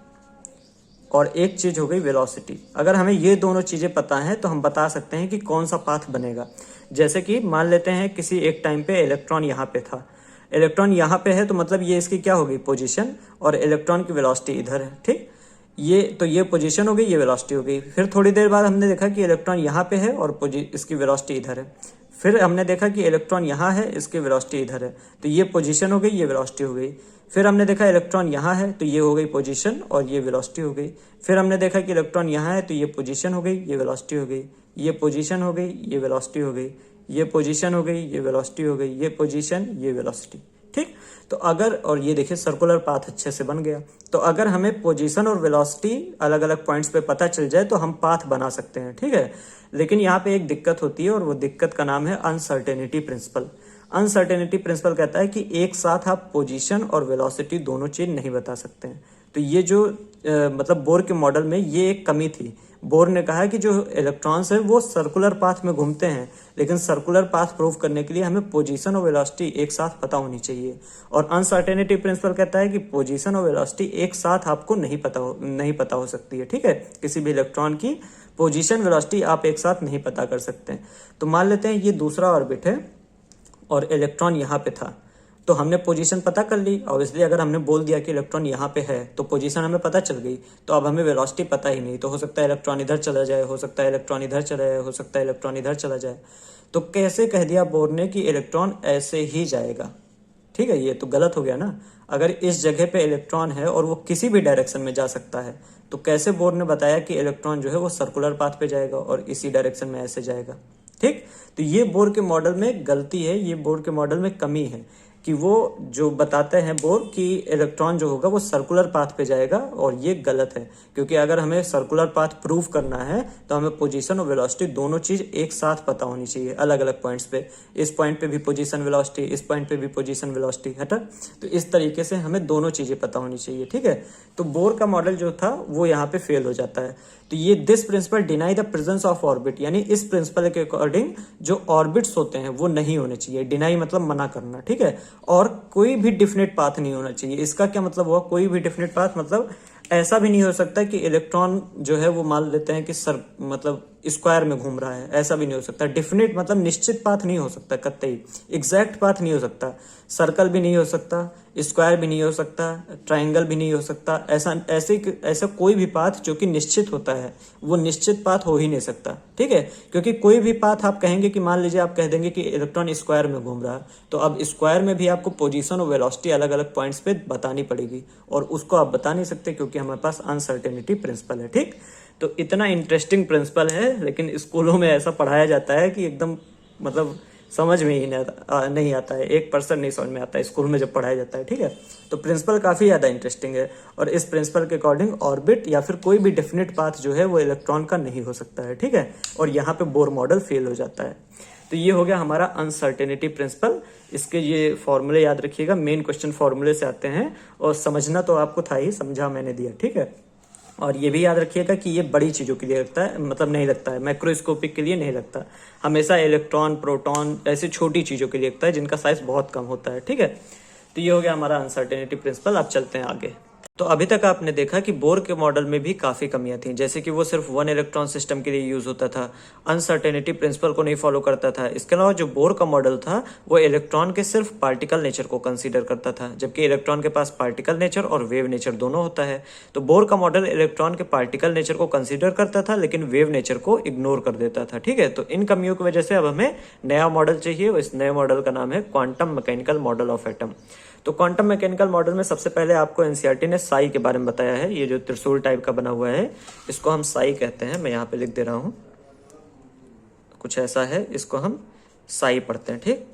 और एक चीज हो गई वेलोसिटी। अगर हमें ये दोनों चीजें पता हैं तो हम बता सकते हैं कि कौन सा पाथ बनेगा। जैसे कि मान लेते हैं किसी एक टाइम पे इलेक्ट्रॉन यहाँ पे था, इलेक्ट्रॉन यहाँ पे है तो मतलब ये इसकी क्या होगी, पोजीशन, और इलेक्ट्रॉन की वेलोसिटी इधर है, ठीक। ये पोजीशन हो गई, ये वेलोसिटी हो गई। फिर थोड़ी देर बाद हमने देखा कि इलेक्ट्रॉन यहाँ पे है और इसकी वेलोसिटी इधर है। फिर हमने देखा कि इलेक्ट्रॉन यहाँ है, इसकी वेलोसिटी इधर है, तो ये पोजीशन हो गई, ये वेलोसिटी हो गई। फिर हमने देखा इलेक्ट्रॉन यहाँ है तो ये हो गई पोजीशन और ये वेलोसिटी हो गई। फिर हमने देखा कि इलेक्ट्रॉन यहाँ है तो ये पोजीशन हो गई, ये वेलोसिटी हो गई, ये पोजीशन हो गई, ये वेलोसिटी हो गई, ये पोजीशन हो गई, ये वेलोसिटी हो गई, ये पोजीशन, ये वेलोसिटी, ठीक। तो अगर, और ये देखिए सर्कुलर पाथ अच्छे से बन गया। तो अगर हमें पोजीशन और वेलोसिटी अलग अलग पॉइंट्स पे पता चल जाए तो हम पाथ बना सकते हैं, ठीक है। लेकिन यहाँ पे एक दिक्कत होती है और वो दिक्कत का नाम है अनसर्टेनिटी प्रिंसिपल। अनसर्टेनिटी प्रिंसिपल कहता है कि एक साथ आप पोजीशन और वेलोसिटी दोनों चीज नहीं बता सकते हैं। तो ये जो मतलब बोर के मॉडल में ये एक कमी थी। बोर ने कहा कि जो इलेक्ट्रॉन्स है वो सर्कुलर पाथ में घूमते हैं, लेकिन सर्कुलर पाथ प्रूव करने के लिए हमें पोजीशन और वेलोसिटी एक साथ पता होनी चाहिए। और अनसर्टेनिटी प्रिंसिपल कहता है कि पोजीशन और वेलोसिटी एक साथ आपको नहीं पता हो सकती है, ठीक है। किसी भी इलेक्ट्रॉन की पोजीशन वेलोसिटी आप एक साथ नहीं पता कर सकते। तो मान लेते हैं ये दूसरा ऑर्बिट है और इलेक्ट्रॉन यहाँ पे था, तो हमने पोजीशन पता कर ली। ऑब्वियसली अगर हमने बोल दिया कि इलेक्ट्रॉन यहाँ पे है तो पोजीशन हमें पता चल गई, तो अब हमें वेलोसिटी पता ही नहीं। तो हो सकता है इलेक्ट्रॉन इधर चला जाए, हो सकता है इलेक्ट्रॉन इधर चला जाए, हो सकता है इलेक्ट्रॉन इधर चला जाए। तो कैसे कह दिया बोर ने कि इलेक्ट्रॉन ऐसे ही जाएगा, ठीक है। ये तो गलत हो गया ना। अगर इस जगह पे इलेक्ट्रॉन है और वो किसी भी डायरेक्शन में जा सकता है तो कैसे बोर ने बताया कि इलेक्ट्रॉन जो है वो सर्कुलर पाथ पे जाएगा और इसी डायरेक्शन में ऐसे जाएगा, ठीक। तो ये बोर के मॉडल में गलती है, ये बोर के मॉडल में कमी है कि वो जो बताते हैं बोर कि इलेक्ट्रॉन जो होगा वो सर्कुलर पाथ पे जाएगा, और ये गलत है। क्योंकि अगर हमें सर्कुलर पाथ प्रूव करना है तो हमें पोजीशन और वेलोसिटी दोनों चीज एक साथ पता होनी चाहिए अलग अलग पॉइंट्स पे। इस पॉइंट पे भी पोजीशन वेलोसिटी, इस पॉइंट पे भी पोजीशन वेलोसिटी, हटा। तो इस तरीके से हमें दोनों चीजें पता होनी चाहिए, ठीक है। तो बोर का मॉडल जो था वो यहाँ पे फेल हो जाता है। तो ये this principle deny the presence of orbit, यानी इस प्रिंसिपल के अकॉर्डिंग जो ऑर्बिट्स होते हैं वो नहीं होने चाहिए। डिनाई मतलब मना करना, ठीक है। और कोई भी डिफिनिट पाथ नहीं होना चाहिए। इसका क्या मतलब हुआ, कोई भी डिफिनिट पाथ मतलब ऐसा भी नहीं हो सकता कि इलेक्ट्रॉन जो है वो मान लेते हैं कि मतलब स्क्वायर में घूम रहा है, ऐसा भी नहीं हो सकता। डिफिनिट मतलब निश्चित पाथ नहीं हो सकता, कतई एग्जैक्ट पाथ नहीं हो सकता। सर्कल भी नहीं हो सकता, स्क्वायर भी नहीं हो सकता, ट्रायंगल भी नहीं हो सकता, ऐसा कोई भी पाथ जो कि निश्चित होता है वो निश्चित पाथ हो ही नहीं सकता। ठीक है, क्योंकि कोई भी पाथ आप कहेंगे कि मान लीजिए आप कह देंगे कि इलेक्ट्रॉन स्क्वायर में घूम रहा है, तो अब स्क्वायर में भी आपको पोजीशन और वेलोसिटी अलग अलग पॉइंट्स पे बतानी पड़ेगी, और उसको आप बता नहीं सकते क्योंकि हमारे पास अनसर्टेनिटी प्रिंसिपल है। ठीक, तो इतना इंटरेस्टिंग प्रिंसिपल है, लेकिन स्कूलों में ऐसा पढ़ाया जाता है कि एकदम मतलब समझ में ही नहीं आता है, 1% नहीं समझ में आता है स्कूल में जब पढ़ाया जाता है। ठीक है, तो प्रिंसिपल काफ़ी ज़्यादा इंटरेस्टिंग है, और इस प्रिंसिपल के अकॉर्डिंग ऑर्बिट या फिर कोई भी डेफिनेट पाथ जो है वो इलेक्ट्रॉन का नहीं हो सकता है। ठीक है, और यहाँ पे बोर मॉडल फेल हो जाता है। तो ये हो गया हमारा अनसर्टेनिटी प्रिंसिपल। इसके ये फॉर्मूले याद रखिएगा, मेन क्वेश्चन फॉर्मूले से आते हैं, और समझना तो आपको था ही, समझा मैंने दिया। ठीक है, और ये भी याद रखिएगा कि ये बड़ी चीज़ों के लिए लगता है, मतलब नहीं लगता है, मैक्रोस्कोपिक के लिए नहीं लगता, हमेशा इलेक्ट्रॉन प्रोटॉन ऐसी छोटी चीज़ों के लिए लगता है जिनका साइज बहुत कम होता है। ठीक है, तो ये हो गया हमारा अनसर्टेनिटी प्रिंसिपल। अब चलते हैं आगे। तो अभी तक आपने देखा कि बोर के मॉडल में भी काफ़ी कमियां थी, जैसे कि वो सिर्फ वन इलेक्ट्रॉन सिस्टम के लिए यूज़ होता था, अनसर्टेनिटी प्रिंसिपल को नहीं फॉलो करता था। इसके अलावा जो बोर का मॉडल था वो इलेक्ट्रॉन के सिर्फ पार्टिकल नेचर को कंसीडर करता था, जबकि इलेक्ट्रॉन के पास पार्टिकल नेचर और वेव नेचर दोनों होता है। तो बोर का मॉडल इलेक्ट्रॉन के पार्टिकल नेचर को कंसिडर करता था लेकिन वेव नेचर को इग्नोर कर देता था। ठीक है, तो इन कमियों की वजह से अब हमें नया मॉडल चाहिए, इस नए मॉडल का नाम है quantum mechanical model of atom. तो क्वांटम मैकेनिकल मॉडल में सबसे पहले आपको एनसीईआरटी ने साई के बारे में बताया है। ये जो त्रिशूल टाइप का बना हुआ है इसको हम साई कहते हैं, मैं यहाँ पे लिख दे रहा हूँ, कुछ ऐसा है, इसको हम साई पढ़ते हैं। ठीक,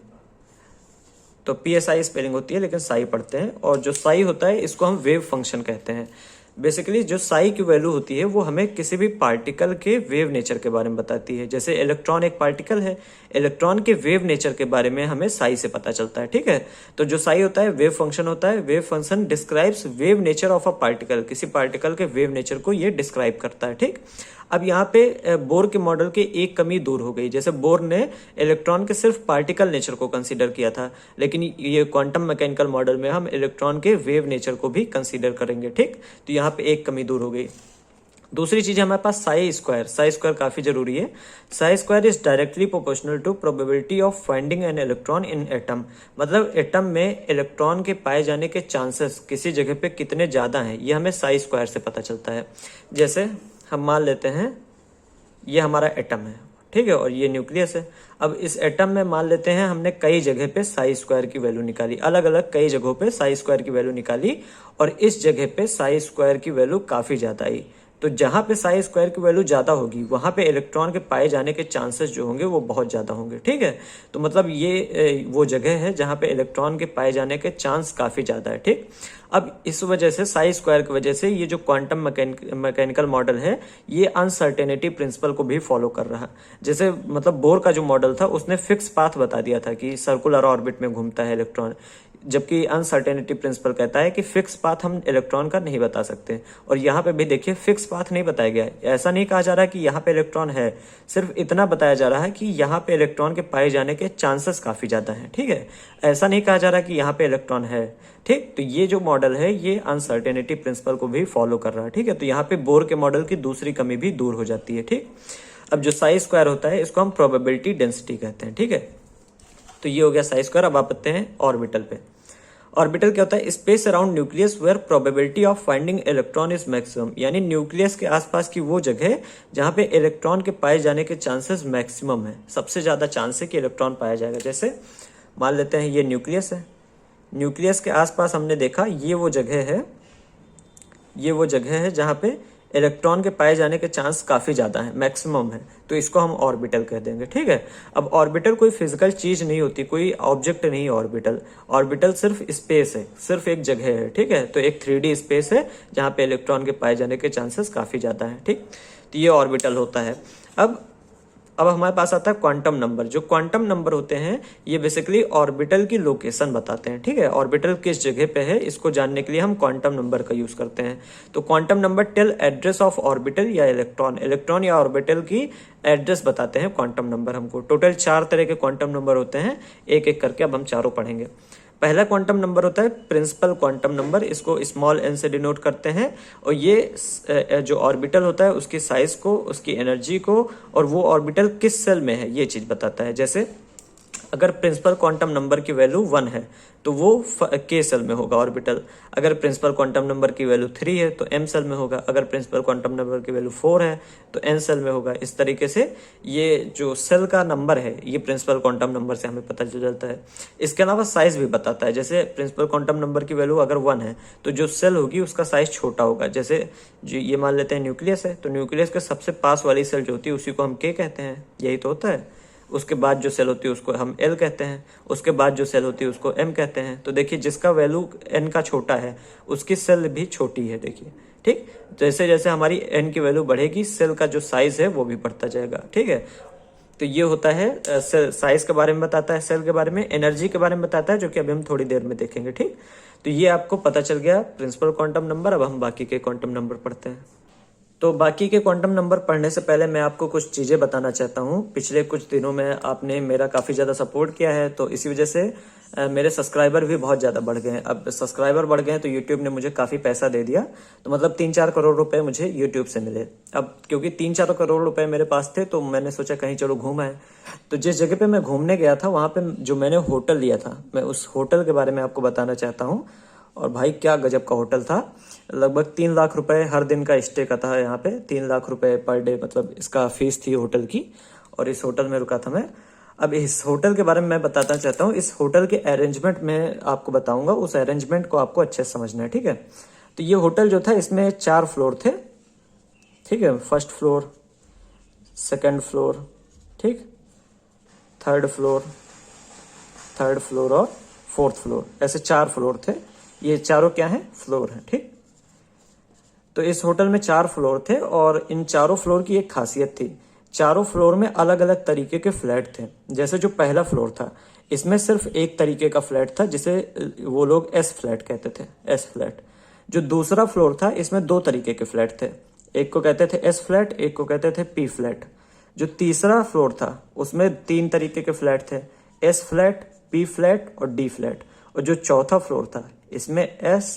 तो PSI स्पेलिंग होती है लेकिन साई पढ़ते हैं, और जो साई होता है इसको हम वेव फंक्शन कहते हैं। बेसिकली जो साई की वैल्यू होती है वो हमें किसी भी पार्टिकल के वेव नेचर के बारे में बताती है। जैसे इलेक्ट्रॉन एक पार्टिकल है, इलेक्ट्रॉन के वेव नेचर के बारे में हमें साई से पता चलता है। ठीक है, तो जो साई होता है वेव फंक्शन होता है, wave function describes wave nature of a particle, किसी पार्टिकल के वेव नेचर को ये डिस्क्राइब करता है। ठीक, अब यहाँ पे बोर के मॉडल की एक कमी दूर हो गई। जैसे बोर ने इलेक्ट्रॉन के सिर्फ पार्टिकल नेचर को कंसीडर किया था, लेकिन ये क्वांटम मैकेनिकल मॉडल में हम इलेक्ट्रॉन के वेव नेचर को भी कंसीडर करेंगे। ठीक, तो यहाँ पे एक कमी दूर हो गई। दूसरी चीज हमारे पास साई स्क्वायर काफी जरूरी है। Psi square is directly proportional to probability of finding an electron in atom. मतलब एटम में इलेक्ट्रॉन के पाए जाने के चांसेस किसी जगह पे कितने ज्यादा हैं, ये हमें साई स्क्वायर से पता चलता है। जैसे हम मान लेते हैं ये हमारा एटम है, ठीक है, और ये न्यूक्लियस है। अब इस एटम में मान लेते हैं हमने कई जगह पे साई स्क्वायर की वैल्यू निकाली, अलग अलग कई जगहों पे साई स्क्वायर की वैल्यू निकाली, और इस जगह पे साई स्क्वायर की वैल्यू काफी ज्यादा आई। तो जहां पे साई स्क्वायर की वैल्यू ज्यादा होगी वहां पे इलेक्ट्रॉन के पाए जाने के चांसेस जो होंगे वो बहुत ज्यादा होंगे। ठीक है, तो मतलब ये वो जगह है जहां पे इलेक्ट्रॉन के पाए जाने के चांस काफी ज्यादा है। ठीक, अब इस वजह से साई स्क्वायर की वजह से ये जो क्वांटम मैकेनिकल मॉडल है ये अनसर्टेनिटी प्रिंसिपल को भी फॉलो कर रहा है। जैसे मतलब बोर का जो मॉडल था उसने फिक्स पाथ बता दिया था कि सर्कुलर ऑर्बिट में घूमता है इलेक्ट्रॉन, जबकि अनसर्टेनिटी प्रिंसिपल कहता है कि फिक्स पाथ हम इलेक्ट्रॉन का नहीं बता सकते। और यहाँ पे भी देखिए फिक्स पाथ नहीं बताया गया है, ऐसा नहीं कहा जा रहा है कि यहाँ पे इलेक्ट्रॉन है, सिर्फ इतना बताया जा रहा है कि यहाँ पे इलेक्ट्रॉन के पाए जाने के चांसेस काफी ज्यादा हैं। ठीक है, ऐसा नहीं कहा जा रहा कि यहाँ पे इलेक्ट्रॉन है। ठीक, तो ये जो मॉडल है ये अनसर्टेनिटी प्रिंसिपल को भी फॉलो कर रहा है। ठीक है, तो यहाँ पे बोर के मॉडल की दूसरी कमी भी दूर हो जाती है। ठीक, अब जो साई स्क्वायर होता है इसको हम प्रोबेबिलिटी डेंसिटी कहते हैं। ठीक है, तो ये हो गया साई स्क्वायर। अब आप आते हैं ऑर्बिटल पे। ऑर्बिटल क्या होता है? Space around nucleus where probability of finding electron is maximum, यानी न्यूक्लियस के आसपास की वो जगह जहां पे इलेक्ट्रॉन के पाए जाने के चांसेस मैक्सिमम है, सबसे ज्यादा चांस है कि इलेक्ट्रॉन पाया जाएगा। जैसे मान लेते हैं ये न्यूक्लियस है, न्यूक्लियस के आसपास हमने देखा ये वो जगह है, ये वो जगह है जहां पे इलेक्ट्रॉन के पाए जाने के चांस काफी ज्यादा है, मैक्सिमम है, तो इसको हम ऑर्बिटल कह देंगे। ठीक है, अब ऑर्बिटल कोई फिजिकल चीज नहीं होती, कोई ऑब्जेक्ट नहीं है ऑर्बिटल। ऑर्बिटल सिर्फ स्पेस है, सिर्फ एक जगह है। ठीक है, तो एक 3D स्पेस है जहां पे इलेक्ट्रॉन के पाए जाने के चांसेस काफी ज्यादा है। ठीक, तो ये ऑर्बिटल होता है। अब हमारे पास आता है क्वांटम नंबर। जो क्वांटम नंबर होते हैं ये बेसिकली ऑर्बिटल की लोकेशन बताते हैं। ठीक है, ऑर्बिटल किस जगह पे है इसको जानने के लिए हम क्वांटम नंबर का यूज करते हैं। तो quantum number tell address of orbital या इलेक्ट्रॉन या ऑर्बिटल की एड्रेस बताते हैं क्वांटम नंबर हमको। टोटल 4 तरह के क्वांटम नंबर होते हैं, एक एक करके अब हम चारों पढ़ेंगे। पहला क्वांटम नंबर होता है प्रिंसिपल क्वांटम नंबर, इसको स्मॉल n से डिनोट करते हैं, और ये जो ऑर्बिटल होता है उसकी साइज को, उसकी एनर्जी को, और वो ऑर्बिटल किस सेल में है ये चीज बताता है। जैसे अगर प्रिंसिपल क्वांटम नंबर की वैल्यू 1 है तो वो के सेल में होगा ऑर्बिटल। अगर प्रिंसिपल क्वांटम नंबर की वैल्यू 3 है तो एम सेल में होगा। अगर प्रिंसिपल क्वांटम नंबर की वैल्यू 4 है तो एन सेल में होगा। इस तरीके से ये जो सेल का नंबर है ये प्रिंसिपल क्वांटम नंबर से हमें पता चल जाता है। इसके अलावा साइज भी बताता है। जैसे प्रिंसिपल क्वांटम नंबर की वैल्यू अगर 1 है तो जो सेल होगी उसका साइज छोटा होगा। जैसे जो ये मान लेते हैं न्यूक्लियस है, तो न्यूक्लियस के सबसे पास वाली सेल जो होती है उसी को हम के कहते हैं, यही तो होता है। उसके बाद जो सेल होती है उसको हम एल कहते हैं, उसके बाद जो सेल होती है उसको एम कहते हैं। तो देखिए जिसका वैल्यू एन का छोटा है उसकी सेल भी छोटी है, देखिए ठीक। जैसे जैसे हमारी एन की वैल्यू बढ़ेगी सेल का जो साइज है वो भी बढ़ता जाएगा, ठीक है। तो ये होता है साइज के बारे में बताता है, सेल के बारे में, एनर्जी के बारे में बताता है, जो कि अभी हम थोड़ी देर में देखेंगे, ठीक। तो ये आपको पता चल गया प्रिंसिपल क्वांटम नंबर। अब हम बाकी के क्वांटम नंबर पढ़ते हैं। तो बाकी के क्वांटम नंबर पढ़ने से पहले मैं आपको कुछ चीज़ें बताना चाहता हूँ। पिछले कुछ दिनों में आपने मेरा काफ़ी ज़्यादा सपोर्ट किया है, तो इसी वजह से मेरे सब्सक्राइबर भी बहुत ज़्यादा बढ़ गए हैं। अब सब्सक्राइबर बढ़ गए हैं तो यूट्यूब ने मुझे काफ़ी पैसा दे दिया, तो मतलब 3-4 करोड़ रुपए मुझे यूट्यूब से मिले। अब क्योंकि 3-4 करोड़ रुपए मेरे पास थे तो मैंने सोचा कहीं चलो घूम आए। तो जिस जगह पे मैं घूमने गया था वहाँ पे जो मैंने होटल लिया था, मैं उस होटल के बारे में आपको बताना चाहता हूँ। और भाई क्या गजब का होटल था। लगभग 3 लाख रुपए हर दिन का स्टे का था यहाँ पे। 3 लाख रुपए पर डे मतलब इसका फीस थी होटल की, और इस होटल में रुका था मैं। अब इस होटल के बारे में मैं बताना चाहता हूँ। इस होटल के अरेंजमेंट में आपको बताऊंगा, उस अरेंजमेंट को आपको अच्छे से समझना है, ठीक है। तो ये होटल जो था इसमें 4 फ्लोर थे, ठीक है। फर्स्ट फ्लोर, सेकेंड फ्लोर, ठीक, थर्ड फ्लोर और फोर्थ फ्लोर, ऐसे 4 फ्लोर थे। ये चारों क्या हैं, फ्लोर हैं, ठीक। तो इस होटल में 4 फ्लोर थे और इन चारों फ्लोर की एक खासियत थी, चारों फ्लोर में अलग अलग तरीके के फ्लैट थे। जैसे जो पहला फ्लोर था इसमें सिर्फ एक तरीके का फ्लैट था जिसे वो लोग एस फ्लैट कहते थे, एस फ्लैट। जो दूसरा फ्लोर था इसमें 2 तरीके के फ्लैट थे, एक को कहते थे एस फ्लैट, एक को कहते थे पी फ्लैट। जो तीसरा फ्लोर था उसमें 3 तरीके के फ्लैट थे, एस फ्लैट, पी फ्लैट और डी फ्लैट। और जो चौथा फ्लोर था इसमें एस,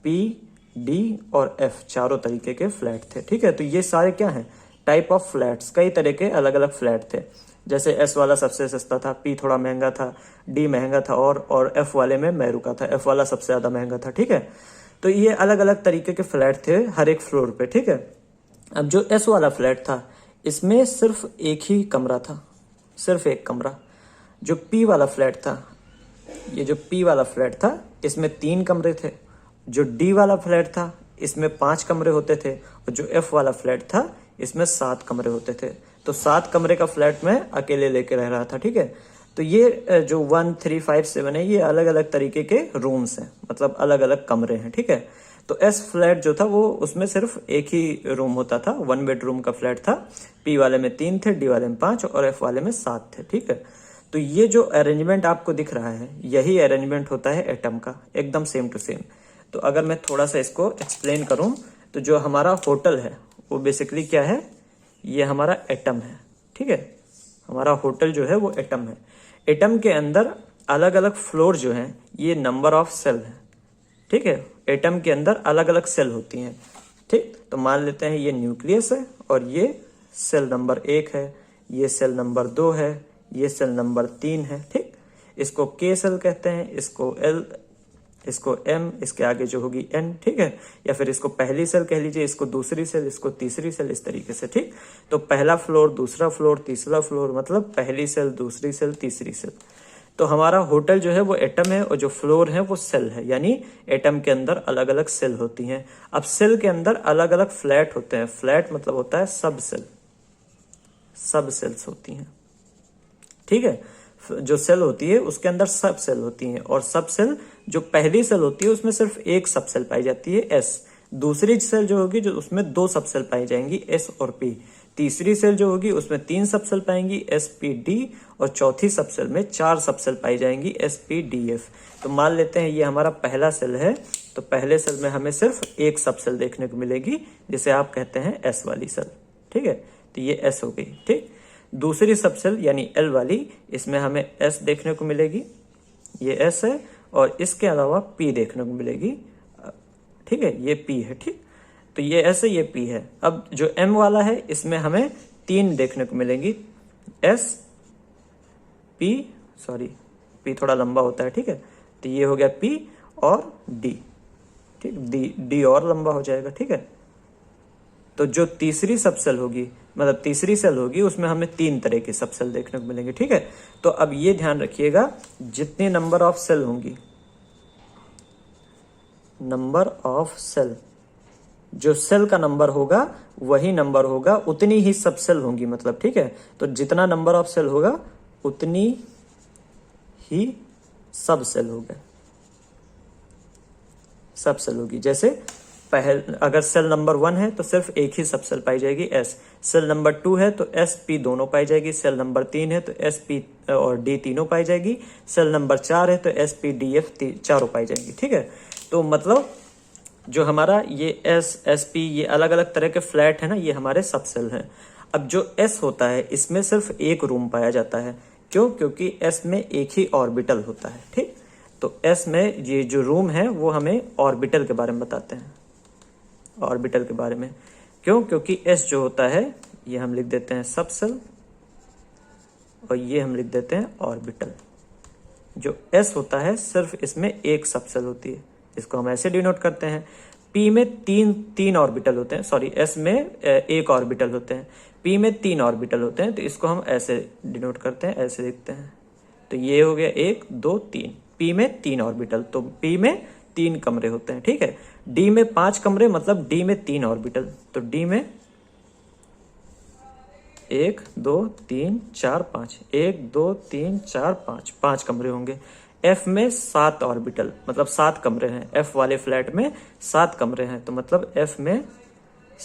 पी, डी और एफ चारों तरीके के फ्लैट थे, ठीक है। तो ये सारे क्या हैं, टाइप ऑफ फ्लैट्स, कई तरह के अलग अलग फ्लैट थे। जैसे एस वाला सबसे सस्ता था, पी थोड़ा महंगा था, डी महंगा था और एफ वाले में मैं रुका था, एफ वाला सबसे ज्यादा महंगा था, ठीक है। तो ये अलग अलग तरीके के फ्लैट थे हर एक फ्लोर पे, ठीक है। अब जो एस वाला फ्लैट था इसमें सिर्फ एक ही कमरा था, सिर्फ एक कमरा। जो पी वाला फ्लैट था, ये जो पी वाला फ्लैट था इसमें 3 कमरे थे। जो डी वाला फ्लैट था इसमें 5 कमरे होते थे और जो एफ वाला फ्लैट था इसमें 7 कमरे होते थे। तो 7 कमरे का फ्लैट मैं अकेले लेके रह रहा था, ठीक है। तो ये जो 1, 3, 5, 7 है ये अलग अलग तरीके के रूम्स हैं, मतलब अलग अलग कमरे हैं, ठीक है। तो एस फ्लैट जो था वो उसमें सिर्फ एक ही रूम होता था, 1 बेडरूम का फ्लैट था। पी वाले में 3 थे, डी वाले में 5 और एफ वाले में 7 थे, ठीक है। तो ये जो अरेंजमेंट आपको दिख रहा है यही अरेंजमेंट होता है एटम का, एकदम सेम टू सेम। तो अगर मैं थोड़ा सा इसको एक्सप्लेन करूं तो जो हमारा होटल है वो बेसिकली क्या है, ये हमारा एटम है, ठीक है। हमारा होटल जो है वो एटम है। एटम के अंदर अलग अलग फ्लोर जो हैं ये नंबर ऑफ सेल है, ठीक है। एटम के अंदर अलग अलग सेल होती हैं, ठीक। तो मान लेते हैं ये न्यूक्लियस है और ये सेल नंबर 1 है, ये सेल नंबर 2 है, ये सेल नंबर 3 है, ठीक। इसको के सेल कहते हैं, इसको एल, इसको एम, इसके आगे जो होगी एन, ठीक है। या फिर इसको पहली सेल कह लीजिए, इसको दूसरी सेल, इसको तीसरी सेल, इस तरीके से, ठीक। तो पहला फ्लोर, दूसरा फ्लोर, तीसरा फ्लोर, मतलब पहली सेल, दूसरी सेल, तीसरी सेल। तो हमारा होटल जो है वो एटम है और जो फ्लोर है वो सेल है, यानी एटम के अंदर अलग अलग सेल होती हैं। अब सेल के अंदर अलग अलग फ्लैट होते हैं। फ्लैट मतलब होता है सब सेल, सब सेल्स होती हैं, ठीक है। जो सेल होती है उसके अंदर सब सेल होती हैं और सब सेल, जो पहली सेल होती है उसमें सिर्फ एक सब सेल पाई जाती है, एस। दूसरी सेल जो होगी जो उसमें 2 सब सेल पाई जाएंगी, एस और पी। तीसरी सेल जो होगी उसमें 3 सब सेल पाएंगी, एस, पी, डी। और चौथी सब सेल में 4 सब सेल पाई जाएंगी, एस, पी, डी, एफ। तो मान लेते हैं ये हमारा पहला सेल है, तो पहले सेल में हमें सिर्फ एक सब सेल देखने को मिलेगी जिसे आप कहते हैं एस वाली सेल, ठीक है। तो ये एस हो गई, ठीक। दूसरी सब सेल यानी एल वाली, इसमें हमें एस देखने को मिलेगी, ये एस है। और इसके अलावा पी देखने को मिलेगी, ठीक है, ये पी है, ठीक। तो ये एस है, ये पी है। अब जो एम वाला है इसमें हमें 3 देखने को मिलेंगी, एस, पी, सॉरी पी थोड़ा लंबा होता है, ठीक है। तो ये हो गया पी और डी, ठीक, डी और लंबा हो जाएगा, ठीक है। तो जो तीसरी सबसेल होगी, मतलब तीसरी सेल होगी, उसमें हमें 3 तरह की सबसेल देखने को मिलेंगे, ठीक है। तो अब ये ध्यान रखिएगा, जितने नंबर ऑफ सेल होंगी, नंबर ऑफ सेल, जो सेल का नंबर होगा वही नंबर होगा, उतनी ही सबसेल होंगी, मतलब, ठीक है। तो जितना नंबर ऑफ सेल होगा उतनी ही सब सेल होगा, सब सेल होगी। जैसे अगर सेल नंबर 1 है तो सिर्फ एक ही सब सेल पाई जाएगी, एस। सेल नंबर 2 है तो एस पी दोनों पाई जाएगी। सेल नंबर 3 है तो एस पी और डी तीनों पाई जाएगी। सेल नंबर 4 है तो एस पी डी एफ चारों पाई जाएंगी, ठीक है। तो मतलब जो हमारा ये एस, एस पी, ये अलग अलग तरह के फ्लैट है ना, ये हमारे सब सेल हैं। अब जो एस होता है इसमें सिर्फ एक रूम पाया जाता है, क्यों? क्योंकि एस में एक ही ऑर्बिटल होता है, ठीक। तो एस में ये जो रूम है वो हमें ऑर्बिटल के बारे में बताते हैं, ऑर्बिटल के बारे में। क्यों? क्योंकि एस जो होता है ये हम लिख देते हैं सब सेल और ये हम लिख देते हैं ऑर्बिटल। जो एस होता है सिर्फ इसमें एक सब सेल होती है, इसको हम ऐसे डिनोट करते हैं। पी में तीन ऑर्बिटल होते हैं, सॉरी एस में एक ऑर्बिटल होते हैं, पी में 3 ऑर्बिटल होते हैं, तो इसको हम ऐसे डिनोट करते हैं, ऐसे लिखते हैं। तो ये हो गया 1 2 3, पी में 3 ऑर्बिटल, तो पी में 3 कमरे होते हैं, ठीक है। डी में 5 कमरे, मतलब डी में 3 ऑर्बिटल, तो डी में 1 2 3 4 5, 1 2 3 4 5, 5 कमरे होंगे। एफ में 7 ऑर्बिटल, मतलब 7 कमरे हैं, एफ वाले फ्लैट में 7 कमरे हैं, तो मतलब एफ में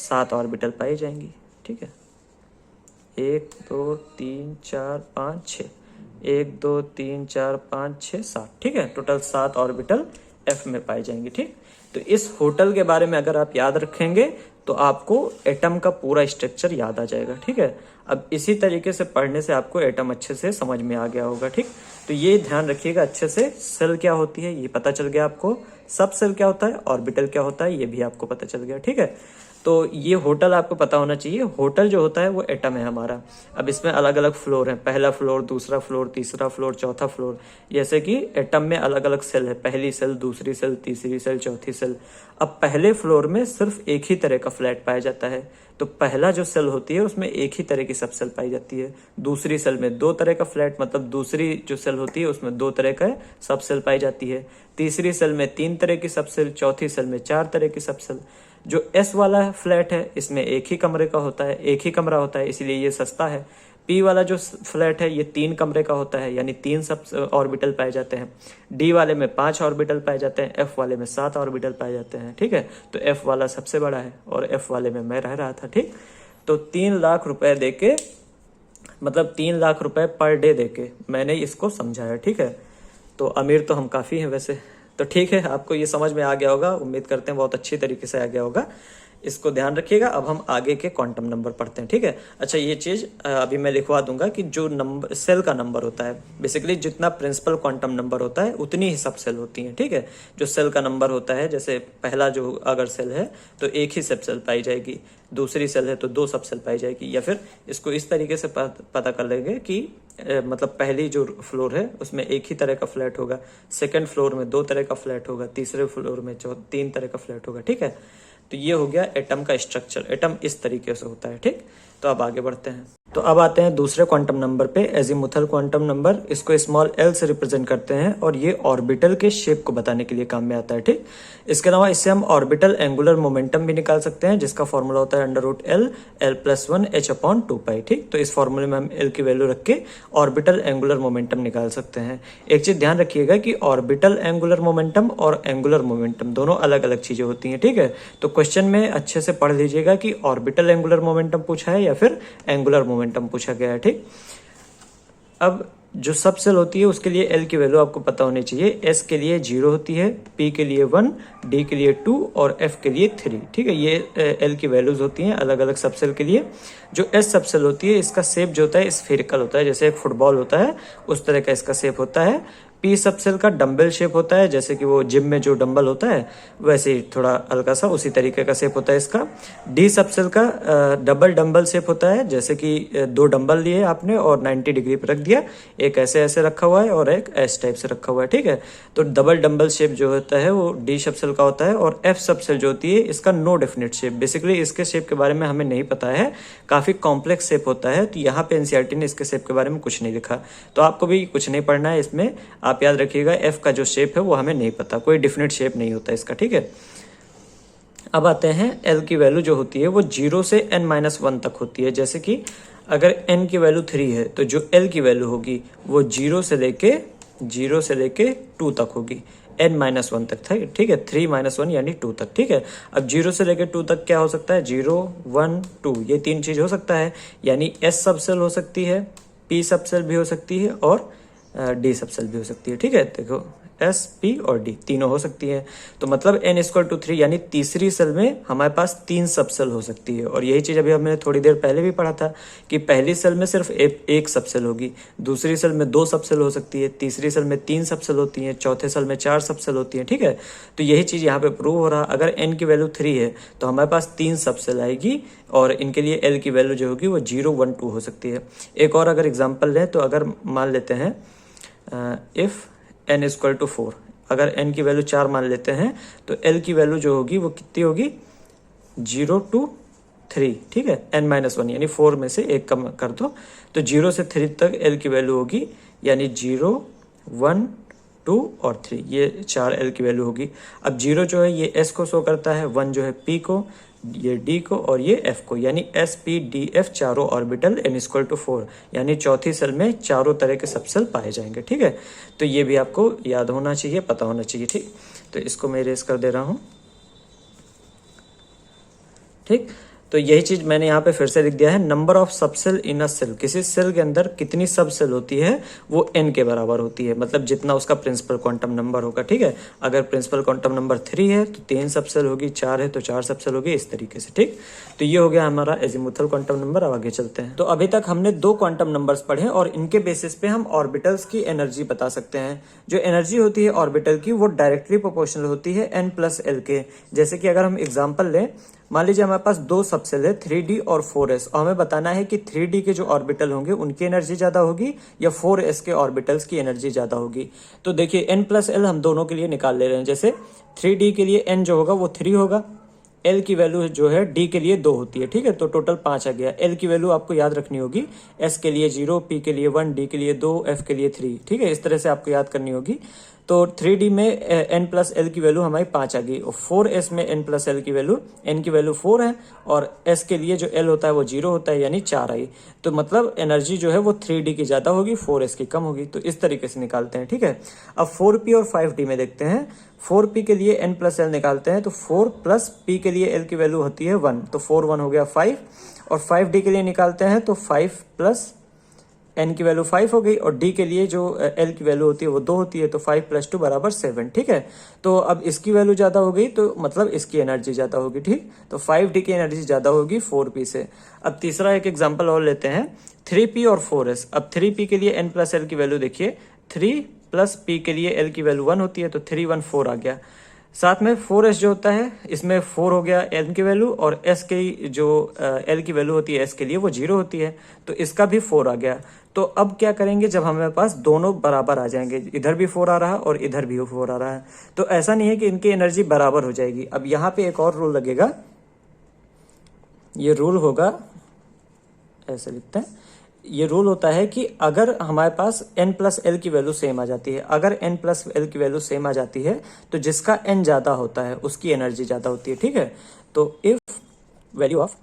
7 ऑर्बिटल पाई जाएंगी, ठीक है। 1 2 3 4 5 6, 1 2 3 4 5 6 7, ठीक है। टोटल 7 ऑर्बिटल एफ में पाई जाएंगी, ठीक। तो इस होटल के बारे में अगर आप याद रखेंगे तो आपको एटम का पूरा स्ट्रक्चर याद आ जाएगा, ठीक है। अब इसी तरीके से पढ़ने से आपको एटम अच्छे से समझ में आ गया होगा, ठीक। तो ये ध्यान रखिएगा अच्छे से, सेल क्या होती है ये पता चल गया आपको, सब सेल क्या होता है, ऑर्बिटल क्या होता है ये भी आपको पता चल गया, ठीक है। तो ये होटल आपको पता होना चाहिए। होटल जो होता है वो एटम है हमारा। अब इसमें अलग अलग फ्लोर हैं, पहला फ्लोर, दूसरा फ्लोर, तीसरा फ्लोर, चौथा फ्लोर, जैसे कि एटम में अलग अलग सेल है, पहली सेल, दूसरी सेल, तीसरी सेल, चौथी सेल। अब पहले फ्लोर में सिर्फ एक ही तरह का फ्लैट पाया जाता है, तो पहला जो सेल होती है उसमें एक ही तरह की सब सेल पाई जाती है। दूसरी सेल में 2 तरह का फ्लैट, मतलब दूसरी जो सेल होती है उसमें 2 तरह का सब सेल पाई जाती है। तीसरी सेल में 3 तरह की सब सेल, चौथी सेल में 4 तरह की सब सेल। जो एस वाला फ्लैट है इसमें एक ही कमरे का होता है, एक ही कमरा होता है, इसलिए ये सस्ता है। पी वाला जो फ्लैट है ये 3 कमरे का होता है, यानी 3 सब ऑर्बिटल पाए जाते हैं। डी वाले में 5 ऑर्बिटल पाए जाते हैं, एफ वाले में 7 ऑर्बिटल पाए जाते हैं, ठीक है। तो एफ वाला सबसे बड़ा है और एफ वाले में मैं रह रहा था, ठीक। तो 3 लाख रुपए देके, मतलब 3 लाख रुपए पर डे देके मैंने इसको समझाया, ठीक है। तो अमीर तो हम काफी हैं वैसे, तो ठीक है, आपको ये समझ में आ गया होगा, उम्मीद करते हैं बहुत अच्छी तरीके से आ गया होगा। इसको ध्यान रखिएगा। अब हम आगे के क्वांटम नंबर पढ़ते हैं, ठीक है। अच्छा, ये चीज अभी मैं लिखवा दूंगा कि जो नंबर सेल का नंबर होता है, बेसिकली जितना प्रिंसिपल क्वांटम नंबर होता है उतनी ही सब सेल होती हैं, ठीक है। जो सेल का नंबर होता है, जैसे पहला जो अगर सेल है तो एक ही सब सेल पाई जाएगी, दूसरी सेल है तो 2 सब सेल पाई जाएगी, या फिर इसको इस तरीके से पता कर लेंगे कि मतलब पहली जो फ्लोर है उसमें एक ही तरह का फ्लैट होगा, सेकंड फ्लोर में 2 तरह का फ्लैट होगा, तीसरे फ्लोर में 3 तरह का फ्लैट होगा, ठीक है। तो ये हो गया एटम का स्ट्रक्चर। एटम इस तरीके से होता है, ठीक। तो अब आगे बढ़ते हैं। तो अब आते हैं दूसरे क्वांटम नंबर पे, एजीमुथल क्वांटम नंबर। इसको स्मॉल एल से रिप्रेजेंट करते हैं और ये ऑर्बिटल के शेप को बताने के लिए काम में आता है, ठीक। इसके अलावा इससे हम ऑर्बिटल एंगुलर मोमेंटम भी निकाल सकते हैं, जिसका फॉर्मूला होता है √L L+1 h/2π, ठीक। तो इस फॉर्मूले में हम L की वैल्यू रख के ऑर्बिटल एंगुलर मोमेंटम निकाल सकते हैं। एक चीज ध्यान रखिएगा कि ऑर्बिटल एंगुलर मोमेंटम और एंगुलर मोमेंटम दोनों अलग अलग चीजें होती हैं, ठीक है। तो क्वेश्चन में अच्छे से पढ़ लीजिएगा कि ऑर्बिटल एंगुलर मोमेंटम पूछा है या फिर एंगुलर मोमेंटम पूछा गया है, ठीक। अब जो सब सेल होती है उसके लिए एल की वैल्यू आपको पता होनी चाहिए। एस के लिए 0 होती है, पी के लिए 1, डी के लिए 2 और एफ के लिए 3, ठीक है। ये एल की वैल्यूज होती हैं अलग अलग सब सेल के लिए। जो एस सब सेल होती है इसका शेप जो होता है स्फेरिकल होता है, जैसे एक फुटबॉल होता है उस तरह का इसका शेप होता है। पी सबसेल का डंबल शेप होता है, जैसे कि वो जिम में जो डंबल होता है वैसे ही थोड़ा हल्का सा उसी तरीके का शेप होता है इसका। डी सबसेल का डबल डंबल शेप होता है, जैसे कि दो डंबल लिए आपने और 90 डिग्री पर रख दिया, एक ऐसे ऐसे रखा हुआ है और एक एस टाइप से रखा हुआ है, ठीक है। तो डबल डंबल शेप जो होता है वो डी सबसेल का होता है। और एफ सबसेल जो होती है इसका नो डेफिनेट शेप, बेसिकली इसके शेप के बारे में हमें नहीं पता है, काफी कॉम्प्लेक्स शेप होता है। तो यहाँ पे एनसीईआरटी ने इसके शेप के बारे में कुछ नहीं लिखा, तो आपको भी कुछ नहीं पढ़ना है इसमें। आप याद रखिएगा एफ का जो शेप है वो हमें नहीं पता, कोई डिफिनेट शेप नहीं होता इसका, ठीक है। अब आते हैं एल की वैल्यू जो होती है वो 0 से n-1 तक होती है। जैसे कि अगर n की वैल्यू 3 है तो जो l की वैल्यू होगी वो 0 से लेके 2 तक होगी, n-1 तक था, ठीक है। 3-1 यानी 2 तक, ठीक है। अब 0 से लेके 2 तक क्या हो सकता है, 0, 1, 2, ये तीन चीज हो सकता है, यानी s सबसेल हो सकती है, p सबसेल भी हो सकती है और डी सबसेल भी हो सकती है, ठीक है। देखो एस, पी और डी तीनों हो सकती है। तो मतलब n = 3 यानी तीसरी सेल में हमारे पास 3 सबसेल हो सकती है। और यही चीज अभी हमने थोड़ी देर पहले भी पढ़ा था कि पहली सेल में सिर्फ एक सबसेल होगी, दूसरी सेल में 2 सबसेल हो सकती है, तीसरी सेल में 3 सबसेल होती है, चौथे सेल में 4 सबसेल होती है, ठीक है। तो यही चीज यहाँ पे प्रूव हो रहा। अगर n की वैल्यू 3 है तो हमारे पास 3 सबसेल आएगी और इनके लिए l की वैल्यू जो होगी वो 0, 1, 2 हो सकती है। एक और अगर एग्जाम्पल लें तो अगर मान लेते हैं इफ n = 4, अगर n की वैल्यू 4 मान लेते हैं तो l की वैल्यू जो होगी वो कितनी होगी, 0 to 3, ठीक है। n-1 यानी 4 में से 1 कम कर दो तो 0 से 3 तक l की वैल्यू होगी, यानी 0, 1, 2 और 3, ये 4 l की वैल्यू होगी। अब 0 जो है ये s को शो करता है, 1 जो है p को, ये d को और ये f को, यानी s, p, d, f चारों ऑर्बिटल n = 4, यानी चौथी सेल में चारों तरह के सबसेल पाए जाएंगे, ठीक है। तो ये भी आपको याद होना चाहिए, पता होना चाहिए, ठीक। तो इसको मैं इरेज कर दे रहा हूँ, ठीक। तो यही चीज मैंने यहाँ पे फिर से लिख दिया है, number of subshell in a shell, किसी सेल के अंदर कितनी सबसेल होती है वो n के बराबर होती है, मतलब जितना उसका प्रिंसिपल क्वांटम नंबर होगा, ठीक है। अगर प्रिंसिपल क्वांटम नंबर 3 है तो 3 सबसेल होगी, 4 है तो 4 सबसेल होगी, इस तरीके से, ठीक। तो ये हो गया हमारा एजीमुथल क्वांटम नंबर। अब आगे चलते हैं। तो अभी तक हमने 2 क्वांटम नंबर्स पढ़े और इनके बेसिस पे हम ऑर्बिटल्स की एनर्जी बता सकते हैं। जो एनर्जी होती है ऑर्बिटल की वो डायरेक्टली प्रोपोर्शनल होती है n+l के। जैसे कि अगर हम एग्जाम्पल लें, मान लीजिए हमारे पास 2 सबसेल है 3d और 4s, और हमें बताना है कि 3d के जो ऑर्बिटल होंगे उनकी एनर्जी ज्यादा होगी या 4s के ऑर्बिटल्स की एनर्जी ज्यादा होगी। तो देखिए n+l हम दोनों के लिए निकाल ले रहे हैं। जैसे 3d के लिए n जो होगा वो 3 होगा, l की वैल्यू जो है d के लिए 2 होती है, ठीक है। तो टोटल 5 आ गया। l की वैल्यू आपको याद रखनी होगी, s के लिए 0, p के लिए 1, d के लिए 2, f के लिए 3, ठीक है। इस तरह से आपको याद करनी होगी। तो 3d में n+l की वैल्यू हमारी 5 आ गई और 4s में n+l की वैल्यू, n की वैल्यू 4 है और s के लिए जो l होता है वो 0 होता है, यानी 4 आई। तो मतलब एनर्जी जो है वो 3d की ज्यादा होगी, 4s की कम होगी। तो इस तरीके से निकालते हैं, ठीक है। अब 4p और 5d में देखते हैं। 4p के लिए n+l निकालते हैं तो 4 + p के लिए l की वैल्यू होती है 1, तो 4, 1 हो गया 5। और 5d के लिए निकालते हैं तो 5 + n की वैल्यू 5 हो गई और d के लिए जो l की वैल्यू होती है वो 2 होती है, तो 5 + 2 = 7, ठीक है। तो अब इसकी वैल्यू ज्यादा हो गई तो मतलब इसकी एनर्जी ज्यादा होगी, ठीक। तो 5d की एनर्जी ज्यादा होगी 4p से। अब तीसरा एक एग्जांपल और लेते हैं, 3p और 4s। अब 3p के लिए n+l की वैल्यू देखिए, 3 + p के लिए l की वैल्यू 1 होती है, तो 3, 1, 4 आ गया। साथ में 4s जो होता है इसमें 4 हो गया n की वैल्यू, और s की जो l की वैल्यू होती है s के लिए वो 0 होती है, तो इसका भी 4 आ गया। तो अब क्या करेंगे, जब हमारे पास दोनों बराबर आ जाएंगे, इधर भी 4 आ रहा है और इधर भी 4 आ रहा है, तो ऐसा नहीं है कि इनकी एनर्जी बराबर हो जाएगी। अब यहाँ पे एक और रूल लगेगा, ये रूल होगा, ऐसे लिखते हैं, ये रूल होता है कि अगर हमारे पास n+l की वैल्यू सेम आ जाती है, अगर n+l की वैल्यू सेम आ जाती है तो जिसका n ज्यादा होता है उसकी एनर्जी ज्यादा होती है, ठीक है। तो if value of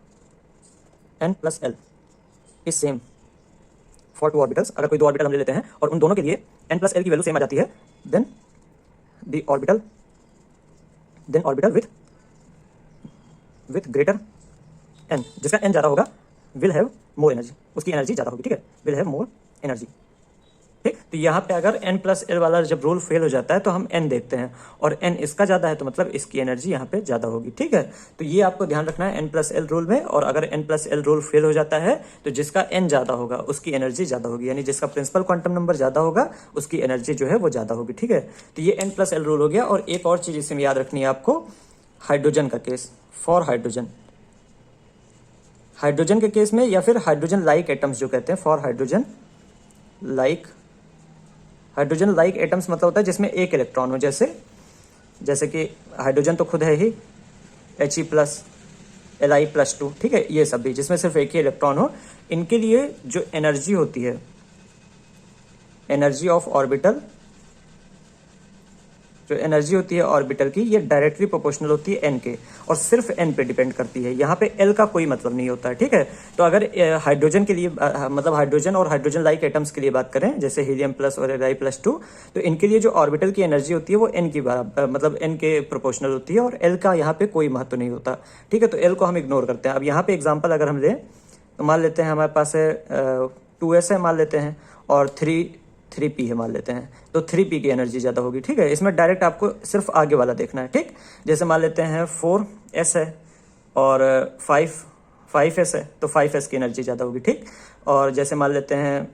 n+l is same for 2 orbitals, अगर कोई 2 ऑर्बिटल हम ले लेते हैं और उन दोनों के लिए n+l की वैल्यू सेम आ जाती है, then orbital with greater n, जिसका n ज्यादा होगा, विल हैव मोर एनर्जी, उसकी एनर्जी ज्यादा होगी, ठीक है, विल हैव मोर एनर्जी। ठीक। तो यहाँ पे अगर n+l वाला जब रूल फेल हो जाता है तो हम n देखते हैं, और n इसका ज्यादा है तो मतलब इसकी एनर्जी यहाँ पे ज्यादा होगी। ठीक है, तो ये आपको ध्यान रखना है n+l रूल में। और अगर n+l रूल फेल हो जाता है तो जिसका n ज्यादा होगा उसकी एनर्जी ज्यादा होगी, यानी जिसका प्रिंसिपल क्वांटम नंबर ज्यादा होगा उसकी एनर्जी जो है वो ज्यादा होगी। ठीक है, तो ये n+l रूल हो गया। और एक और चीज इसमें याद रखनी है आपको, हाइड्रोजन का केस। फॉर हाइड्रोजन, हाइड्रोजन के केस में, या फिर हाइड्रोजन लाइक एटम्स जो कहते हैं, for hydrogen like, hydrogen like atoms मतलब होता है जिसमें एक इलेक्ट्रॉन हो, जैसे कि हाइड्रोजन तो खुद है ही He+, Li+2, ठीक है, ये सब भी जिसमें सिर्फ एक ही इलेक्ट्रॉन हो, इनके लिए जो एनर्जी होती है, एनर्जी ऑफ ऑर्बिटल, जो एनर्जी होती है ऑर्बिटल की, ये डायरेक्टली प्रोपोर्शनल होती है n के, और सिर्फ n पे डिपेंड करती है। यहाँ पे l का कोई मतलब नहीं होता है। ठीक है, तो अगर हाइड्रोजन के लिए मतलब हाइड्रोजन और हाइड्रोजन लाइक एटम्स के लिए बात करें, जैसे हीलियम+ और Li+2, तो इनके लिए जो ऑर्बिटल की एनर्जी होती है वो n की बराबर, मतलब n के प्रोपोर्शनल होती है, और l का यहाँ पे कोई महत्व नहीं होता। ठीक है, तो l को हम इग्नोर करते हैं। अब यहाँ पे एग्जाम्पल अगर हम लें तो मान लेते हैं हमारे पास है 2s है मान लेते हैं, और 3p है मान लेते हैं, तो 3p की एनर्जी ज़्यादा होगी। ठीक है, इसमें डायरेक्ट आपको सिर्फ आगे वाला देखना है। ठीक, जैसे मान लेते हैं 4s है और 5s है, तो 5s की एनर्जी ज़्यादा होगी। ठीक, और जैसे मान लेते हैं,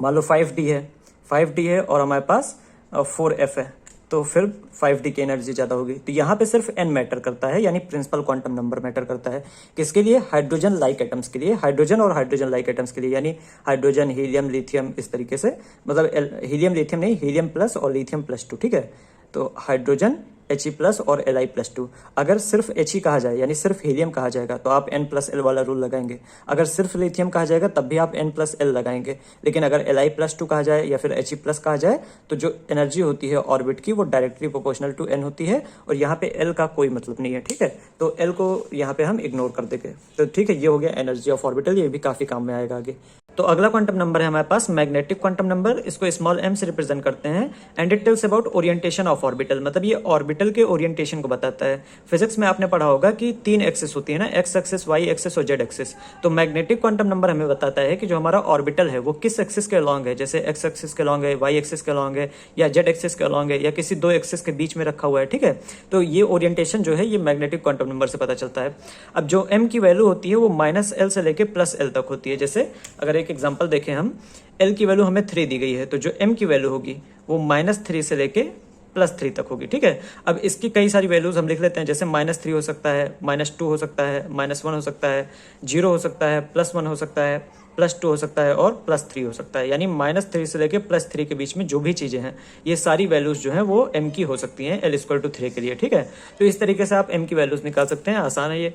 मान लो 5d है और हमारे पास 4f है, तो फिर 5d की एनर्जी ज़्यादा होगी। तो यहाँ पे सिर्फ n मैटर करता है, यानी प्रिंसिपल क्वांटम नंबर मैटर करता है। किसके लिए? हाइड्रोजन लाइक एटम्स के लिए, हाइड्रोजन और हाइड्रोजन लाइक एटम्स के लिए, यानी हाइड्रोजन, हीलियम, लिथियम, इस तरीके से, मतलब हीलियम लिथियम नहीं, हीलियम+ और लिथियम+2। ठीक है, तो हाइड्रोजन He+ और Li+2। अगर सिर्फ He कहा जाए, यानी सिर्फ हीलियम कहा जाएगा, तो आप n+l वाला रूल लगाएंगे। अगर सिर्फ लिथियम कहा जाएगा तब भी आप n+l लगाएंगे। लेकिन अगर Li+2 कहा जाए या फिर He+ कहा जाए, तो जो एनर्जी होती है ऑर्बिट की वो डायरेक्टली प्रोपोर्शनल टू n होती है, और यहाँ पे l का कोई मतलब नहीं है। ठीक है, तो l को यहाँ पे हम इग्नोर कर देंगे। तो ठीक है, ये हो गया एनर्जी ऑफ ऑर्बिटल, ये भी काफी काम में आएगा आगे। तो अगला क्वांटम नंबर है हमारे पास मैग्नेटिक क्वांटम नंबर। इसको स्मॉल m से रिप्रेजेंट करते हैं, and it tells about orientation of orbital, मतलब ये ऑर्बिटल के ओरिएंटेशन को बताता है। फिजिक्स में आपने पढ़ा होगा कि 3 एक्सिस होती है ना, x एक्सिस, y एक्सिस और z एक्सिस। तो मैग्नेटिक क्वांटम नंबर हमें बताता है कि जो हमारा ऑर्बिटल है वो किस एक्सिस के अलॉन्ग है, जैसे x एक्सिस के अलॉन्ग है, y एक्सिस के अलॉन्ग है, या z एक्सिस के अलॉन्ग है, या किसी 2 एक्सिस के बीच में रखा हुआ है। ठीक है, तो ये ओरिएंटेशन जो है ये मैग्नेटिक क्वांटम नंबर से पता चलता है। अब जो m की वैल्यू होती है वो -l से लेके +l तक होती है। जैसे अगर एक एग्जाम्पल देखें हम, l की वैल्यू हमें 3 दी गई है, तो जो m की वैल्यू होगी वो -3 से लेके +3 तक होगी। ठीक है, अब इसकी कई सारी वैल्यूज हम लिख लेते हैं, जैसे -3 हो सकता है, -2 हो सकता है, -1 हो सकता है, 0 हो सकता है, +1 हो सकता है, +2 हो सकता है, और +3 हो सकता है। यानी -3 से लेके +3 के बीच में जो भी चीजें हैं, ये सारी वैल्यूज जो हैं वो m की हो सकती हैं l=3 के लिए। ठीक है, तो इस तरीके से आप m की वैल्यूज निकाल सकते हैं, आसान है ये।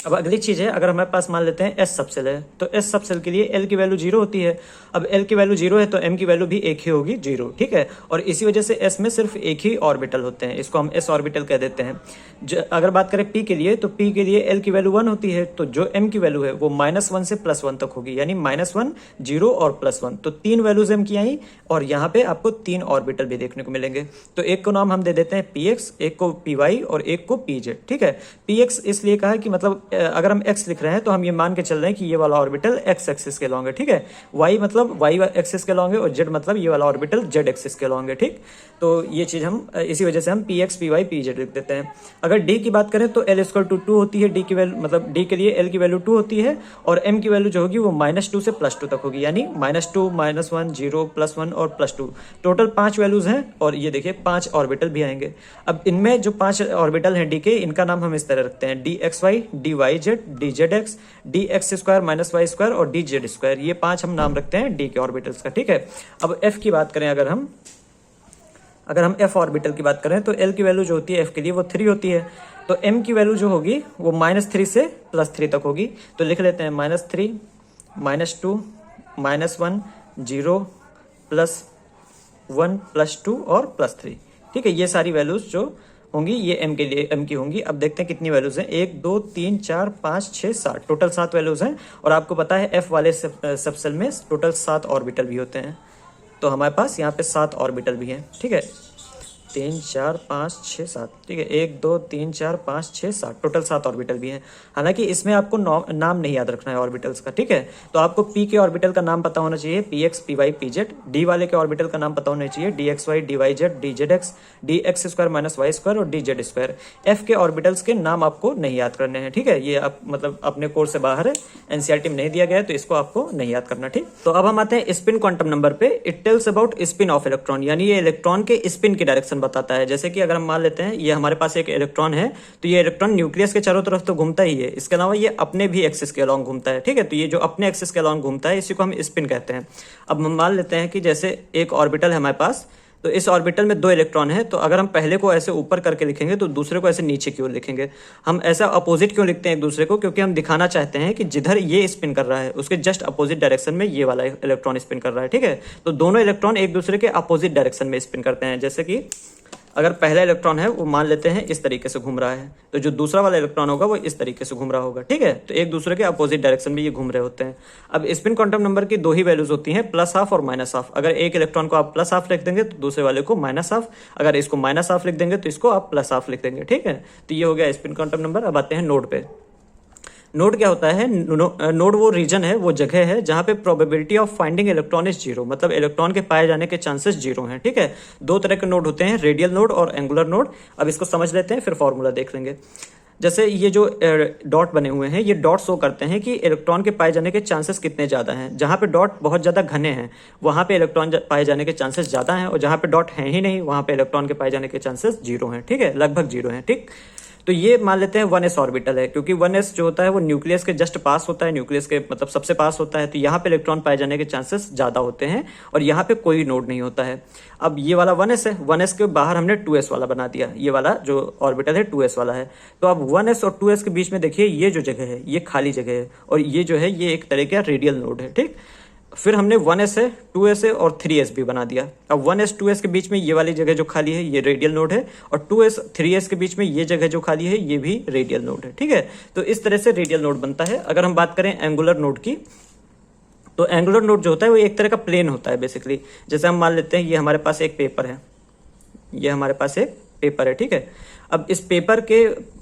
अब अगली चीज है, अगर हमारे पास मान लेते हैं s सबसेल है, तो s सबसेल के लिए l की वैल्यू 0 होती है। अब l की वैल्यू 0 है तो m की वैल्यू भी एक ही होगी, 0। ठीक है, और इसी वजह से s में सिर्फ एक ही ऑर्बिटल होते हैं, इसको हम s ऑर्बिटल कह देते हैं। अगर बात करें p के लिए, तो p के लिए l की वैल्यू 1 होती है, तो जो m की वैल्यू है वो -1 से +1 तक होगी, यानी -1, 0 और +1। तो 3 वैल्यूज m की आई, और यहाँ पे आपको 3 ऑर्बिटल भी देखने को मिलेंगे। तो एक को नाम हम दे देते हैं px, एक को py और एक को pz। ठीक है, px इसलिए कहा कि मतलब अगर हम x लिख रहे हैं तो हम ये मान के चल रहे हैं कि ये वाला ऑर्बिटल x एक्सिस के लॉन्ग है। ठीक है, y मतलब y एक्सिस के लॉन्ग है, और z मतलब ये वाला ऑर्बिटल z एक्सिस के लॉन्ग है। ठीक, तो ये चीज हम इसी वजह से हम px, py, pz लिख देते हैं। अगर d की बात करें तो l=2 होती है, d की वैल्यू मतलब d के लिए l की वैल्यू 2 होती है, और m की वैल्यू जो होगी वो -2 से +2 तक होगी, यानी -2, -1, 0, +1 और +2। टोटल 5 वैल्यूज हैं, और ये देखिए 5 ऑर्बिटल भी आएंगे। अब इनमें जो 5 ऑर्बिटल हैं d के, इनका नाम हम इस तरह रखते हैं, dxy, dyz, dzx, dx² - y² और dz²। ये 5 हम नाम रखते हैं डी के ऑर्बिटल्स का। ठीक है, अब f की बात करें, अगर हम f ऑर्बिटल की बात करें, तो l की वैल्यू जो होती है f के लिए वो 3 होती है, तो m की वैल्यू जो होगी वो -3 से +3 तक होगी। तो लिख लेते हैं -3, -2, -1, 0, +1, +2 और +3। ठीक है, ये सारी वैल्यूज जो होंगी ये m के लिए m की होंगी। अब देखते हैं कितनी वैल्यूज हैं, 1, 2, 3, 4, 5, 6, 7, टोटल 7 वैल्यूज हैं। और आपको पता है f वाले सबसेल में टोटल 7 ऑर्बिटल भी होते हैं, तो हमारे पास यहाँ पे 7 ऑर्बिटल भी हैं। ठीक है, 3 4 5 6 7, ठीक है, 1 2 3 4 5 6 7, टोटल 7 ऑर्बिटल भी है। हालांकि इसमें आपको नाम नहीं याद रखना है ऑर्बिटल्स का, ठीक है। तो आपको पी के ऑर्बिटल का नाम पता होना चाहिए, P X P Y P Z. D वाले के ऑर्बिटल का नाम पता होना चाहिए, D X Y D Y Z D Z X D X square minus Y square और डी जेड स्क्वायर। एफ के ऑर्बिटल्स के नाम आपको नहीं याद करने हैं, ठीक है। ये आप मतलब अपने कोर्स से बाहर है, एनसीईआरटी में नहीं दिया गया है, तो इसको आपको नहीं याद करना, ठीक। तो अब हम आते हैं स्पिन क्वांटम नंबर पे। It tells about spin off electron, यानी ये इलेक्ट्रॉन के स्पिन की डायरेक्शन बताता है। जैसे कि अगर हम मान लेते हैं ये हमारे पास एक इलेक्ट्रॉन है, तो ये इलेक्ट्रॉन न्यूक्लियस के चारों तरफ तो घूमता ही है, इसके अलावा ये अपने भी एक्सिस के अलॉन्ग घूमता है, ठीक है। तो ये जो अपने एक्सिस के अलॉन्ग घूमता है इसी को हम स्पिन कहते हैं। अब हम मान लेते हैं कि जैसे एक ऑर्बिटल है हमारे पास, तो इस ऑर्बिटल में 2 इलेक्ट्रॉन है, तो अगर हम पहले को ऐसे ऊपर करके लिखेंगे तो दूसरे को ऐसे नीचे की ओर लिखेंगे। हम ऐसा अपोजिट क्यों लिखते हैं एक दूसरे को, क्योंकि हम दिखाना चाहते हैं कि जिधर ये स्पिन कर रहा है उसके जस्ट अपोजिट डायरेक्शन में ये वाला इलेक्ट्रॉन स्पिन कर रहा है, ठीक है। तो दोनों इलेक्ट्रॉन एक दूसरे के अपोजिट डायरेक्शन में स्पिन करते हैं। जैसे कि अगर पहला इलेक्ट्रॉन है वो मान लेते हैं इस तरीके से घूम रहा है, तो जो दूसरा वाला इलेक्ट्रॉन होगा वो इस तरीके से घूम रहा होगा, ठीक है। तो एक दूसरे के अपोजिट डायरेक्शन में ये घूम रहे होते हैं। अब स्पिन क्वांटम नंबर की 2 ही वैल्यूज होती हैं, प्लस हाफ और माइनस हाफ। अगर एक इलेक्ट्रॉन को आप प्लस हाफ लिख देंगे तो दूसरे वाले को माइनस हाफ, अगर इसको माइनस हाफ लिख देंगे तो इसको आप प्लस हाफ लिख देंगे, ठीक है। तो ये हो गया स्पिन क्वांटम नंबर। अब आते हैं नोड पे। नोड क्या होता है? नोड वो रीजन है, वो जगह है जहां पे probability of finding electron is zero, मतलब इलेक्ट्रॉन के पाए जाने के चांसेस जीरो हैं, ठीक है। 2 तरह के नोड होते हैं, रेडियल नोड और एंगुलर नोड। अब इसको समझ लेते हैं, फिर फॉर्मूला देख लेंगे। जैसे ये जो डॉट बने हुए हैं, ये डॉट शो करते हैं कि इलेक्ट्रॉन के पाए जाने के चांसेस कितने ज़्यादा हैं। जहाँ पे डॉट बहुत ज़्यादा घने हैं वहाँ पे इलेक्ट्रॉन पाए जाने के चांसेस ज़्यादा हैं, और जहाँ पे डॉट हैं ही नहीं वहाँ पे इलेक्ट्रॉन के पाए जाने के चांसेस जीरो हैं, ठीक है, लगभग जीरो हैं, ठीक। तो ये मान लेते हैं 1s ऑर्बिटल है, क्योंकि 1s जो होता है वो न्यूक्लियस के जस्ट पास होता है, न्यूक्लियस के मतलब सबसे पास होता है, तो यहाँ पे इलेक्ट्रॉन पाए जाने के चांसेस ज़्यादा होते हैं, और यहाँ पे कोई नोड नहीं होता है। अब ये वाला 1s है, 1s के बाहर हमने 2s वाला बना दिया, ये वाला जो ऑर्बिटल है 2s वाला है। तो अब 1s और 2s के बीच में देखिए ये जो जगह है ये खाली जगह है, और ये जो है ये एक तरह का रेडियल नोड है, ठीक। फिर हमने 1s है, 2s है और 3s भी बना दिया। अब 1s 2s के बीच में ये वाली जगह जो खाली है ये रेडियल नोड है, और 2s 3s के बीच में ये जगह जो खाली है ये भी रेडियल नोड है, ठीक है। तो इस तरह से रेडियल नोड बनता है। अगर हम बात करें एंगुलर नोड की, तो एंगुलर नोड जो होता है वो एक तरह का प्लेन होता है बेसिकली। जैसे हम मान लेते हैं ये हमारे पास एक पेपर है, ये हमारे पास एक पेपर है, ठीक है। अब इस पेपर के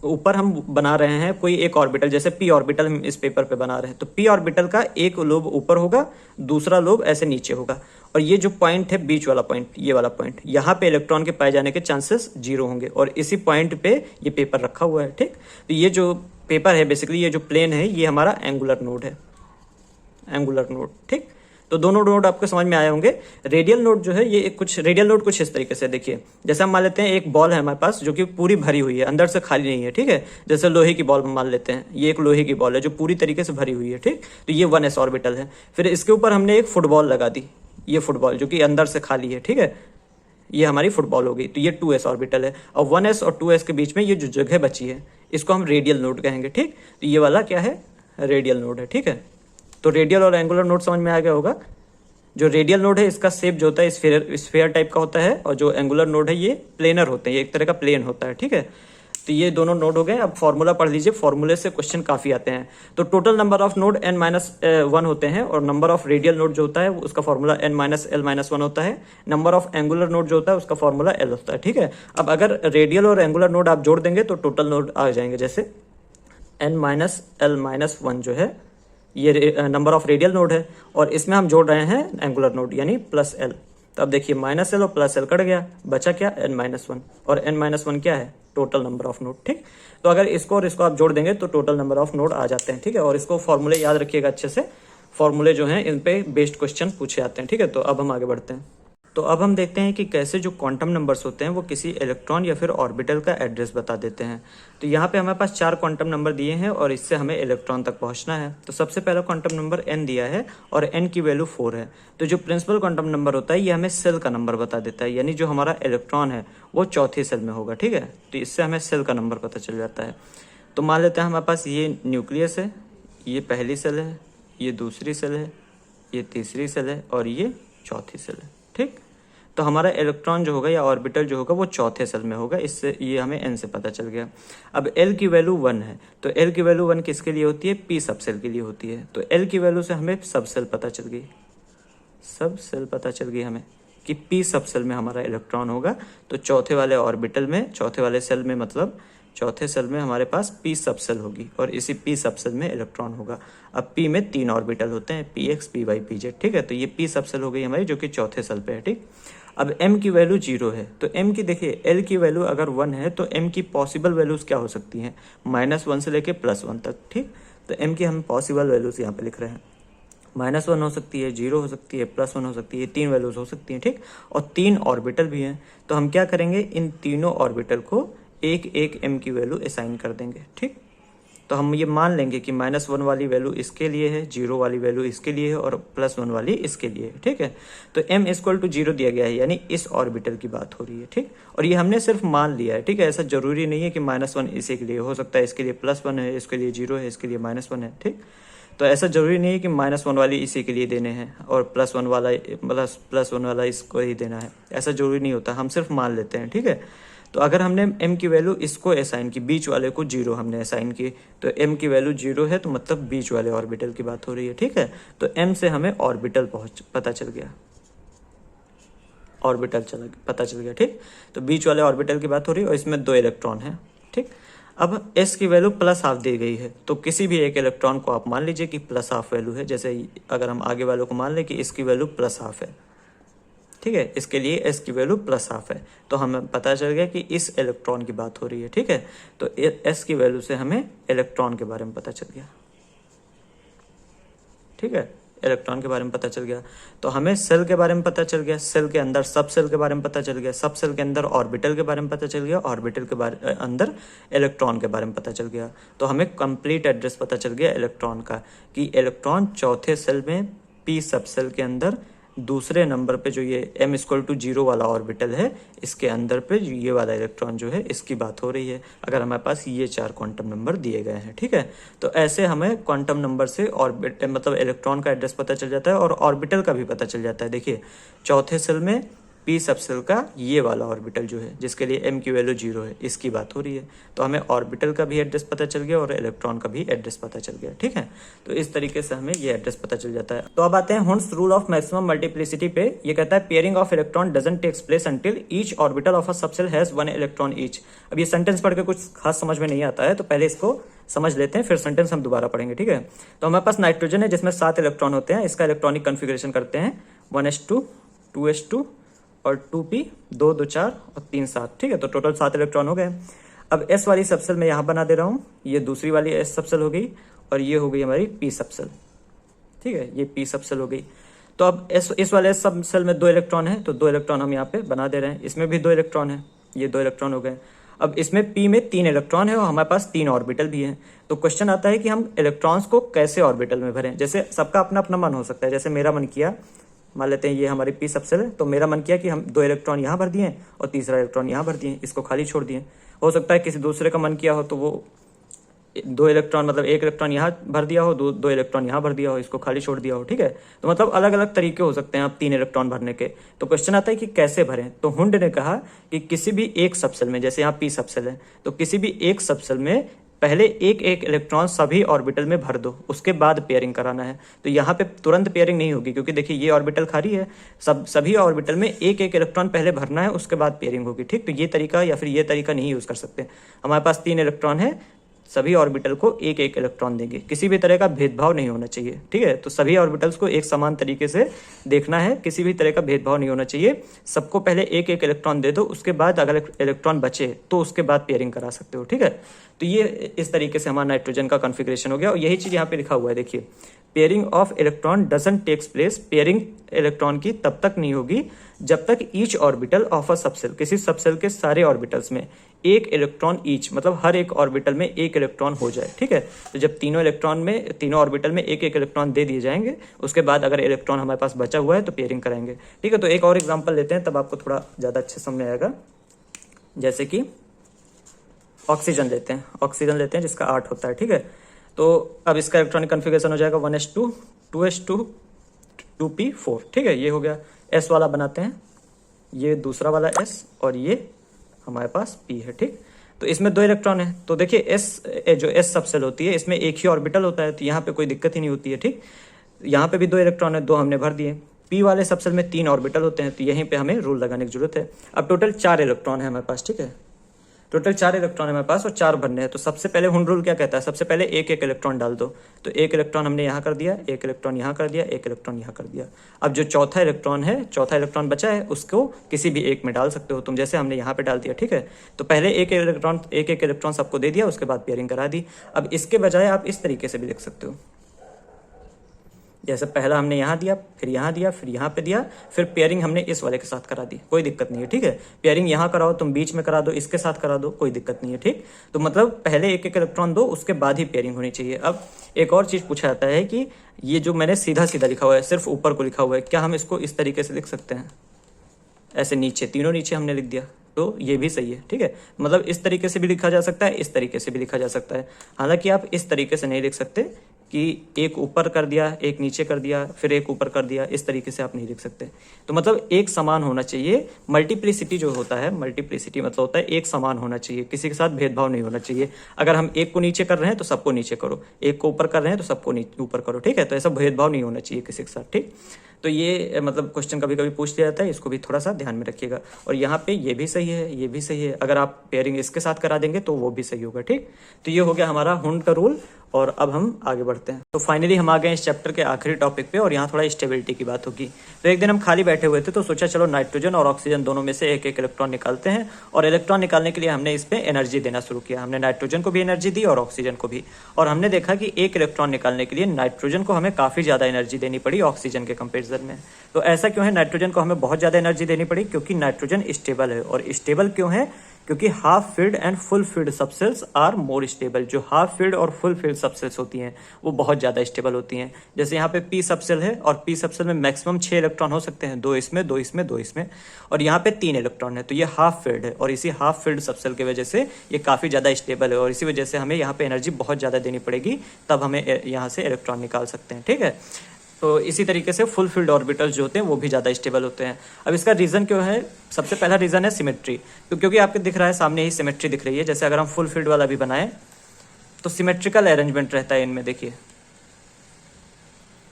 ऊपर हम बना रहे हैं कोई एक ऑर्बिटल, जैसे पी ऑर्बिटल हम इस पेपर पे बना रहे हैं, तो पी ऑर्बिटल का एक लोब ऊपर होगा, दूसरा लोब ऐसे नीचे होगा, और ये जो पॉइंट है बीच वाला पॉइंट, ये वाला पॉइंट, यहाँ पे इलेक्ट्रॉन के पाए जाने के चांसेस जीरो होंगे, और इसी पॉइंट पे ये पेपर रखा हुआ है, ठीक। तो ये जो पेपर है बेसिकली, ये जो प्लेन है ये हमारा एंगुलर नोड है, एंगुलर नोड, ठीक। तो दोनों नोड आपको समझ में आए होंगे। रेडियल नोड जो है ये कुछ रेडियल नोड कुछ इस तरीके से देखिए, जैसे हम मान लेते हैं एक बॉल है हमारे पास जो कि पूरी भरी हुई है, अंदर से खाली नहीं है, ठीक है। जैसे लोहे की बॉल मान लेते हैं, ये एक लोहे की बॉल है जो पूरी तरीके से भरी हुई है, ठीक। तो ये 1s ऑर्बिटल है। फिर इसके ऊपर हमने एक फुटबॉल लगा दी, ये फुटबॉल जो कि अंदर से खाली है, ठीक है, ये हमारी फुटबॉल हो गई। तो ये 2s ऑर्बिटल है, और 1s और 2s के बीच में ये जो जगह बची है इसको हम रेडियल नोड कहेंगे, ठीक। तो ये वाला क्या है? रेडियल नोड है, ठीक है। तो रेडियल और एंगुलर नोड समझ में आ गया होगा। जो रेडियल नोड है इसका शेप जो होता है स्फीयर टाइप का होता है, और जो एंगुलर नोड है ये प्लेनर होते हैं, ये एक तरह का प्लेन होता है, ठीक है। तो ये दोनों नोड हो गए। अब फॉर्मूला पढ़ लीजिए, फॉर्मूले से क्वेश्चन काफी आते हैं। तो total number of node n-1 होते हैं, और नंबर ऑफ रेडियल नोड जो होता है उसका फॉर्मूला n-l-1 होता है। नंबर ऑफ एंगुलर नोड जो होता है उसका फॉर्मूला l होता है, ठीक है। अब अगर रेडियल और एंगुलर नोड आप जोड़ देंगे तो टोटल नोड आ जाएंगे, जैसे n-l-1 जो है ये नंबर ऑफ रेडियल नोड है, और इसमें हम जोड़ रहे हैं एंगुलर नोड यानी +l। तो अब देखिए -l और +l कट गया, बचा क्या? n-1, और n-1 क्या है? टोटल नंबर ऑफ नोड, ठीक। तो अगर इसको और इसको आप जोड़ देंगे तो टोटल नंबर ऑफ नोड आ जाते हैं, ठीक है। और इसको फॉर्मूले याद रखिएगा अच्छे से, फॉर्मूले जो हैं इन पे बेस्ड क्वेश्चन पूछे आते हैं, ठीक है। तो अब हम आगे बढ़ते हैं। तो अब हम देखते हैं कि कैसे जो क्वांटम नंबर्स होते हैं वो किसी इलेक्ट्रॉन या फिर ऑर्बिटल का एड्रेस बता देते हैं। तो यहाँ पे हमारे पास 4 क्वांटम नंबर दिए हैं, और इससे हमें इलेक्ट्रॉन तक पहुँचना है। तो सबसे पहला क्वांटम नंबर n दिया है, और n की वैल्यू 4 है। तो जो प्रिंसिपल क्वांटम नंबर होता है ये हमें सेल का नंबर बता देता है, यानी जो हमारा इलेक्ट्रॉन है वो चौथी सेल में होगा, ठीक है। तो इससे हमें सेल का नंबर पता चल जाता है। तो मान लेते हैं हमारे पास ये न्यूक्लियस है, ये पहली सेल है, ये दूसरी सेल है, ये तीसरी सेल है, और ये चौथी सेल है, ठीक। तो हमारा इलेक्ट्रॉन जो होगा या ऑर्बिटल जो होगा वो चौथे सेल में होगा, इससे ये हमें n से पता चल गया। अब l की वैल्यू 1 है, तो l की वैल्यू 1 किसके लिए होती है? p सब सेल के लिए होती है। तो l की वैल्यू से हमें सब सेल पता चल गई, सब सेल पता चल गई हमें, कि p सब सेल में हमारा इलेक्ट्रॉन होगा, तो चौथे वाले ऑर्बिटल में, चौथे वाले सेल में, मतलब चौथे सेल में हमारे पास p सब सेल होगी और इसी p सब सेल में इलेक्ट्रॉन होगा। अब p में 3 ऑर्बिटल होते हैं, px, py, pz, ठीक है। तो ये p सब सेल हो गई हमारी, जो कि चौथे सेल पे है, ठीक। अब m की वैल्यू 0 है, तो m की देखिए l की वैल्यू अगर 1 है तो m की पॉसिबल वैल्यूज क्या हो सकती हैं, -1 से लेके +1 तक, ठीक। तो m की हम पॉसिबल वैल्यूज यहाँ पे लिख रहे हैं, -1 हो सकती है, 0 हो सकती है, +1 हो सकती है, 3 वैल्यूज हो सकती हैं, ठीक। और 3 ऑर्बिटल भी हैं, तो हम क्या करेंगे, इन तीनों ऑर्बिटल को एक एक m की वैल्यू असाइन कर देंगे, ठीक। तो हम ये मान लेंगे कि -1 वाली वैल्यू इसके लिए है, 0 वाली वैल्यू इसके लिए है और +1 वाली इसके लिए है, ठीक है। तो m = 0 दिया गया है, यानी इस ऑर्बिटल की बात हो रही है, ठीक। और ये हमने सिर्फ मान लिया है, ठीक है। ऐसा जरूरी नहीं है कि -1 इसी के लिए, हो सकता है इसके लिए +1 है, इसके लिए 0 है, इसके लिए -1 है, ठीक। तो ऐसा जरूरी नहीं है कि -1 वाली इसी के लिए देने हैं और +1 वाला, मतलब +1 वाला इसको ही देना है, ऐसा जरूरी नहीं होता, हम सिर्फ मान लेते हैं, ठीक है। तो अगर हमने m की वैल्यू इसको असाइन की, बीच वाले को 0 हमने असाइन की, तो m की वैल्यू 0 है, तो मतलब बीच वाले ऑर्बिटल की बात हो रही है, ठीक है। तो m से हमें ऑर्बिटल पता चल गया, ऑर्बिटल पता चल गया, ठीक। तो बीच वाले ऑर्बिटल की बात हो रही है और इसमें 2 इलेक्ट्रॉन है, ठीक। अब s की वैल्यू +½ दी गई है, तो किसी भी एक इलेक्ट्रॉन को आप मान लीजिए कि +½ वैल्यू है। जैसे अगर हम आगे वालों को मान लें कि इसकी वैल्यू +½ है, ठीक है, इसके लिए s की वैल्यू +½ है, तो हमें पता चल गया कि इस इलेक्ट्रॉन की बात हो रही है, ठीक है। तो s की वैल्यू से हमें इलेक्ट्रॉन के बारे में पता चल गया, ठीक है, इलेक्ट्रॉन के बारे में पता चल गया। तो हमें सेल के बारे में पता चल गया, सेल के अंदर सब सेल के बारे में पता चल गया, सब सेल के अंदर ऑर्बिटल के बारे में पता चल गया, ऑर्बिटल के अंदर इलेक्ट्रॉन के बारे में पता चल गया। तो हमें कंप्लीट एड्रेस पता चल गया इलेक्ट्रॉन का, कि इलेक्ट्रॉन चौथे सेल में p सब सेल के अंदर दूसरे नंबर पे जो ये m = 0 वाला ऑर्बिटल है, इसके अंदर पे ये वाला इलेक्ट्रॉन जो है, इसकी बात हो रही है, अगर हमारे पास ये 4 क्वांटम नंबर दिए गए हैं, ठीक है। तो ऐसे हमें क्वांटम नंबर से ऑर्बिट, मतलब इलेक्ट्रॉन का एड्रेस पता चल जाता है और ऑर्बिटल का भी पता चल जाता है। देखिए चौथे सेल में p सब सेल का ये वाला ऑर्बिटल जो है, जिसके लिए m की वैल्यू 0 है, इसकी बात हो रही है। तो हमें ऑर्बिटल का भी एड्रेस पता चल गया और इलेक्ट्रॉन का भी एड्रेस पता चल गया, ठीक है। तो इस तरीके से हमें ये एड्रेस पता चल जाता है। तो अब आते हैं Hund's rule of maximum multiplicity पे। ये कहता है pairing of electron doesn't takes place until each orbital of a subshell has 1 electron each. अब ये सेंटेंस पढ़ के कुछ खास समझ में नहीं आता है, तो पहले इसको समझ लेते हैं, फिर सेंटेंस हम दोबारा पढ़ेंगे, ठीक है। तो हमारे पास नाइट्रोजन है जिसमें 7 इलेक्ट्रॉन होते हैं, इसका इलेक्ट्रॉनिक कन्फिग्रेशन करते हैं 1s2 2s2 और 2p 2 2 4 और 3 7, ठीक है। तो टोटल 7 इलेक्ट्रॉन हो गए। अब s वाली सबसेल मैं यहाँ बना दे रहा हूँ, ये दूसरी वाली s सबसेल हो गई और ये हो गई हमारी p सबसेल, ठीक है, ये p सबसेल हो गई। तो अब इस वाले s सबसेल में 2 इलेक्ट्रॉन है, तो 2 इलेक्ट्रॉन हम यहाँ पे बना दे रहे हैं, इसमें भी 2 इलेक्ट्रॉन है, ये 2 इलेक्ट्रॉन हो गए। अब इसमें p में 3 इलेक्ट्रॉन है और हमारे पास 3 ऑर्बिटल भी हैं। तो क्वेश्चन आता है कि हम इलेक्ट्रॉन्स को कैसे ऑर्बिटल में भरें। जैसे सबका अपना अपना मन हो सकता है, जैसे मेरा मन किया, मान लेते हैं ये हमारी p सबसेल है, तो मेरा मन किया कि हम 2 इलेक्ट्रॉन यहाँ भर दिए और तीसरा इलेक्ट्रॉन यहाँ भर दिए, इसको खाली छोड़ दिए। हो सकता है किसी दूसरे का मन किया हो तो वो 2 इलेक्ट्रॉन, मतलब 1 इलेक्ट्रॉन यहाँ भर दिया हो, 2 इलेक्ट्रॉन यहाँ भर दिया हो, इसको खाली छोड़ दिया हो, ठीक है। तो मतलब अलग अलग तरीके हो सकते हैं आप 3 इलेक्ट्रॉन भरने के। तो क्वेश्चन आता है कि कैसे भरें। तो हुंड ने कहा कि किसी भी एक सबसेल में, जैसे यहाँ p सबसेल है, तो किसी भी एक सबसेल में पहले एक एक इलेक्ट्रॉन सभी ऑर्बिटल में भर दो, उसके बाद पेयरिंग कराना है। तो यहाँ पे तुरंत पेयरिंग नहीं होगी, क्योंकि देखिए ये ऑर्बिटल खाली है, सभी ऑर्बिटल में एक एक इलेक्ट्रॉन पहले भरना है, उसके बाद पेयरिंग होगी, ठीक। तो ये तरीका या फिर ये तरीका नहीं यूज कर सकते। हमारे पास 3 इलेक्ट्रॉन है, सभी ऑर्बिटल को एक एक इलेक्ट्रॉन देंगे, किसी भी तरह का भेदभाव नहीं होना चाहिए, ठीक है। तो सभी ऑर्बिटल्स को एक समान तरीके से देखना है, किसी भी तरह का भेदभाव नहीं होना चाहिए। सबको पहले एक एक इलेक्ट्रॉन दे दो, उसके बाद अगर इलेक्ट्रॉन बचे तो उसके बाद पेयरिंग करा सकते हो, ठीक है। तो ये इस तरीके से हमारा नाइट्रोजन का कॉन्फ़िगरेशन हो गया और यही चीज यहाँ पे लिखा हुआ है, देखिए pairing of electron doesn't takes place. Pairing electron की तब तक नहीं होगी जब तक each orbital of a subshell, किसी सबसेल के सारे ऑर्बिटल्स में एक इलेक्ट्रॉन ईच, मतलब हर एक ऑर्बिटल में एक इलेक्ट्रॉन हो जाए, ठीक है। तो जब तीनों ऑर्बिटल में एक एक इलेक्ट्रॉन दे दिए जाएंगे, उसके बाद अगर इलेक्ट्रॉन हमारे पास बचा हुआ है तो पेयरिंग कराएंगे, ठीक है। तो एक और एग्जाम्पल लेते हैं, तब आपको थोड़ा ज्यादा अच्छे समझ में आएगा। जैसे कि ऑक्सीजन लेते हैं जिसका 8 होता है, ठीक है। तो अब इसका इलेक्ट्रॉनिक कन्फिगरेशन हो जाएगा 1s2 2s2 2p4, ठीक है। ये हो गया। s वाला बनाते हैं, ये दूसरा वाला s और ये हमारे पास p है, ठीक। तो इसमें 2 इलेक्ट्रॉन है, तो देखिए जो s सबसेल होती है इसमें एक ही ऑर्बिटल होता है, तो यहाँ पे कोई दिक्कत ही नहीं होती है, ठीक। यहाँ पे भी 2 इलेक्ट्रॉन है, 2 हमने भर दिए। पी वाले सबसेल में 3 ऑर्बिटल होते हैं, तो यहीं पे हमें रूल लगाने की जरूरत है। अब टोटल 4 इलेक्ट्रॉन है हमारे पास, ठीक है, टोटल 4 इलेक्ट्रॉन है हमारे पास और 4 बनने हैं। तो सबसे पहले हुंड रूल क्या कहता है, सबसे पहले एक एक इलेक्ट्रॉन डाल दो। तो एक इलेक्ट्रॉन हमने यहाँ कर दिया, एक इलेक्ट्रॉन यहाँ कर दिया, एक इलेक्ट्रॉन यहाँ कर दिया। अब जो चौथा इलेक्ट्रॉन है, चौथा इलेक्ट्रॉन बचा है, उसको किसी भी एक में डाल सकते हो तुम, जैसे हमने यहाँ पे डाल दिया, ठीक है। तो पहले एक एक इलेक्ट्रॉन सबको दे दिया, उसके बाद पेयरिंग करा दी। अब इसके बजाय आप इस तरीके से भी लिख सकते हो, जैसे पहला हमने यहाँ दिया, फिर यहाँ दिया, फिर यहाँ पे दिया, फिर पेयरिंग हमने इस वाले के साथ करा दी, कोई दिक्कत नहीं है, ठीक है। पेयरिंग यहाँ कराओ तुम, बीच में करा दो, इसके साथ करा दो, कोई दिक्कत नहीं है, ठीक। तो मतलब पहले एक एक इलेक्ट्रॉन दो, उसके बाद ही पेयरिंग होनी चाहिए। अब एक और चीज पूछा जाता है कि ये जो मैंने सीधा सीधा लिखा हुआ है, सिर्फ ऊपर को लिखा हुआ है, क्या हम इसको इस तरीके से लिख सकते हैं, ऐसे नीचे, तीनों नीचे हमने लिख दिया, तो ये भी सही है, ठीक है। मतलब इस तरीके से भी लिखा जा सकता है, इस तरीके से भी लिखा जा सकता है। हालांकि आप इस तरीके से नहीं लिख सकते कि एक ऊपर कर दिया, एक नीचे कर दिया, फिर एक ऊपर कर दिया, इस तरीके से आप नहीं लिख सकते। तो मतलब एक समान होना चाहिए। मल्टीप्लिसिटी जो होता है, मल्टीप्लिसिटी मतलब होता है एक समान होना चाहिए, किसी के साथ भेदभाव नहीं होना चाहिए। अगर हम एक को नीचे कर रहे हैं तो सबको नीचे करो, एक को ऊपर कर रहे हैं तो सबको ऊपर करो, ठीक है। तो ऐसा भेदभाव नहीं होना चाहिए किसी के साथ, ठीक। तो ये मतलब क्वेश्चन कभी कभी पूछ लिया जाता है, इसको भी थोड़ा सा ध्यान में रखिएगा। और यहाँ पे ये भी सही है, ये भी सही है, अगर आप पेयरिंग इसके साथ करा देंगे तो वो भी सही होगा, ठीक। तो ये हो गया हमारा हुंड का रूल। और अब हम आगे बढ़ते हैं। तो फाइनली हम आ गए इस चैप्टर के आखिरी टॉपिक पे, और यहाँ थोड़ा स्टेबिलिटी की बात होगी। तो एक दिन हम खाली बैठे हुए थे, तो सोचा चलो नाइट्रोजन और ऑक्सीजन दोनों में से एक एक इलेक्ट्रॉन निकालते हैं। और इलेक्ट्रॉन निकालने के लिए हमने इस पे एनर्जी देना शुरू किया। हमने नाइट्रोजन को भी एनर्जी दी और ऑक्सीजन को भी। और हमने देखा कि एक इलेक्ट्रॉन निकालने के लिए नाइट्रोजन को हमें काफी ज्यादा एनर्जी देनी पड़ी ऑक्सीजन के कंपेरिजन में। तो ऐसा क्यों है, नाइट्रोजन को हमें बहुत ज्यादा एनर्जी देनी पड़ी, क्योंकि नाइट्रोजन स्टेबल है। और स्टेबल क्यों है, क्योंकि half filled and full filled subshells are more stable. जो हाफ फिल्ड और फुल फिल्ड सबसेल्स होती हैं वो बहुत ज्यादा स्टेबल होती हैं। जैसे यहाँ पे पी सबसेल है, और पी सबसेल में मैक्सिमम 6 इलेक्ट्रॉन हो सकते हैं, 2 इसमें, 2 इसमें, 2 इसमें, और यहाँ पे 3 इलेक्ट्रॉन है। तो ये हाफ फिल्ड है, और इसी हाफ फिल्ड सबसेल की वजह से ये काफी ज्यादा स्टेबल है। और इसी वजह से हमें यहाँ पे एनर्जी बहुत ज्यादा देनी पड़ेगी, तब हमें यहाँ से इलेक्ट्रॉन निकाल सकते हैं, ठीक है। तो इसी तरीके से फुल फील्ड ऑर्बिटल्स जो होते हैं वो भी ज़्यादा स्टेबल होते हैं। अब इसका रीज़न क्यों है, सबसे पहला रीज़न है सिमेट्री। तो क्योंकि आपको दिख रहा है सामने ही सिमेट्री दिख रही है। जैसे अगर हम फुल फील्ड वाला भी बनाएं तो सिमेट्रिकल अरेंजमेंट रहता है इनमें, देखिए,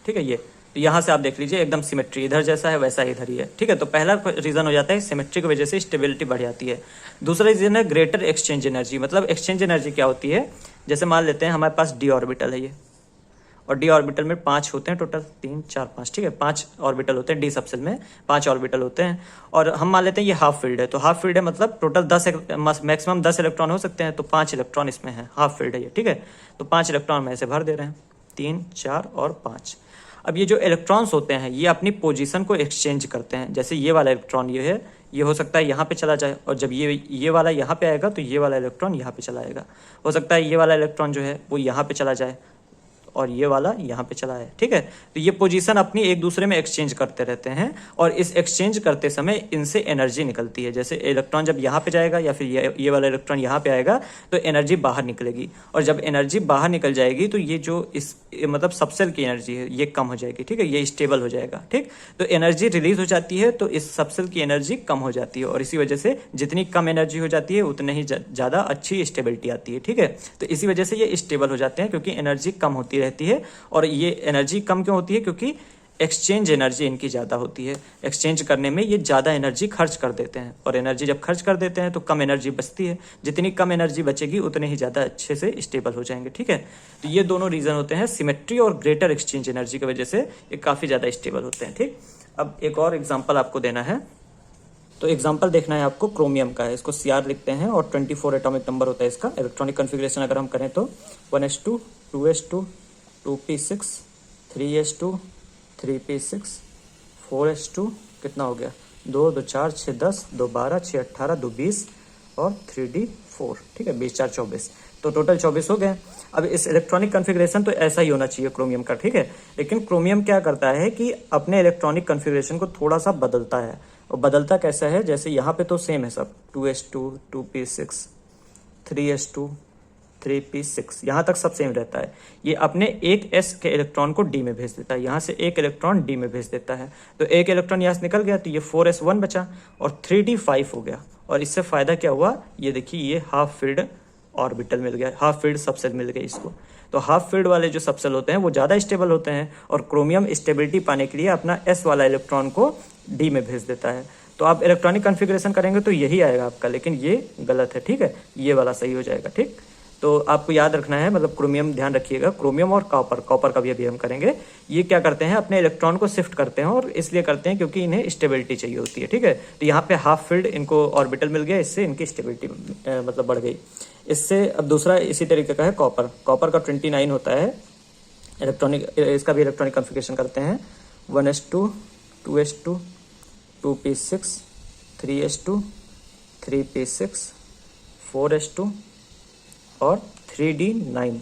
ठीक है। ये तो यहाँ से आप देख लीजिए एकदम सिमेट्री, इधर जैसा है वैसा इधर ही है, ठीक है। तो पहला रीज़न हो जाता है सिमेट्री की वजह से स्टेबिलिटी बढ़ जाती है। दूसरा रीज़न है ग्रेटर एक्सचेंज एनर्जी। मतलब एक्सचेंज एनर्जी क्या होती है, जैसे मान लेते हैं हमारे पास डी ऑर्बिटल है ये, और डी ऑर्बिटल में 5 होते हैं टोटल, 3 4 5, ठीक है। 5 ऑर्बिटल होते हैं डी सबसेल में, 5 ऑर्बिटल होते हैं। और हम मान लेते हैं ये हाफ फील्ड है, तो हाफ फील्ड है मतलब टोटल 10 मैक्सिमम 10 इलेक्ट्रॉन हो सकते हैं, तो 5 इलेक्ट्रॉन इसमें है, हाफ फील्ड है ये, ठीक है। तो 5 इलेक्ट्रॉन में ऐसे भर दे रहे हैं, 3 4 और 5। अब ये जो इलेक्ट्रॉन्स होते हैं ये अपनी पोजीशन को एक्सचेंज करते हैं। जैसे ये वाला इलेक्ट्रॉन ये है, ये हो सकता है यहाँ पे चला जाए, और जब ये वाला यहाँ पे आएगा तो ये वाला इलेक्ट्रॉन यहाँ पे चला आएगा। हो सकता है ये वाला इलेक्ट्रॉन जो है वो यहाँ पे चला जाए, और ये वाला यहाँ पे चला है, ठीक है। तो ये पोजीशन अपनी एक दूसरे में एक्सचेंज करते रहते हैं, और इस एक्सचेंज करते समय इनसे एनर्जी निकलती है। जैसे इलेक्ट्रॉन जब यहाँ पे जाएगा या फिर ये वाला इलेक्ट्रॉन यहाँ पे आएगा तो एनर्जी बाहर निकलेगी, और जब एनर्जी बाहर निकल जाएगी तो ये जो इस मतलब सबसेल की एनर्जी है ये कम हो जाएगी, ठीक है, ये स्टेबल हो जाएगा, ठीक। तो एनर्जी रिलीज हो जाती है तो इस सबसेल की एनर्जी कम हो जाती है, और इसी वजह से जितनी कम एनर्जी हो जाती है उतनी ही ज़्यादा अच्छी स्टेबिलिटी आती है, ठीक है। तो इसी वजह से ये स्टेबल हो जाते हैं, क्योंकि एनर्जी कम होती रहती है। और ये एनर्जी कम क्यों होती है, क्योंकि एक्सचेंज एनर्जी इनकी ज़्यादा होती है। एक्सचेंज करने में ये ज़्यादा एनर्जी खर्च कर देते हैं, और एनर्जी जब खर्च कर देते हैं तो कम एनर्जी बचती है। जितनी कम एनर्जी बचेगी उतने ही ज़्यादा अच्छे से स्टेबल हो जाएंगे, ठीक है। तो ये दोनों रीज़न होते हैं, सिमेट्री और ग्रेटर एक्सचेंज एनर्जी की वजह से ये काफ़ी ज़्यादा स्टेबल होते हैं, ठीक। अब एक और एग्जाम्पल आपको देना है। तो एग्जाम्पल देखना है आपको क्रोमियम का है, इसको CR लिखते हैं, और 24 एटॉमिक नंबर होता है इसका। इलेक्ट्रॉनिक कन्फिग्रेशन अगर हम करें तो 1s2 2s2 2p6 3s2 3p6 4s2, कितना हो गया, 2 2 4 6 10 2 12 6 18 2 20 और 3d4, ठीक है, 20 4 24, तो टोटल 24 हो गए। अब इस इलेक्ट्रॉनिक कन्फिग्रेशन तो ऐसा ही होना चाहिए क्रोमियम का, ठीक है। लेकिन क्रोमियम क्या करता है कि अपने इलेक्ट्रॉनिक कन्फिग्रेशन को थोड़ा सा बदलता है। और बदलता कैसा है, जैसे यहाँ पे तो सेम है सब, 2s2 2p6 3s2 3p6, यहाँ तक सब सेम रहता है। ये अपने एक s के इलेक्ट्रॉन को d में भेज देता है, यहाँ से एक इलेक्ट्रॉन d में भेज देता है। तो एक इलेक्ट्रॉन यहाँ से निकल गया, तो ये 4s1 बचा और 3d5 हो गया। और इससे फ़ायदा क्या हुआ, ये देखिए ये हाफ फील्ड ऑर्बिटल मिल गया, हाफ फिल्ड सबसेल मिल गई इसको। तो हाफ फिल्ड वाले जो सबसेल होते हैं वो ज़्यादा स्टेबल होते हैं और क्रोमियम स्टेबिलिटी पाने के लिए अपना s वाला इलेक्ट्रॉन को d में भेज देता है। तो आप इलेक्ट्रॉनिक कॉन्फ़िगरेशन करेंगे तो यही आएगा आपका, लेकिन ये गलत है, ठीक है, ये वाला सही हो जाएगा। ठीक, तो आपको याद रखना है, मतलब क्रोमियम ध्यान रखिएगा, क्रोमियम और कॉपर का भी अभी हम करेंगे। ये क्या करते हैं, अपने इलेक्ट्रॉन को शिफ्ट करते हैं और इसलिए करते हैं क्योंकि इन्हें स्टेबिलिटी चाहिए होती है। ठीक है, तो यहाँ पे हाफ फिल्ड इनको ऑर्बिटल मिल गया, इससे इनकी स्टेबिलिटी मतलब बढ़ गई इससे। अब दूसरा इसी तरीके का है कॉपर का 29 होता है इलेक्ट्रॉनिक, इसका भी इलेक्ट्रॉनिक कॉन्फ़िगरेशन करते हैं 1s2 2s2 2p6 3s2 3p6 4s2 और 3d9।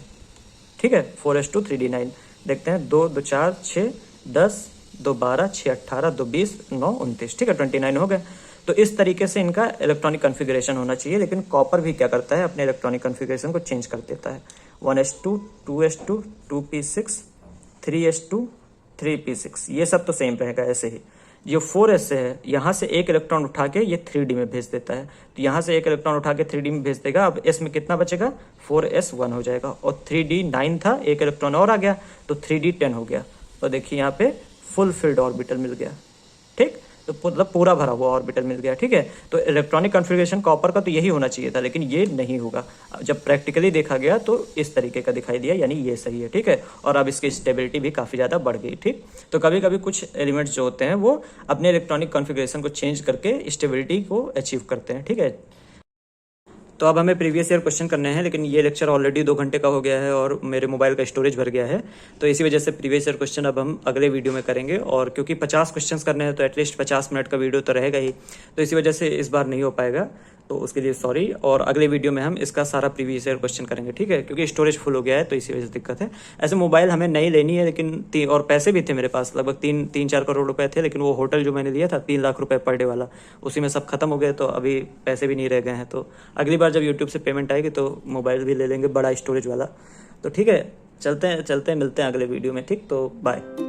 ठीक है, 4s2 3d9 देखते हैं, 2 2 4 6 10 2 12 6 18 2 20 9 29। ठीक है, 29 हो गए। तो इस तरीके से इनका इलेक्ट्रॉनिक कॉन्फ़िगरेशन होना चाहिए, लेकिन कॉपर भी क्या करता है, अपने इलेक्ट्रॉनिक कॉन्फ़िगरेशन को चेंज कर देता है। 1s2 2s2 2p6 3s2 3p6 ये सब तो सेम रहेगा ऐसे ही। जो 4s है, यहाँ से एक इलेक्ट्रॉन उठा के ये 3d में भेज देता है, तो यहाँ से एक इलेक्ट्रॉन उठा के 3d में भेज देगा। अब s में कितना बचेगा, 4s1 हो जाएगा, और 3d9 था, एक इलेक्ट्रॉन और आ गया तो 3d10 हो गया। तो देखिए यहाँ पे फुल फिल्ड ऑर्बिटल मिल गया। ठीक, तो मतलब पूरा भरा हुआ ऑर्बिटल मिल गया। ठीक है, तो इलेक्ट्रॉनिक कॉन्फ़िगरेशन कॉपर का तो यही होना चाहिए था, लेकिन ये नहीं होगा। जब प्रैक्टिकली देखा गया तो इस तरीके का दिखाई दिया, यानी ये सही है। ठीक है, और अब इसकी स्टेबिलिटी भी काफ़ी ज़्यादा बढ़ गई। ठीक, तो कभी कभी कुछ एलिमेंट्स जो होते हैं वो अपने इलेक्ट्रॉनिक कॉन्फ़िगरेशन को चेंज करके स्टेबिलिटी को अचीव करते हैं। ठीक है, तो अब हमें प्रीवियस ईयर क्वेश्चन करने हैं, लेकिन ये लेक्चर ऑलरेडी 2 घंटे का हो गया है और मेरे मोबाइल का स्टोरेज भर गया है, तो इसी वजह से प्रीवियस ईयर क्वेश्चन अब हम अगले वीडियो में करेंगे। और क्योंकि 50 क्वेश्चंस करने हैं तो एटलीस्ट 50 मिनट का वीडियो तो रहेगा ही, तो इसी वजह से इस बार नहीं हो पाएगा, तो उसके लिए सॉरी। और अगले वीडियो में हम इसका सारा प्रीवियस ईयर क्वेश्चन करेंगे। ठीक है, क्योंकि स्टोरेज फुल हो गया है तो इसी वजह से दिक्कत है। ऐसे मोबाइल हमें नई लेनी है, लेकिन और पैसे भी थे मेरे पास, लगभग 3-4 करोड़ रुपए थे, लेकिन वो होटल जो मैंने लिया था 3 लाख रुपए पर डे वाला, उसी में सब खत्म हो गए, तो अभी पैसे भी नहीं रह गए हैं। तो अगली बार जब यूट्यूब से पेमेंट आएगी तो मोबाइल भी ले लेंगे बड़ा स्टोरेज वाला। तो ठीक है, चलते हैं मिलते हैं अगले वीडियो में। ठीक, तो बाय।